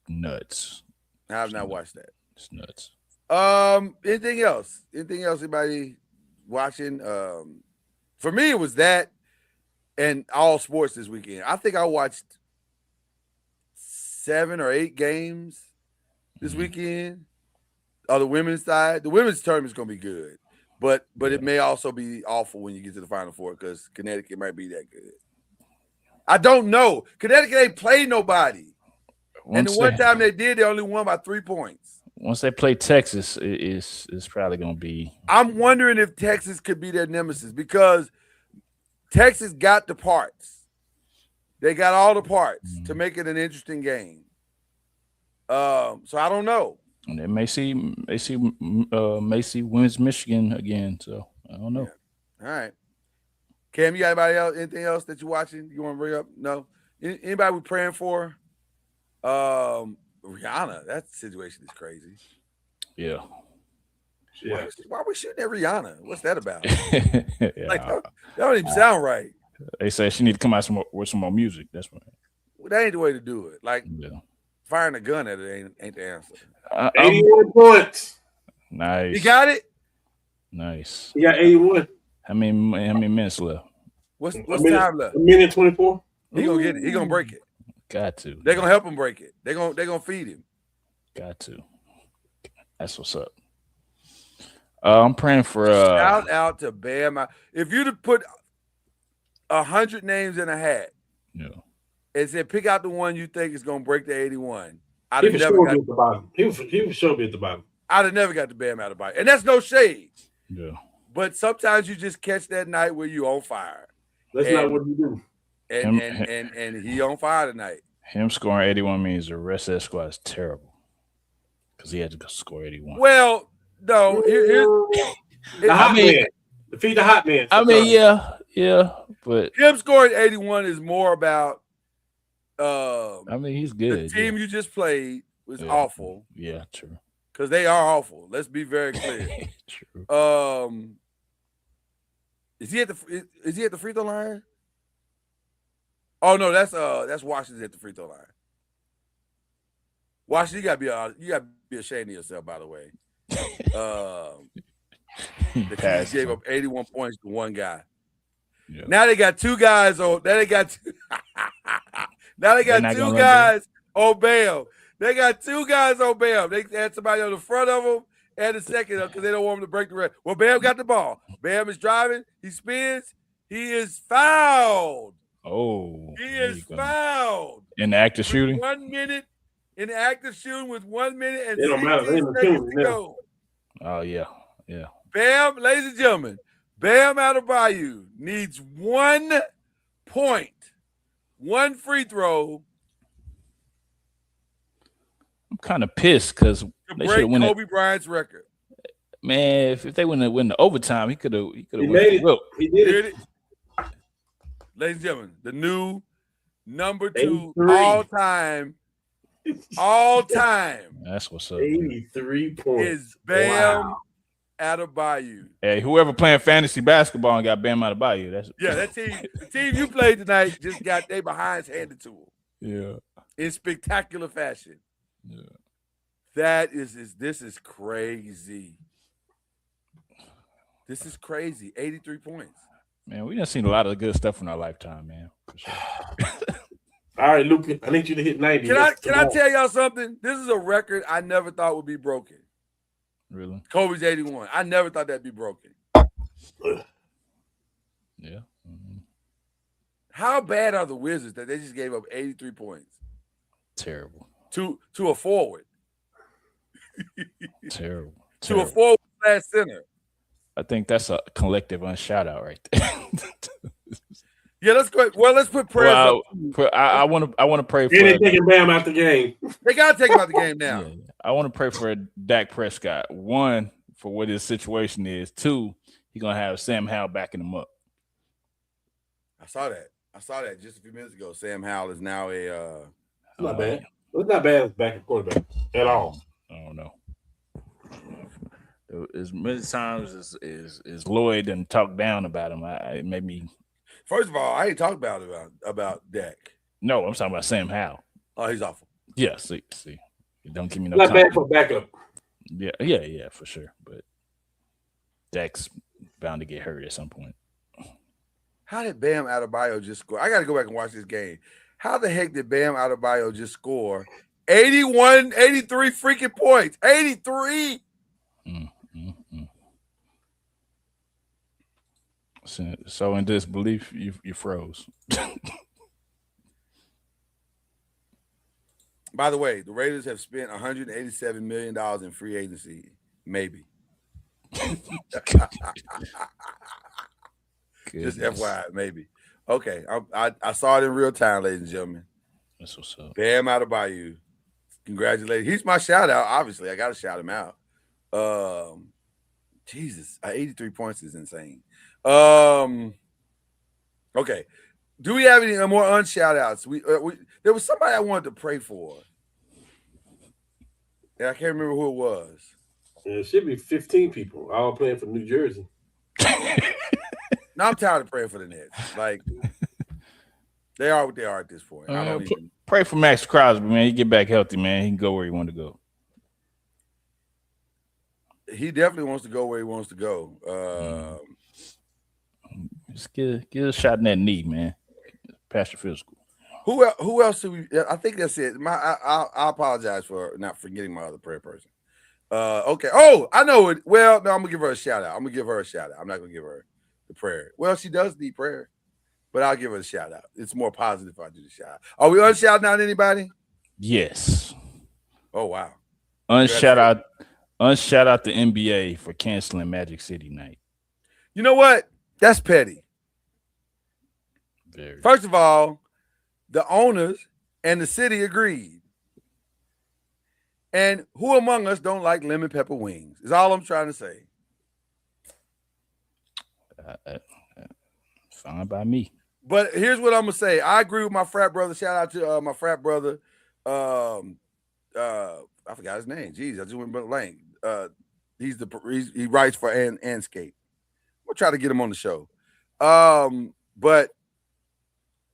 Nuts. I have not watched that. It's nuts. Anything else? Anything else? Anybody watching? For me, it was that and all sports this weekend. I think I watched 7 or 8 games this weekend. On the women's side, the women's tournament is going to be good, but it may also be awful when you get to the Final Four because Connecticut might be that good. I don't know. Connecticut ain't played nobody, and the one time they did, they only won by 3 points. Once they play Texas, it's probably going to be. I'm wondering if Texas could be their nemesis because Texas got the parts. They got all the parts to make it an interesting game. So I don't know. And they may see wins Michigan again. So I don't know. Yeah. All right. Cam, you got anybody else? Anything else that you're watching? You want to bring up? No. Anybody we praying for? Rihanna. That situation is crazy. Yeah. Why are we shooting at Rihanna? What's that about? Yeah. Like that don't even sound right. They say she need to come out with some more music. That's right. Well, that ain't the way to do it. Like firing a gun at it ain't the answer. 81 points. Nice. You got it? Nice. You got 81. How many minutes left? What's time left? 1:24. He gonna get it. He gonna break it. Got to. They're gonna help him break it. They're gonna feed him. Got to. That's what's up. I'm praying for shout out to Bam. If you'd have put 100 names in a hat, and said pick out the one you think is gonna break the 81, I'd have never got at the bottom. He would sure be at the bottom. I'd have never got the Bam Adebayo, and that's no shade. Yeah. But sometimes you just catch that night where you on fire. That's not what you do. And he on fire tonight. Him scoring 81 means the rest of that squad is terrible because he had to score 81. Well, no, here's the hot man. Defeat the hot man. I mean, yeah, but him scoring 81 is more about. I mean, he's good. The team you just played was awful. Yeah, true. Because they are awful. Let's be very clear. True. Is he at the free throw line? Oh no, that's Washington at the free throw line. Washington, you gotta be ashamed of yourself, by the way. The Chiefs gave up 81 points to one guy. Yeah. Now they got two guys on. Now they got two guys on bail. They got two guys on bail. They had somebody on the front of them and the second because they don't want them to break the record. Well, Bam got the ball. Bam is driving. He spins. He is fouled. Oh, he is fouled in the active shooting. 1 minute in the active shooting with 1 minute and 16 seconds to go. Oh yeah. Bam, ladies and gentlemen, Bam Adebayo needs 1 point, 1 free throw. I'm kind of pissed because they break Kobe Bryant's record. Man, if they wouldn't win the overtime, he could have. He made it. He did it. Ladies and gentlemen, the new number 2 all-time. That's what's up. 83 points. Is Bam Adebayo. Hey, whoever playing fantasy basketball and got Bam Adebayo. That team. The team you played tonight just got their behinds handed to them. Yeah. In spectacular fashion. Yeah. This is crazy. This is crazy. 83 points. Man, we done seen a lot of good stuff in our lifetime, man. For sure. All right, Luka, I need you to hit 90. Can I tell y'all something? This is a record I never thought would be broken. Really? Kobe's 81. I never thought that'd be broken. Yeah. Mm-hmm. How bad are the Wizards that they just gave up 83 points? Terrible. To a forward. Terrible. To a forward / center. I think that's a collective unshout out right there. Yeah, let's go. Well, let's put prayers up. I want to pray for. They're taking Bam out the game. They gotta take him out the game now. Yeah. I want to pray for Dak Prescott. 1, for what his situation is. 2, he's gonna have Sam Howell backing him up. I saw that just a few minutes ago. Sam Howell is now a. Not bad. It's not bad as backing quarterback at all. I don't know. As many times as Lloyd and talked down about him, it made me. First of all, I ain't talking about Dak. No, I'm talking about Sam Howell. Oh, he's awful. Yeah, see, don't give me no. Not bad for backup. Yeah, for sure. But Dak's bound to get hurt at some point. How did Bam Adebayo just score? I got to go back and watch this game. How the heck did Bam Adebayo just score 81, 83 freaking points? 83. So in disbelief, you froze. By the way, the Raiders have spent $187 million in free agency. Maybe. Just FYI, maybe. Okay, I saw it in real time, ladies and gentlemen. That's what's up. Bam Adebayo. Congratulations. He's my shout out. Obviously, I got to shout him out. Jesus, 83 points is insane. Okay. Do we have any more unshout outs? There was somebody I wanted to pray for. And I can't remember who it was. It should be 15 people all playing for New Jersey. Now I'm tired of praying for the Nets. Like, they are what they are at this point. I don't even... Pray for Max Crosby, man. He get back healthy, man. He can go where he want to go. He definitely wants to go where he wants to go. Just get a shot in that knee, man. Past your physical. Who else do we? I think that's it. I apologize for not forgetting my other prayer person. Okay. Oh, I know it. Well, no, I'm gonna give her a shout out. I'm not gonna give her the prayer. Well, she does need prayer, but I'll give her a shout out. It's more positive if I do the shout out. Are we unshouting out anybody? Yes. Oh wow. Unshout out the NBA for canceling Magic City night. You know what? That's petty. Very. First of all, the owners and the city agreed. And who among us don't like lemon pepper wings? Is all I'm trying to say. Fine by me. But here's what I'm gonna say. I agree with my frat brother. Shout out to my frat brother. I forgot his name. Jeez, I just went blank. He writes for Anscape. We'll try to get him on the show. But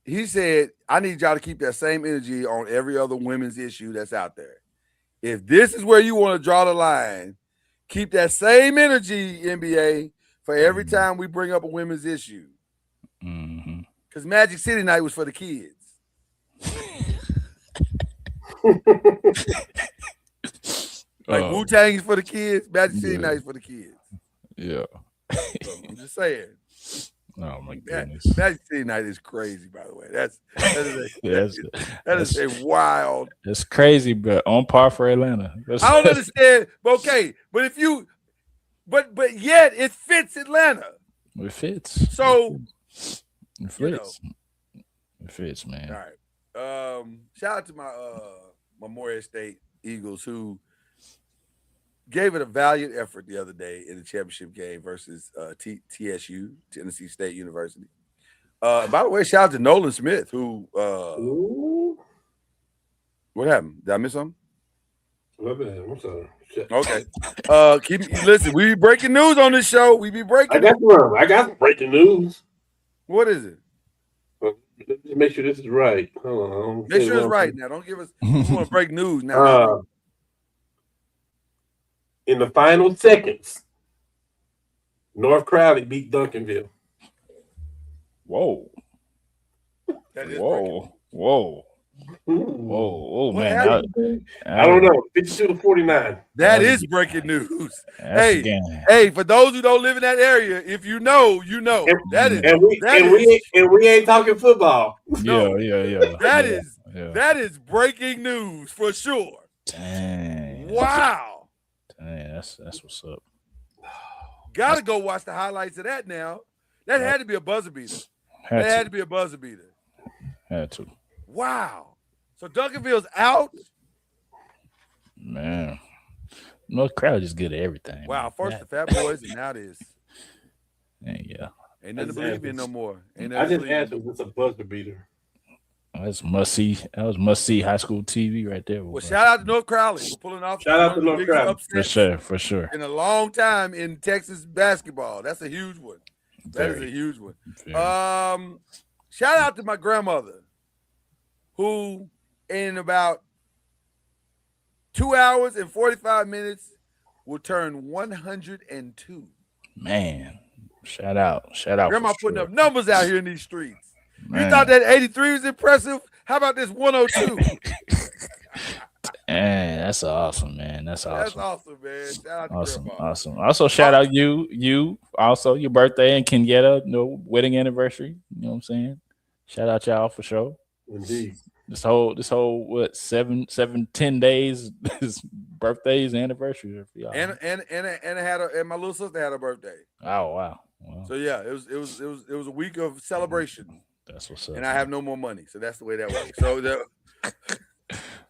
he said, I need y'all to keep that same energy on every other women's issue that's out there. If this is where you want to draw the line, keep that same energy, NBA, for every time we bring up a women's issue. Because Magic City night was for the kids. Like Wu-Tang is for the kids, Magic City night is for the kids. Yeah. So I'm just saying. Oh my goodness. Magic City night is crazy, by the way. That is a wild. It's crazy, but on par for Atlanta. I don't understand. Okay, but but yet it fits Atlanta. It fits. So it fits. It fits, man. All right. Shout out to my Memorial State Eagles who gave it a valiant effort the other day in the championship game versus TSU, Tennessee State University. By the way, shout out to Nolan Smith, who what happened? Did I miss something? I'm sorry. Okay. Listen, we be breaking news on this show. We be breaking. I got breaking news. What is it? Just make sure this is right. Hold on. Make sure it's right now. Don't give us. We want to break news now. In the final seconds, North Crowley beat Duncanville. Whoa. Whoa. Oh man. I don't know. 52-49. That is breaking news. Hey, for those who don't live in that area, if you know, you know. We ain't talking football. No. Yeah. That is breaking news for sure. Dang. Wow. Dang, that's what's up. Gotta go watch the highlights of that now. That had to be a buzzer beater. Had to be a buzzer beater. Had to. Wow. So Duncanville's out? Man. North Crowd is good at everything. Wow. First the Fat Boys and now this. Yeah. Ain't nothing to believe in no more. I just asked if it's a buzzer beater. That's must see. That was must see high school TV right there. Well, shout out to North Crowley for pulling off. Shout out to North Crowley for sure. In a long time in Texas basketball, that's a huge one. That is a huge one. Shout out to my grandmother, who in about 2 hours and 45 minutes will turn 102. Man, shout out. Grandma putting up numbers out here in these streets. Man. You thought that 83 was impressive? How about this 102? Man, that's awesome, man. That's awesome, man. Shout out awesome, to Grandma. Awesome. Also, shout out you. Also, your birthday and Kenyatta, wedding anniversary. You know what I'm saying? Shout out y'all for sure. Indeed. This whole what 10 days is birthdays and anniversaries for y'all. And my little sister had a birthday. Oh wow. So yeah, it was a week of celebration. That's what's up. And I have no more money, so that's the way that works.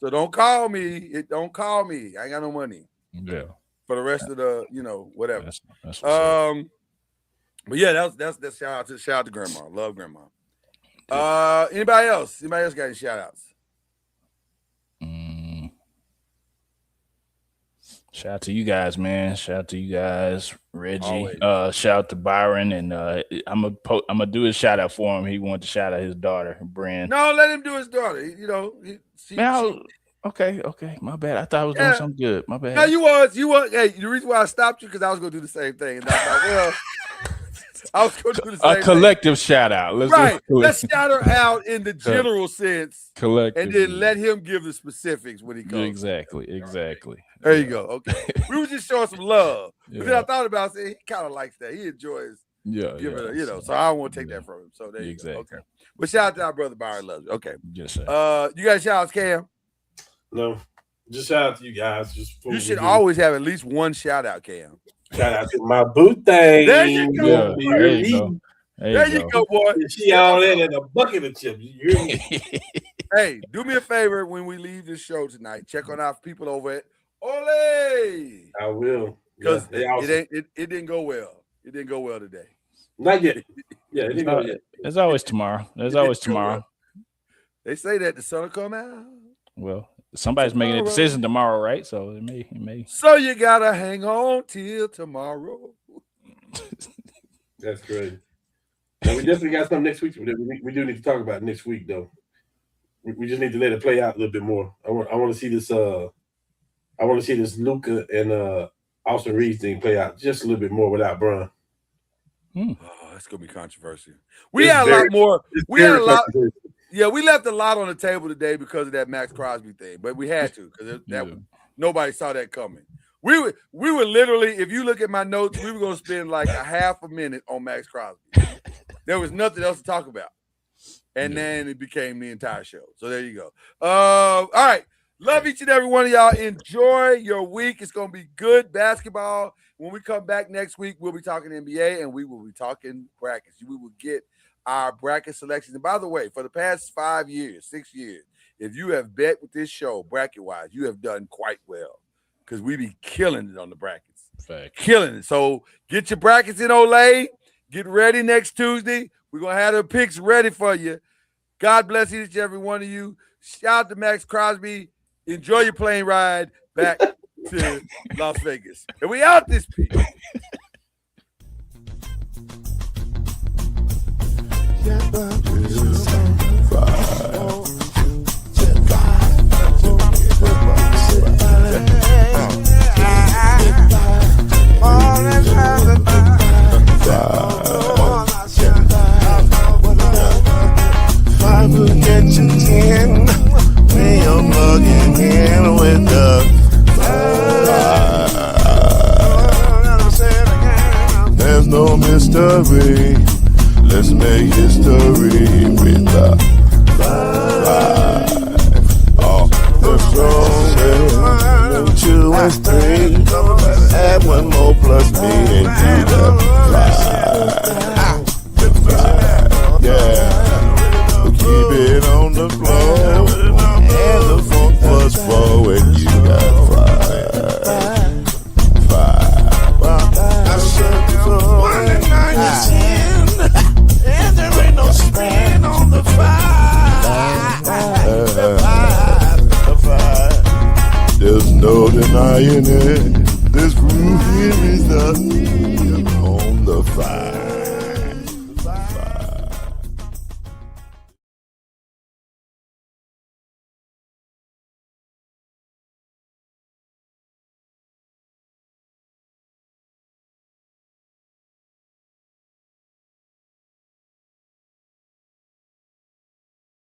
So don't call me. Don't call me. I ain't got no money. Yeah. For the rest of the, whatever. That's what's up. But yeah, that's shout out to Grandma. Love Grandma. Anybody else? Anybody else got any shout outs? Shout out to you guys, man. Shout out to you guys, Reggie. Shout out to Byron, and I'm gonna do his shout out for him. He wanted to shout out his daughter, Bren. No, let him do his daughter. Okay. My bad. I thought I was doing something good. My bad. No, you was. Hey, the reason why I stopped you because I was gonna do the same thing, and I thought, I was going to do the same A collective shout out. Let's shout her out in the general sense. Collective. And then let him give the specifics when he comes. Exactly. There you go. Okay. We were just showing some love. But then I thought about it, he kind of likes that. He enjoys giving it, so I don't want to take that from him. So there you go. Okay. But shout out to our brother Byron Loves you. Okay. Yes, sir. You got shout outs, Cam? No. Just shout out to you guys. You should always have at least one shout out, Cam. Shout out to my boo thing. There you go. There you go, boy. She all in a bucket of chips. Hey, do me a favor when we leave this show tonight. Check on our people over at Ole. I will. Because it didn't go well. It didn't go well today. Not yet. Yeah, it didn't go yet. There's always tomorrow. They say that the sun will come out. Well, somebody's making a decision tomorrow, right? So it may. So you gotta hang on till tomorrow. That's great. Now, we definitely got something next week. We do need to talk about next week, though. We just need to let it play out a little bit more. I want to see this. I want to see this Luka and Austin Reeves thing play out just a little bit more without Bron. Oh, that's gonna be controversial. We had a lot more. We had a lot. Yeah, we left a lot on the table today because of that Max Crosby thing, but we had to because nobody saw that coming. We were literally, if you look at my notes, we were going to spend like a half a minute on Max Crosby. There was nothing else to talk about, and then it became the entire show. So there you go. All right, love each and every one of y'all. Enjoy your week. It's going to be good basketball. When we come back next week, we'll be talking NBA and we will be talking brackets. We will get our bracket selections. And by the way, for the past 6 years, if you have bet with this show bracket-wise, you have done quite well because we be killing it on the brackets. Fact. Killing it. So get your brackets in, Olay. Get ready next Tuesday. We're going to have the picks ready for you. God bless each and every one of you. Shout out to Max Crosby. Enjoy your plane ride back to Las Vegas. And we out this piece. There's no mystery. Let's make history with the five. The show 2 and 3. Add one more plus me and do the 5. Yeah. Keep it on the floor. And the funk plus 4 and you got 5. I said before 1 and 9 is 10. And there ain't no span on the 5. There's no denying it. This groove here is on the 5.